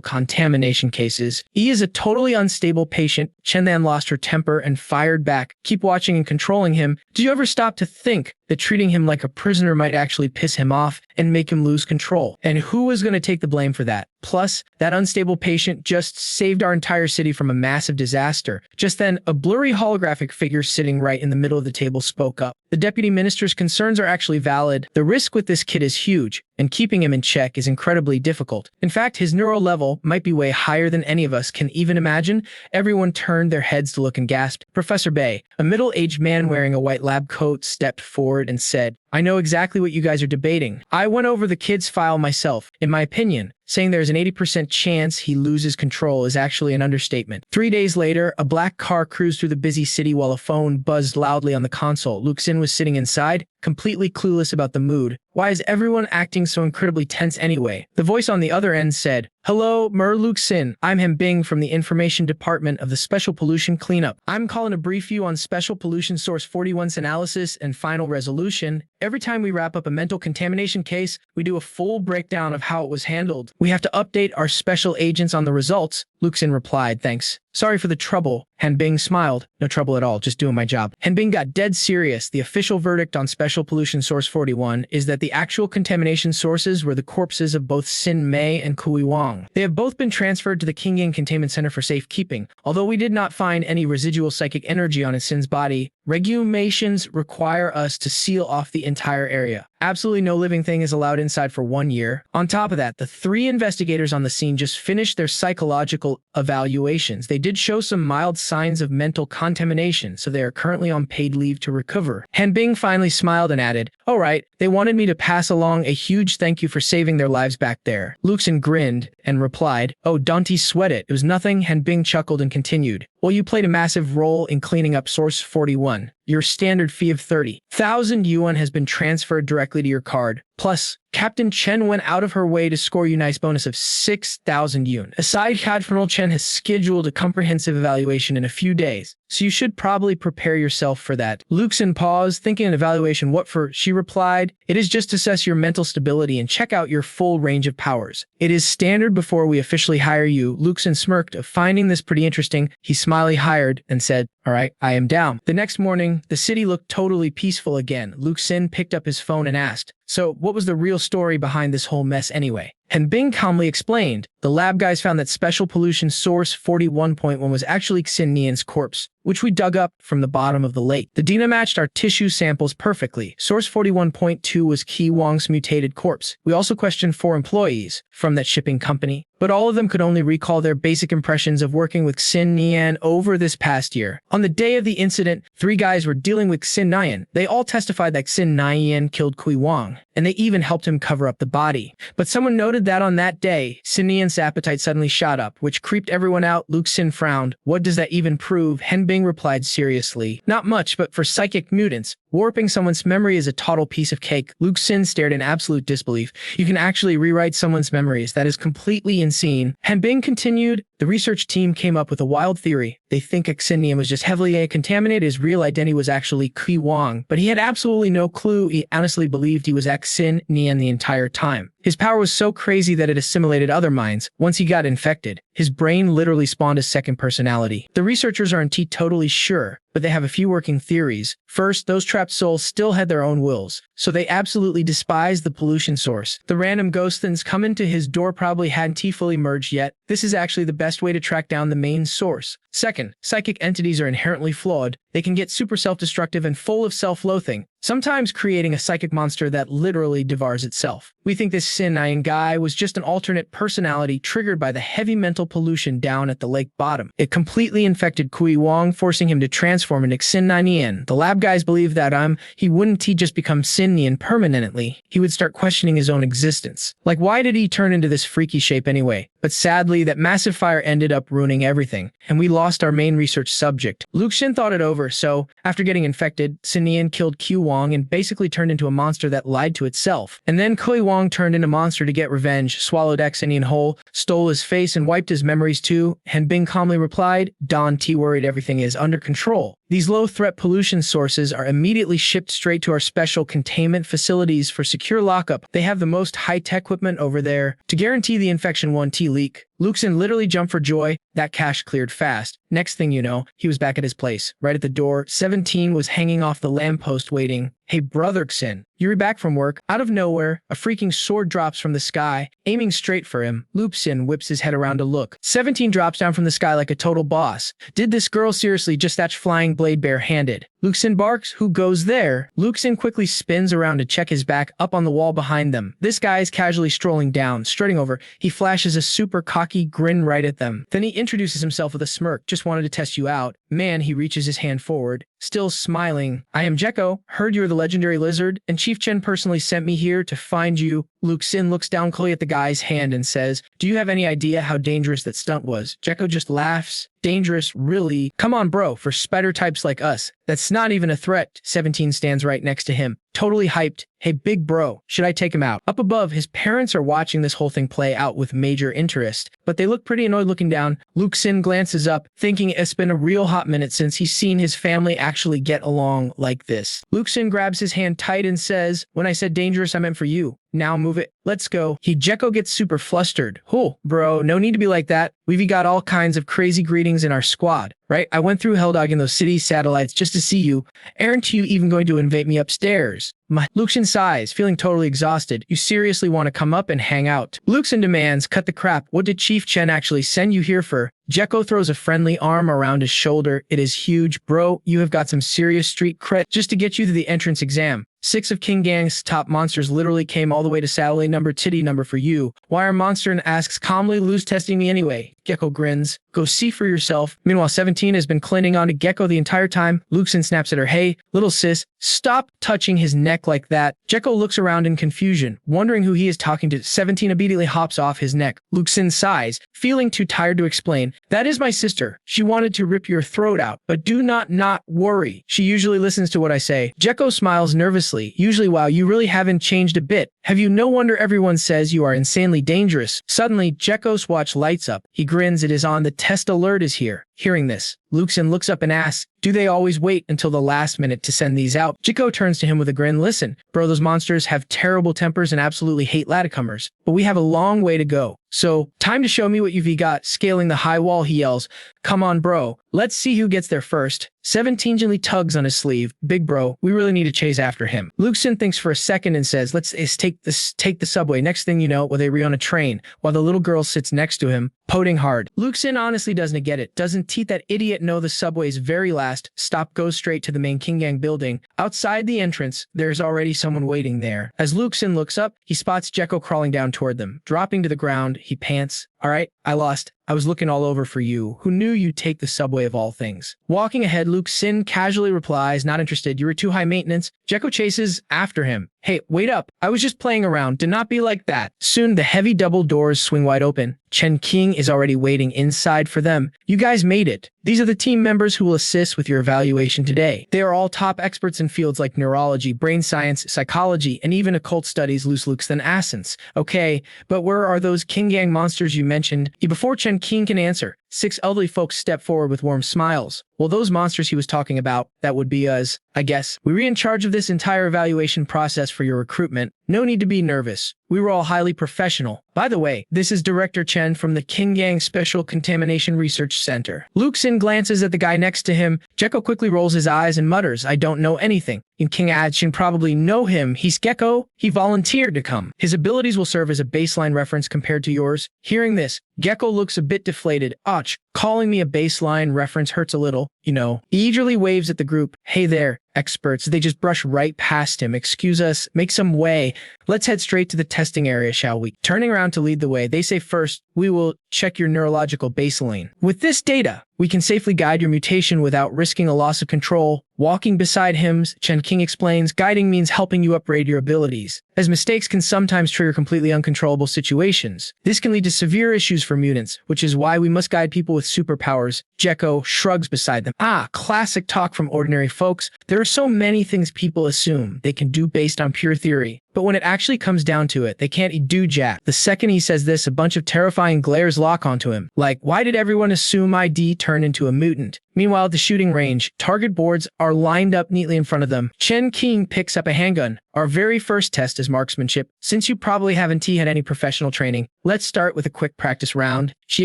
contamination cases. He is a totally unstable patient. Chen Than lost her temper and fired back. Keep watching and controlling him. Do you ever stop to think that treating him like a prisoner might actually piss him off and make him lose control? And who is going to take the blame for that? Plus, that unstable patient just saved our entire city from a massive disaster. Just then, a blurry holographic figure sitting right in the middle of the table spoke up. The deputy minister's concerns are actually valid. The risk with this kid is huge, and keeping him in check is incredibly difficult. In fact, his neural level might be way higher than any of us can even imagine. Everyone turned their heads to look and gasped. Professor Bay, a middle-aged man wearing a white lab coat, stepped forward and said, "I know exactly what you guys are debating. I went over the kid's file myself. In my opinion, saying there's an 80% chance he loses control is actually an understatement." 3 days later, a black car cruised through the busy city while a phone buzzed loudly on the console. Lu Xin was sitting inside, completely clueless about the mood. Why is everyone acting so incredibly tense anyway? The voice on the other end said, "Hello, Lu Xin. I'm Hem Bing from the Information Department of the Special Pollution Cleanup. I'm calling to brief you on Special Pollution Source 41's analysis and final resolution. Every time we wrap up a mental contamination case, we do a full breakdown of how it was handled. We have to update our special agents on the results." Lu Xin replied, "Thanks. Sorry for the trouble." Han Bing smiled. "No trouble at all, just doing my job." Han Bing got dead serious. The official verdict on Special Pollution Source 41 is that the actual contamination sources were the corpses of both Xin Mei and Kui Wang. They have both been transferred to the Qinggang Containment Center for safekeeping. Although we did not find any residual psychic energy on Xin's body, regulations require us to seal off the entire area. Absolutely no living thing is allowed inside for 1 year. On top of that, the 3 investigators on the scene just finished their psychological evaluations. They did show some mild signs of mental contamination, so they are currently on paid leave to recover. Han Bing finally smiled and added, "All right, they wanted me to pass along a huge thank you for saving their lives back there." Lu Xin grinned and replied, "Oh, don't sweat it. It was nothing." Han Bing chuckled and continued, "Well, you played a massive role in cleaning up Source 41. Your standard fee of 30,000 yuan has been transferred directly to your card. Plus, Captain Chen went out of her way to score you a nice bonus of 6,000 yuan. Aside, Admiral Chen has scheduled a comprehensive evaluation in a few days, so you should probably prepare yourself for that." Lu Xin paused, thinking an evaluation what for. She replied, "It is just to assess your mental stability and check out your full range of powers. It is standard before we officially hire you." Lu Xin smirked, finding this pretty interesting. He smiley hired and said, "All right, I am down." The next morning, the city looked totally peaceful again. Lu Xin picked up his phone and asked, "So, what was the real story behind this whole mess anyway?" Han Bing calmly explained, "The lab guys found that Special Pollution Source 41.1 was actually Xin Nian's corpse, which we dug up from the bottom of the lake. The DNA matched our tissue samples perfectly. Source 41.2 was Qi Wang's mutated corpse. We also questioned 4 employees from that shipping company, but all of them could only recall their basic impressions of working with Xin Nian over this past year. On the day of the incident, 3 guys were dealing with Xin Nian. They all testified that Xin Nian killed Kui Wang, and they even helped him cover up the body. But someone noted that on that day, Xin Nian's appetite suddenly shot up, which creeped everyone out." Lu Xin frowned. "What does that even prove?" Han Bing replied seriously, "Not much, but for psychic mutants, warping someone's memory is a total piece of cake." Lu Xin stared in absolute disbelief. "You can actually rewrite someone's memories? That is completely insane." Han Bing continued, The research team came up with a wild theory. They think Qinggang was just heavily contaminated. His real identity was actually Qinggang, but he had absolutely no clue. He honestly believed he was Qinggang the entire time. His power was so crazy that it assimilated other minds. Once he got infected, his brain literally spawned a second personality. The researchers aren't totally sure, but they have a few working theories. First, those trapped souls still had their own wills, so they absolutely despised the pollution source. The random ghost things coming to his door probably hadn't fully merged yet. This is actually the best way to track down the main source. Second, psychic entities are inherently flawed. They can get super self-destructive and full of self-loathing, sometimes creating a psychic monster that literally devours itself. We think this Qinggang guy was just an alternate personality triggered by the heavy mental pollution down at the lake bottom. It completely infected Qinggang, forcing him to transform into Qinggang. The lab guys believe that he wouldn't just become Qinggang permanently. He would start questioning his own existence. Like, why did he turn into this freaky shape anyway? But sadly, that massive fire ended up ruining everything, and we lost our main research subject. Lu Xin thought it over, so after getting infected, Qinggang killed Qinggang and basically turned into a monster that lied to itself. And then Qinggang turned into a monster to get revenge, swallowed Qinggang whole, stole his face and wiped his memories too, and Bing calmly replied, "Don't worried, everything is under control." These low-threat pollution sources are immediately shipped straight to our special containment facilities for secure lockup. They have the most high-tech equipment over there to guarantee the infection won't leak. Lu Xin literally jumped for joy. That cache cleared fast. Next thing you know, he was back at his place. Right at the door, 17 was hanging off the lamppost waiting. "Hey brother Xin, you're back from work." Out of nowhere, a freaking sword drops from the sky, aiming straight for him. Lu Xin whips his head around to look. 17 drops down from the sky like a total boss. Did this girl seriously just thatch flying blade bare-handed? Lu Xin barks, "Who goes there?" Lu Xin quickly spins around to check his back up on the wall behind them. This guy is casually strolling down, strutting over. He flashes a super cocky grin right at them. Then he introduces himself with a smirk. "Just wanted to test you out." Man, he reaches his hand forward, still smiling. "I am Jekko. Heard you're the legendary lizard, and Chief Chen personally sent me here to find you." Lu Xin looks down closely at the guy's hand and says, "Do you have any idea how dangerous that stunt was?" Jekko just laughs. "Dangerous? Really? Come on, bro, for spider types like us. That's not even a threat." 17 stands right next to him, totally hyped. "Hey, big bro, should I take him out?" Up above, his parents are watching this whole thing play out with major interest, but they look pretty annoyed looking down. Lu Xin glances up, thinking it's been a real hot minute since he's seen his family actually get along like this. Lu Xin grabs his hand tight and says, "When I said dangerous, I meant for you. Now move it. Let's go." Jekko gets super flustered. "Oh, bro, no need to be like that. We've got all kinds of crazy greetings in our squad, right? I went through Helldog in those city satellites just to see you. Aren't you even going to invite me upstairs?" Lu Xin sighs, feeling totally exhausted. "You seriously want to come up and hang out?" Lu Xin demands, "Cut the crap. What did Chief Chen actually send you here for?" Jekko throws a friendly arm around his shoulder. "It is huge, bro. You have got some serious street cred just to get you to the entrance exam. 6 of Qinggang's top monsters literally came all the way to satellite number titty number for you. Why are monster and asks calmly, Lu's testing me anyway?" Gecko grins. "Go see for yourself." Meanwhile, 17 has been clinging on to Gecko the entire time. Lu Xin snaps at her, "Hey, little sis, stop touching his neck like that." Gecko looks around in confusion, wondering who he is talking to. 17 immediately hops off his neck. Lu Xin sighs, feeling too tired to explain. "That is my sister. She wanted to rip your throat out, but do not worry. She usually listens to what I say." Gecko smiles nervously. "Usually, wow, you really haven't changed a bit. Have you? No wonder everyone says you are insanely dangerous." Suddenly, Gecko's watch lights up. He grins. It is on. The test alert is here. Hearing this, Lu Xin looks up and asks, "Do they always wait until the last minute to send these out?" Gecko turns to him with a grin. "Listen, bro, those monsters have terrible tempers and absolutely hate latecomers, but we have a long way to go. So, time to show me what you've got." Scaling the high wall, he yells, "Come on, bro. Let's see who gets there first." 17 gently tugs on his sleeve. "Big bro, we really need to chase after him." Lu Xin thinks for a second and says, "Let's take the subway." Next thing you know, they re on a train, while the little girl sits next to him, poting hard. Lu Xin honestly doesn't get it. Doesn't that idiot know the subway's very last stop goes straight to the main Qinggang building? Outside the entrance, there's already someone waiting there. As Lu Xin looks up, he spots Gecko crawling down toward them. Dropping to the ground, he pants. "All right, I lost. I was looking all over for you. Who knew you'd take the subway of all things?" Walking ahead, Lu Xin casually replies, "Not interested. You were too high maintenance." Gecko chases after him. Hey, wait up. I was just playing around. Do not be like that. Soon, the heavy double doors swing wide open. Chen Qing is already waiting inside for them. You guys made it. These are the team members who will assist with your evaluation today. They are all top experts in fields like neurology, brain science, psychology, and even occult studies, loose looks than assents. Okay, but where are those Qinggang monsters you mentioned? Before Chen Qing can answer, 6 elderly folks step forward with warm smiles. Well, those monsters he was talking about, that would be us, I guess. We were in charge of this entire evaluation process for your recruitment. No need to be nervous. We were all highly professional. By the way, this is Director Chen from the Qinggang Special Contamination Research Center. Lu Xin glances at the guy next to him. Gecko quickly rolls his eyes and mutters, I don't know anything. In King Adshin probably know him. He's Gecko. He volunteered to come. His abilities will serve as a baseline reference compared to yours. Hearing this, Gecko looks a bit deflated. Ach, calling me a baseline reference hurts a little, you know. He eagerly waves at the group. Hey there, experts. They just brush right past him. Excuse us. Make some way. Let's head straight to the testing area, shall we? Turning around to lead the way, they say first, we will check your neurological baseline. With this data, we can safely guide your mutation without risking a loss of control. Walking beside him, Chen Qing explains, guiding means helping you upgrade your abilities, as mistakes can sometimes trigger completely uncontrollable situations. This can lead to severe issues for mutants, which is why we must guide people with superpowers. Gecko shrugs beside them. Ah, classic talk from ordinary folks. There are so many things people assume they can do based on pure theory. But when it actually comes down to it, they can't do jack. The second he says this, a bunch of terrifying glares lock onto him. Like, why did everyone assume ID turned into a mutant? Meanwhile, at the shooting range, target boards are lined up neatly in front of them. Chen Qing picks up a handgun. Our very first test is marksmanship. Since you probably haven't had any professional training, let's start with a quick practice round. She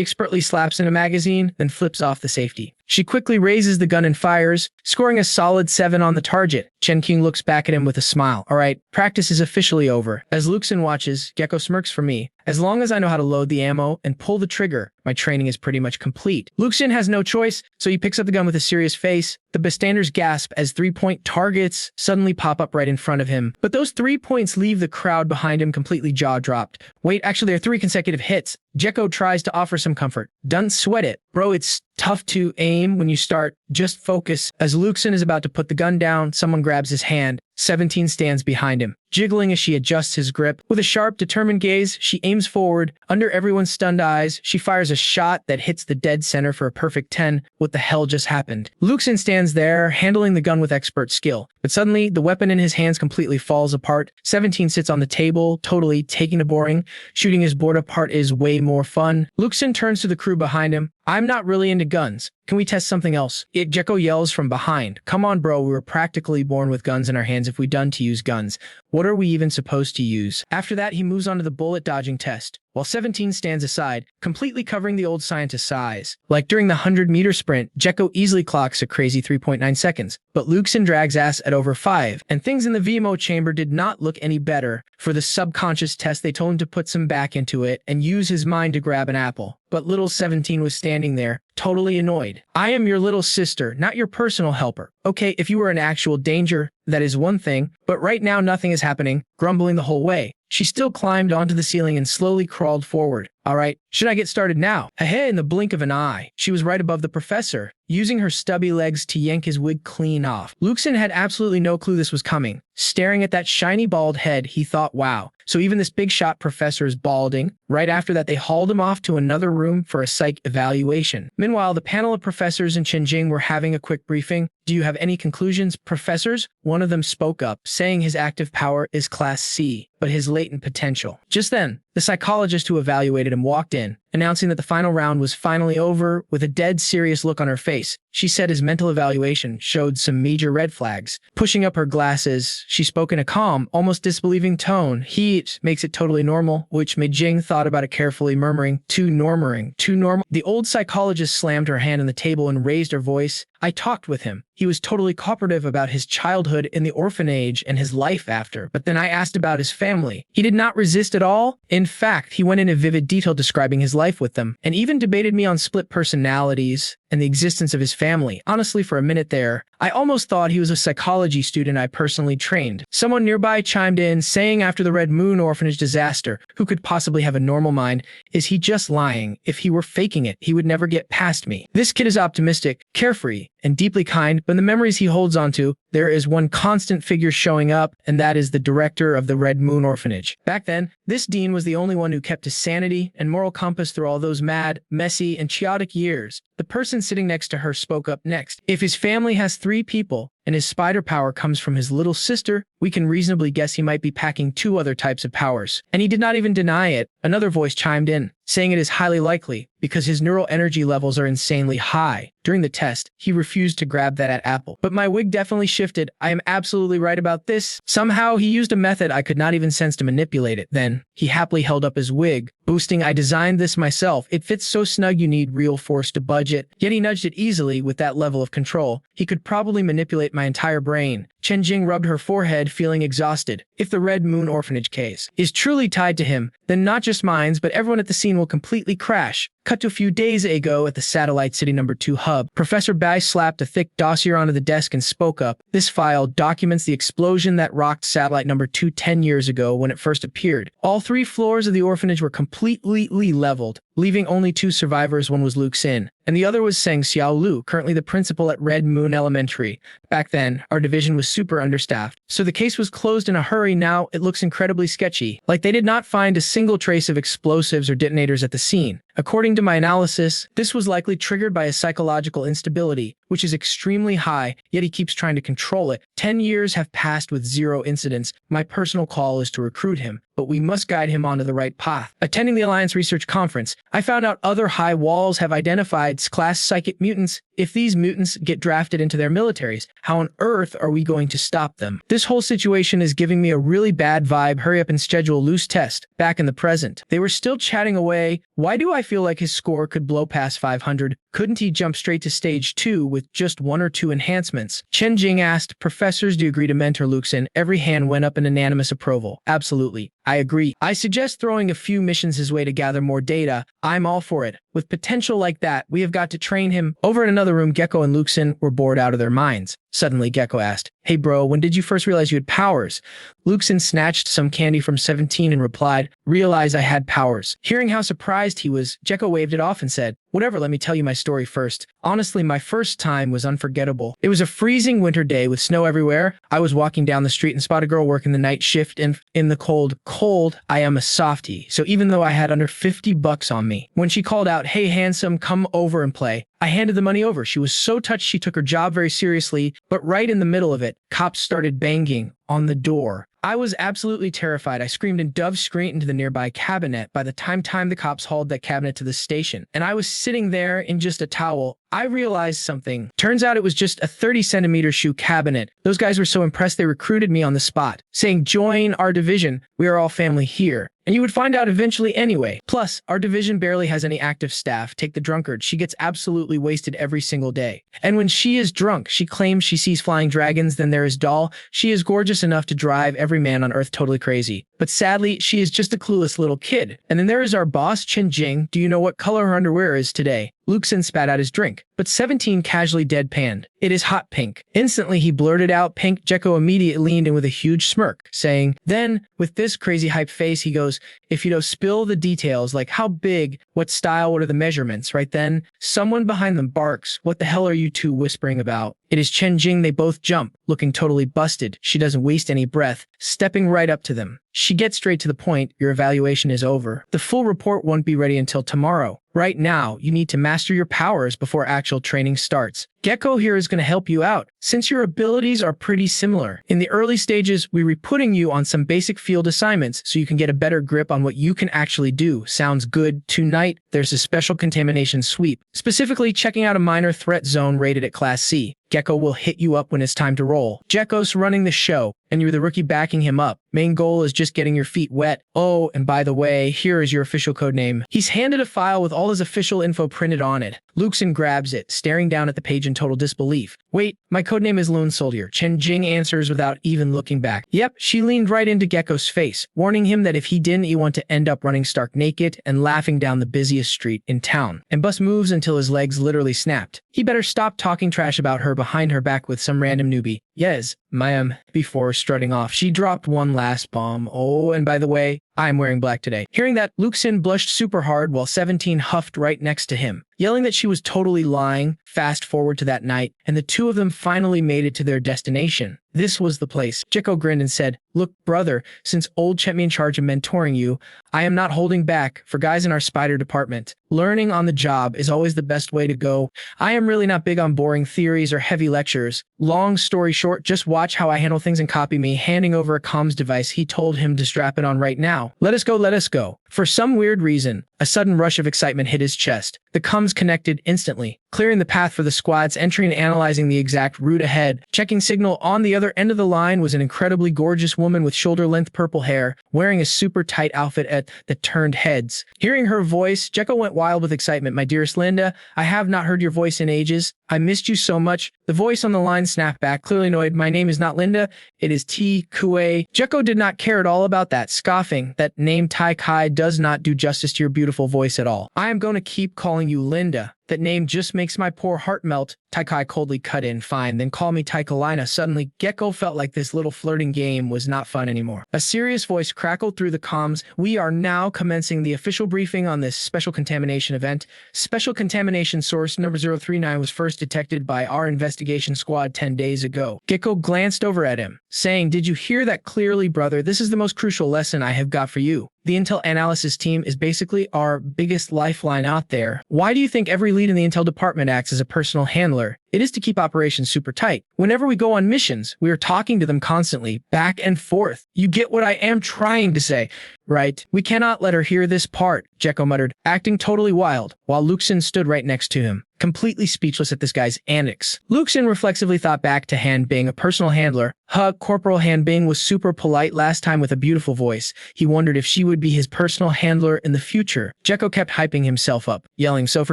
expertly slaps in a magazine, then flips off the safety. She quickly raises the gun and fires, scoring a solid 7 on the target. Chen Qing looks back at him with a smile. All right, practice is officially over. As Lu Xin watches, Gecko smirks for me. As long as I know how to load the ammo and pull the trigger, my training is pretty much complete. Lu Xin has no choice, so he picks up the gun with a serious face. The bystanders gasp as 3-point targets suddenly pop up right in front of him. But those 3 points leave the crowd behind him completely jaw-dropped. Wait, actually, there are 3 consecutive hits. Gecko tries to offer some comfort. Don't sweat it. Bro, it's tough to aim when you start. Just focus. As Lu Xin is about to put the gun down, someone grabs his hand. 17 stands behind him, jiggling as she adjusts his grip. With a sharp, determined gaze, she aims forward. Under everyone's stunned eyes, she fires a shot that hits the dead center for a perfect 10. What the hell just happened? Lu Xin stands there, handling the gun with expert skill. But suddenly, the weapon in his hands completely falls apart. 17 sits on the table, totally taking to boring. Shooting his board apart is way more fun. Lu Xin turns to the crew behind him. I'm not really into guns. Can we test something else? Gecko yells from behind. Come on, bro, we were practically born with guns in our hands if we done to use guns. What are we even supposed to use? After that, he moves on to the bullet dodging test, while 17 stands aside, completely covering the old scientist's eyes. Like during the 100-meter sprint, Gecko easily clocks a crazy 3.9 seconds, but Lu Xin drags ass at over 5, and things in the VMO chamber did not look any better. For the subconscious test, they told him to put some back into it and use his mind to grab an apple. But little 17 was standing there, totally annoyed. I am your little sister, not your personal helper. Okay, if you were in actual danger, that is one thing, but right now nothing is happening, grumbling the whole way. She still climbed onto the ceiling and slowly crawled forward. All right, should I get started now? Ahead in the blink of an eye, she was right above the professor, using her stubby legs to yank his wig clean off. Lu Xin had absolutely no clue this was coming. Staring at that shiny bald head, he thought, wow, so even this big shot professor is balding. Right after that, they hauled him off to another room for a psych evaluation. Meanwhile, the panel of professors in Qinggang were having a quick briefing. Do you have any conclusions, professors? One of them spoke up, saying his active power is Class C, but his latent potential. Just then, the psychologist who evaluated him walked in, announcing that the final round was finally over. With a dead serious look on her face, she said his mental evaluation showed some major red flags. Pushing up her glasses, she spoke in a calm, almost disbelieving tone. He makes it totally normal, which made Jing thought about it carefully, murmuring, too normal. The old psychologist slammed her hand on the table and raised her voice. I talked with him. He was totally cooperative about his childhood in the orphanage and his life after, but then I asked about his family. He did not resist at all. In fact, he went into vivid detail describing his life with them, and even debated me on split personalities and the existence of his family. Honestly, for a minute there, I almost thought he was a psychology student I personally trained. Someone nearby chimed in, saying after the Red Moon orphanage disaster, who could possibly have a normal mind? Is he just lying? If he were faking it, he would never get past me. This kid is optimistic, carefree, and deeply kind, but in the memories he holds onto, there is one constant figure showing up, and that is the director of the Red Moon orphanage. Back then, this dean was the only one who kept his sanity and moral compass through all those mad, messy, and chaotic years. The person sitting next to her spoke up next. If his family has 3 people, and his spider power comes from his little sister, we can reasonably guess he might be packing 2 other types of powers. And he did not even deny it. Another voice chimed in, saying it is highly likely, because his neural energy levels are insanely high. During the test, he refused to grab that apple. But my wig definitely shifted. I am absolutely right about this. Somehow, he used a method I could not even sense to manipulate it. Then, he happily held up his wig, boasting, I designed this myself. It fits so snug you need real force to budge it. Yet he nudged it easily with that level of control. He could probably manipulate my entire brain. Chen Qing rubbed her forehead, feeling exhausted. If the Red Moon orphanage case is truly tied to him, then not just mines, but everyone at the scene will completely crash. Cut to a few days ago at the Satellite City No. 2 hub. Professor Bai slapped a thick dossier onto the desk and spoke up. This file documents the explosion that rocked Satellite No. 2 10 years ago when it first appeared. All 3 floors of the orphanage were completely leveled, leaving only 2 survivors. One was Lu Xin, and the other was Seng Xiao Lu, currently the principal at Red Moon Elementary. Back then, our division was super understaffed, so the case was closed in a hurry. Now it looks incredibly sketchy, like they did not find a single trace of explosives or detonators at the scene. According to my analysis, this was likely triggered by a psychological instability, which is extremely high, yet he keeps trying to control it. 10 years have passed with 0 incidents. My personal call is to recruit him, but we must guide him onto the right path. Attending the Alliance Research Conference, I found out other high walls have identified class psychic mutants. If these mutants get drafted into their militaries, how on earth are we going to stop them? This whole situation is giving me a really bad vibe. Hurry up and schedule Lu's test. Back in the present, they were still chatting away. Why do I feel like his score could blow past 500? Couldn't he jump straight to stage 2 with just 1 or 2 enhancements? Chen Qing asked, Professors, do you agree to mentor Lu Xin? Every hand went up in unanimous approval. Absolutely. I agree. I suggest throwing a few missions his way to gather more data. I'm all for it. With potential like that, we have got to train him. Over in another room, Gecko and Lu Xin were bored out of their minds. Suddenly, Gecko asked, Hey bro, when did you first realize you had powers? Lu Xin snatched some candy from 17 and replied, Realize I had powers. Hearing how surprised he was, Gecko waved it off and said, Whatever, let me tell you my story first. Honestly, my first time was unforgettable. It was a freezing winter day with snow everywhere. I was walking down the street and spotted a girl working the night shift, and in the cold, I am a softie, so even though I had under $50 on me, when she called out, Hey handsome, come over and play, I handed the money over. She was so touched she took her job very seriously, but right in the middle of it, cops started banging on the door. I was absolutely terrified. I screamed and dove straight into the nearby cabinet. By the time the cops hauled that cabinet to the station, and I was sitting there in just a towel, I realized something. Turns out it was just a 30-centimeter shoe cabinet. Those guys were so impressed they recruited me on the spot, saying, Join our division. We are all family here. And you would find out eventually anyway. Plus, our division barely has any active staff. Take the drunkard. She gets absolutely wasted every single day. And when she is drunk, she claims she sees flying dragons. Then there is Doll. She is gorgeous enough to drive every man on Earth totally crazy. But sadly, she is just a clueless little kid. And then there is our boss, Chen Qing. Do you know what color her underwear is today? Lu Xin spat out his drink, but 17 casually deadpanned. It is hot pink. Instantly, he blurted out pink. Gecko immediately leaned in with a huge smirk, saying, Then, with this crazy hype face, he goes, If you don't spill the details, like how big, what style, what are the measurements, right then? Someone behind them barks, What the hell are you two whispering about? It is Chen Qing. They both jump, looking totally busted. She doesn't waste any breath, stepping right up to them. She gets straight to the point. Your evaluation is over. The full report won't be ready until tomorrow. Right now, you need to master your powers before actual training starts. Gecko here is going to help you out, since your abilities are pretty similar. In the early stages, we're putting you on some basic field assignments so you can get a better grip on what you can actually do. Sounds good? Tonight, there's a special contamination sweep, specifically checking out a minor threat zone rated at Class C. Gecko will hit you up when it's time to roll. Gecko's running the show, and you're the rookie backing him up. Main goal is just getting your feet wet. Oh, and by the way, here is your official codename. He's handed a file with all his official info printed on it. Lu Xin grabs it, staring down at the page in total disbelief. Wait, my codename is Lone Soldier. Chen Qing answers without even looking back. Yep, she leaned right into Gecko's face, warning him that if he didn't, he want to end up running stark naked and laughing down the busiest street in town, and bust moves until his legs literally snapped. he better stop talking trash about her behind her back with some random newbie. Yes, ma'am. Before strutting off, she dropped one last bomb. Oh, and by the way, I'm wearing black today. Hearing that, Lu Xin blushed super hard while 17 huffed right next to him, yelling that she was totally lying. Fast forward to that night, and the two of them finally made it to their destination. This was the place. Jekko grinned and said, "Look, brother, since old Chen me in charge of mentoring you, I am not holding back for guys in our spider department. Learning on the job is always the best way to go. I am really not big on boring theories or heavy lectures. Long story short, just watch how I handle things and copy me." Handing over a comms device, he told him to strap it on right now. Let us go, let us go. For some weird reason, a sudden rush of excitement hit his chest. The comms connected instantly, clearing the path for the squads, entering and analyzing the exact route ahead. Checking signal on the other end of the line was an incredibly gorgeous woman with shoulder-length purple hair, wearing a super tight outfit that turned heads. Hearing her voice, Jekko went wild with excitement. "My dearest Linda, I have not heard your voice in ages. I missed you so much." The voice on the line snapped back, clearly annoyed. "My name is not Linda, it is T. Kue." Jekko did not care at all about that, scoffing. "That name Tai Kai does not do justice to your beautiful voice at all. I am going to keep calling you Linda. That name just makes my poor heart melt." Tai Kai coldly cut in. "Fine, then call me Taikalina." Suddenly, Gecko felt like this little flirting game was not fun anymore. A serious voice crackled through the comms. "We are now commencing the official briefing on this special contamination event. Special contamination source number 039 was first detected by our investigation squad 10 days ago." Gecko glanced over at him, saying, "Did you hear that clearly, brother? This is the most crucial lesson I have got for you. The intel analysis team is basically our biggest lifeline out there. Why do you think every lead in the intel department acts as a personal handler? It is to keep operations super tight. Whenever we go on missions, we are talking to them constantly, back and forth. You get what I am trying to say, right?" "We cannot let her hear this part," Jekko muttered, acting totally wild, while Lu Xin stood right next to him, completely speechless at this guy's antics. Lu Xin reflexively thought back to Han Bing, a personal handler. Corporal Han Bing was super polite last time with a beautiful voice. He wondered if she would be his personal handler in the future. Jekko kept hyping himself up, yelling, "So for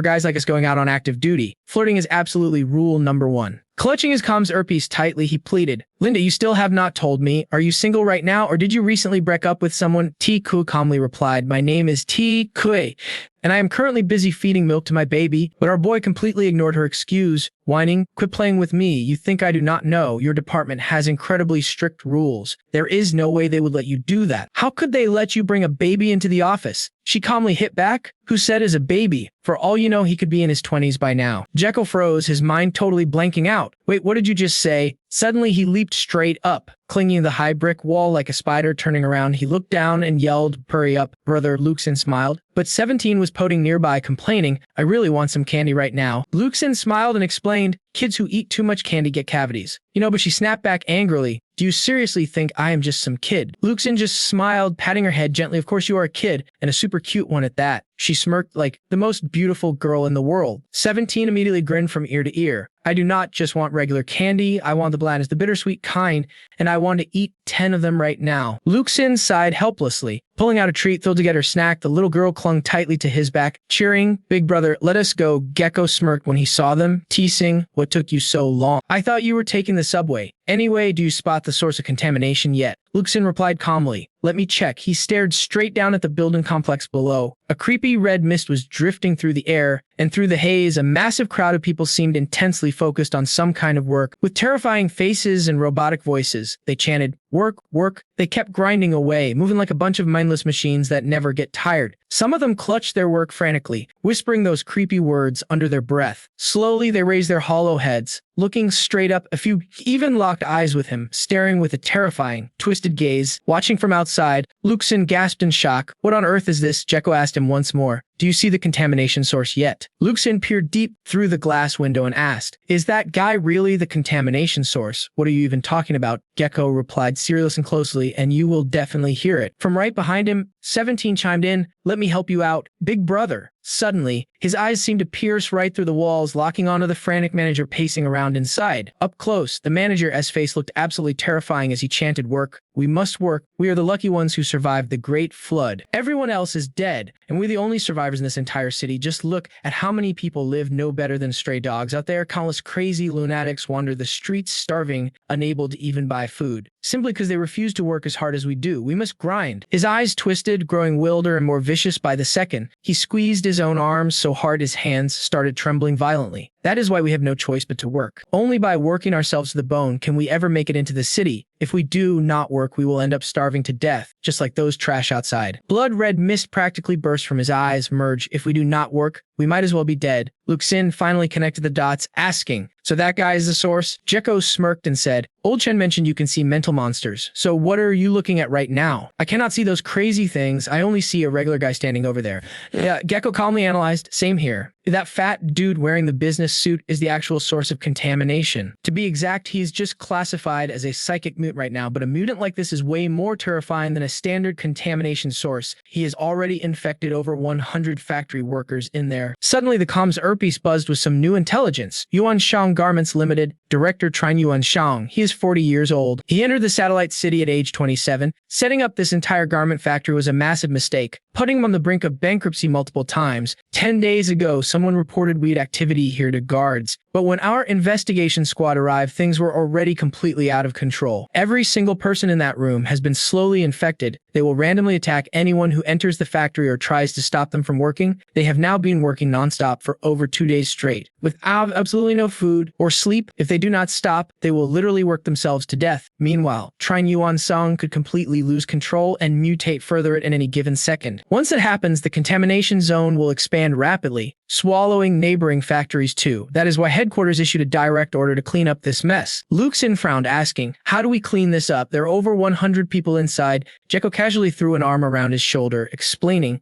guys like us going out on active duty, flirting is absolutely rule number one." Clutching his comms earpiece tightly, he pleaded, "Linda, you still have not told me. Are you single right now, or did you recently break up with someone?" T. Ku calmly replied, "My name is T. Kui, and I am currently busy feeding milk to my baby." But our boy completely ignored her excuse, whining, "Quit playing with me. You think I do not know? Your department has incredibly strict rules. There is no way they would let you do that. How could they let you bring a baby into the office?" She calmly hit back, "Who said is a baby? For all you know, he could be in his 20s by now." Jekko froze, his mind totally blanking out. "Wait, what did you just say?" Suddenly, he leaped straight up, clinging to the high brick wall like a spider. Turning around, he looked down and yelled, "Hurry up, brother." Lu Xin smiled, but 17 was poting nearby, complaining, "I really want some candy right now." Lu Xin smiled and explained, "Kids who eat too much candy get cavities. You know," but she snapped back angrily, "Do you seriously think I am just some kid?" Lu Xin just smiled, patting her head gently. "Of course you are a kid, and a super cute one at that." She smirked like the most beautiful girl in the world. 17 immediately grinned from ear to ear. "I do not just want regular candy. I want the blandest, the bittersweet kind, and I want to eat 10 of them right now." Lu Xin sighed helplessly, pulling out a treat filled to get her snack. The little girl clung tightly to his back, cheering, "Big brother, let us go." Gecko smirked when he saw them, teasing, "What took you so long? I thought you were taking the subway. Anyway, do you spot the source of contamination yet?" Lu Xin replied calmly, "Let me check." He stared straight down at the building complex below. A creepy red mist was drifting through the air, and through the haze, a massive crowd of people seemed intensely focused on some kind of work. With terrifying faces and robotic voices, they chanted, "Work, work." They kept grinding away, moving like a bunch of mindless machines that never get tired. Some of them clutched their work frantically, whispering those creepy words under their breath. Slowly, they raised their hollow heads, looking straight up. A few even locked eyes with him, staring with a terrifying, twisted gaze. Watching from outside, Lu Xin gasped in shock. "What on earth is this?" Jekko asked him once more. "Do you see the contamination source yet?" Lu Xin peered deep through the glass window and asked, "Is that guy really the contamination source? What are you even talking about?" Gecko replied serious and closely, "And you will definitely hear it." From right behind him, 17 chimed in, "Let me help you out, big brother." Suddenly, his eyes seemed to pierce right through the walls, locking onto the frantic manager pacing around inside. Up close, the manager's face looked absolutely terrifying as he chanted, "Work. We must work. We are the lucky ones who survived the Great Flood. Everyone else is dead, and we're the only survivors in this entire city. Just look at how many people live no better than stray dogs out there. Countless crazy lunatics wander the streets starving, unable to even buy food, simply because they refuse to work as hard as we do. We must grind." His eyes twisted, growing wilder and more vicious by the second. He squeezed his own arms so so hard his hands started trembling violently. That is why we have no choice but to work. Only by working ourselves to the bone can we ever make it into the city. If we do not work, we will end up starving to death, just like those trash outside. Blood-red mist practically burst from his eyes. Merge. If we do not work, we might as well be dead. Lu Xin finally connected the dots, asking, "So that guy is the source?" Gecko smirked and said, "Old Chen mentioned you can see mental monsters. So what are you looking at right now?" "I cannot see those crazy things. I only see a regular guy standing over there." Yeah, Gecko calmly analyzed, "Same here. That fat dude wearing the business suit is the actual source of contamination. To be exact, he is just classified as a psychic mutant right now, but a mutant like this is way more terrifying than a standard contamination source. He has already infected over 100 factory workers in there." Suddenly, the comms earpiece buzzed with some new intelligence. Yuan Shang Garments Limited, Director Trine Yuan Shang. He is 40 years old. He entered the satellite city at age 27. Setting up this entire garment factory was a massive mistake, putting him on the brink of bankruptcy multiple times. 10 days ago, someone reported weird activity here to guards. But when our investigation squad arrived, things were already completely out of control. Every single person in that room has been slowly infected. They will randomly attack anyone who enters the factory or tries to stop them from working. They have now been working nonstop for over 2 days straight, without absolutely no food or sleep. If they do not stop, they will literally work themselves to death. Meanwhile, Trine Yuan Song could completely lose control and mutate further at any given second. Once that happens, the contamination zone will expand rapidly, swallowing neighboring factories too. That is why headquarters issued a direct order to clean up this mess. Lu Xin frowned, asking, "How do we clean this up? There are over 100 people inside." Gecko casually threw an arm around his shoulder, explaining,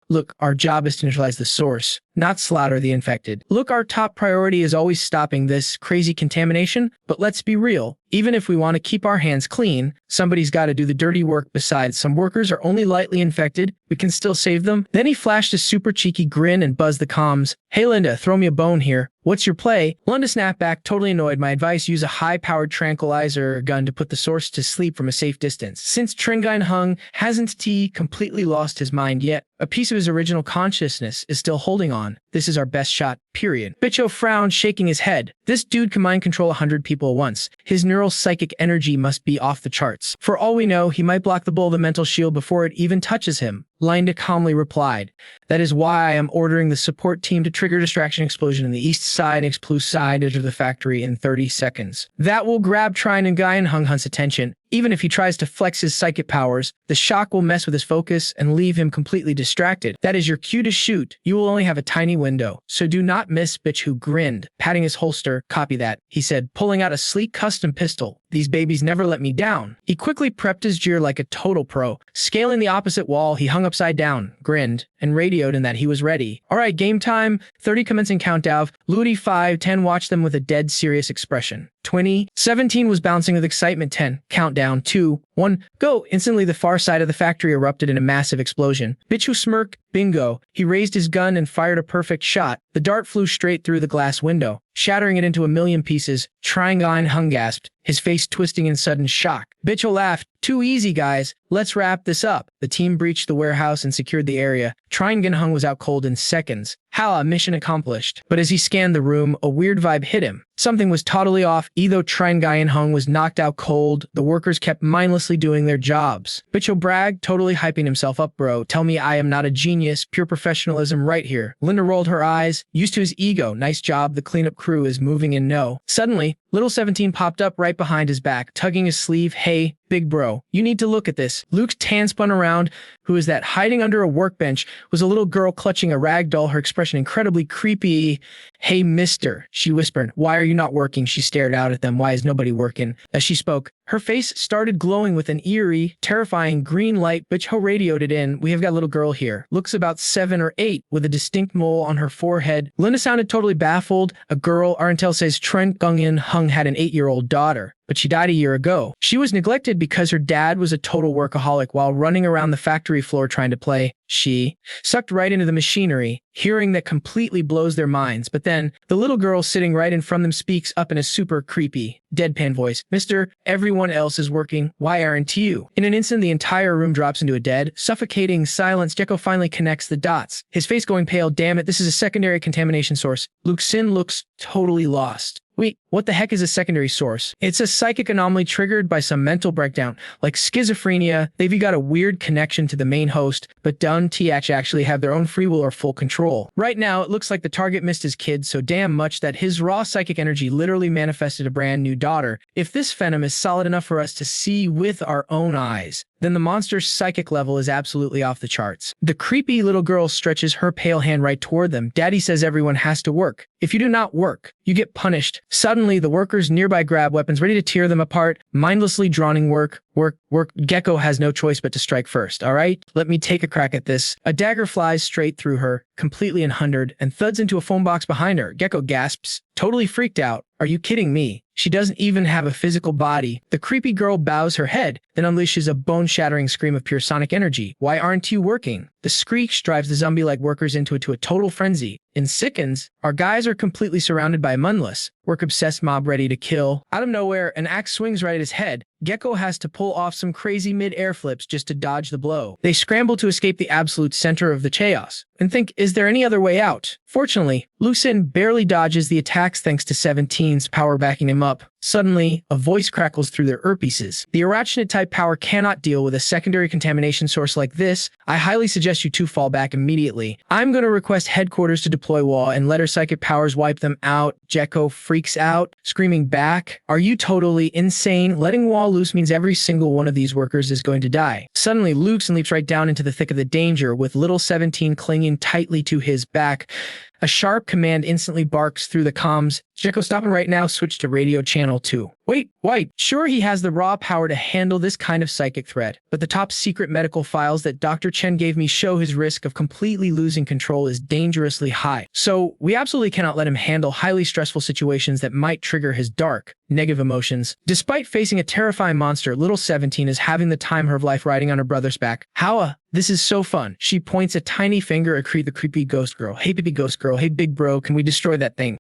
"Look, our job is to neutralize the source, not slaughter the infected. Look, our top priority is always stopping this crazy contamination, but let's be real. Even if we want to keep our hands clean, somebody's got to do the dirty work. Besides, some workers are only lightly infected. We can still save them." Then he flashed a super cheeky grin and buzzed the comms. "Hey Linda, throw me a bone here. What's your play?" Linda snapped back, totally annoyed. "My advice, use a high-powered tranquilizer gun to put the source to sleep from a safe distance. Since Qinggang hasn't completely lost his mind yet, a piece of his original consciousness is still holding on. This is our best shot, period." Bicho frowned, shaking his head. This dude can mind control 100 people at once. His neural psychic energy must be off the charts. For all we know, he might block the bull of the mental shield before it even touches him. Linda calmly replied, "That is why I am ordering the support team to trigger distraction explosion in the east side and blue side edge of the factory in 30 seconds. That will grab Trine and Guy and Hung Hun's attention. Even if he tries to flex his psychic powers, the shock will mess with his focus and leave him completely distracted. That is your cue to shoot. You will only have a tiny window, so do not miss." Bitch, who grinned, patting his holster. "Copy that," he said, pulling out a sleek custom pistol. "These babies never let me down." He quickly prepped his gear like a total pro. Scaling the opposite wall, he hung upside down, grinned, and radioed in that he was ready. "All right, game time. 30 commencing countdown." Ludi 5-10 watched them with a dead serious expression. 20. 17 was bouncing with excitement. 10. Countdown. 2. 1. Go! Instantly, the far side of the factory erupted in a massive explosion. Bichu smirked. Bingo. He raised his gun and fired a perfect shot. The dart flew straight through the glass window, shattering it into a million pieces. Qinggang Hung gasped, his face twisting in sudden shock. Bicho laughed. "Too easy, guys. Let's wrap this up." The team breached the warehouse and secured the area. Qinggang Hung was out cold in seconds. Hala, mission accomplished. But as he scanned the room, a weird vibe hit him. Something was totally off. Either Qinggang Hung was knocked out cold, the workers kept mindlessly doing their jobs. Bicho bragged, totally hyping himself up. "Bro, tell me I am not a genius. Pure professionalism right here." Linda rolled her eyes, used to his ego. "Nice job. The cleanup crew is moving in no." Suddenly, little 17 popped up right behind his back, tugging his sleeve. "Hey, big bro, you need to look at this." Luke's tan spun around. Who is that? Hiding under a workbench was a little girl clutching a rag doll, her expression incredibly creepy. "Hey, mister," she whispered. "Why are you not working?" She stared out at them. "Why is nobody working?" As she spoke, her face started glowing with an eerie, terrifying green light. Bicho radioed it in. "We have got a little girl here. Looks about 7 or 8, with a distinct mole on her forehead." Linda sounded totally baffled. "A girl? Our intel says Qinggang Hung had an 8-year-old daughter, but she died a year ago. She was neglected because her dad was a total workaholic while running around the factory floor trying to play." She sucked right into the machinery, hearing that completely blows their minds. But then, the little girl sitting right in front of them speaks up in a super creepy, deadpan voice. "Mister, everyone else is working. Why aren't you?" In an instant, the entire room drops into a dead, suffocating silence. Gecko finally connects the dots, his face going pale. "Damn it, this is a secondary contamination source." Lu Xin looks totally lost. Wait, what the heck is a secondary source? It's a psychic anomaly triggered by some mental breakdown, like schizophrenia. They've got a weird connection to the main host, but don't actually have their own free will or full control. Right now, it looks like the target missed his kid so damn much that his raw psychic energy literally manifested a brand new daughter. If this phenom is solid enough for us to see with our own eyes, then the monster's psychic level is absolutely off the charts. The creepy little girl stretches her pale hand right toward them. Daddy says everyone has to work. If you do not work, you get punished. Suddenly, the workers nearby grab weapons ready to tear them apart, mindlessly droning work. Gecko has no choice but to strike first, all right? Let me take a crack at this. A dagger flies straight through her, completely unhindered, and thuds into a foam box behind her. Gecko gasps, totally freaked out. Are you kidding me? She doesn't even have a physical body. The creepy girl bows her head, then unleashes a bone-shattering scream of pure sonic energy. Why aren't you working? The screech drives the zombie-like workers into a total frenzy. In seconds, our guys are completely surrounded by a munless, work-obsessed mob ready to kill. Out of nowhere, an axe swings right at his head. Gecko has to pull off some crazy mid-air flips just to dodge the blow. They scramble to escape the absolute center of the chaos and think, is there any other way out? Fortunately, Lu Xin barely dodges the attacks thanks to 17's power backing him up. Suddenly, a voice crackles through their earpieces. The arachnid-type power cannot deal with a secondary contamination source like this. I highly suggest you two fall back immediately. I'm going to request headquarters to deploy Wall and let her psychic powers wipe them out. Gecko freaks out, screaming back, are you totally insane? Letting Wall loose means every single one of these workers is going to die. Suddenly, Lu Xin leaps right down into the thick of the danger, with little 17 clinging tightly to his back. A sharp command instantly barks through the comms. Gecko, stopping right now, switch to radio channel 2. Wait. Sure, he has the raw power to handle this kind of psychic threat, but the top secret medical files that Dr. Chen gave me show his risk of completely losing control is dangerously high. So we absolutely cannot let him handle highly stressful situations that might trigger his dark, negative emotions. Despite facing a terrifying monster, little 17 is having the time of her life riding on her brother's back. This is so fun. She points a tiny finger at the creepy ghost girl. Hey, baby ghost girl. Hey, big bro, can we destroy that thing?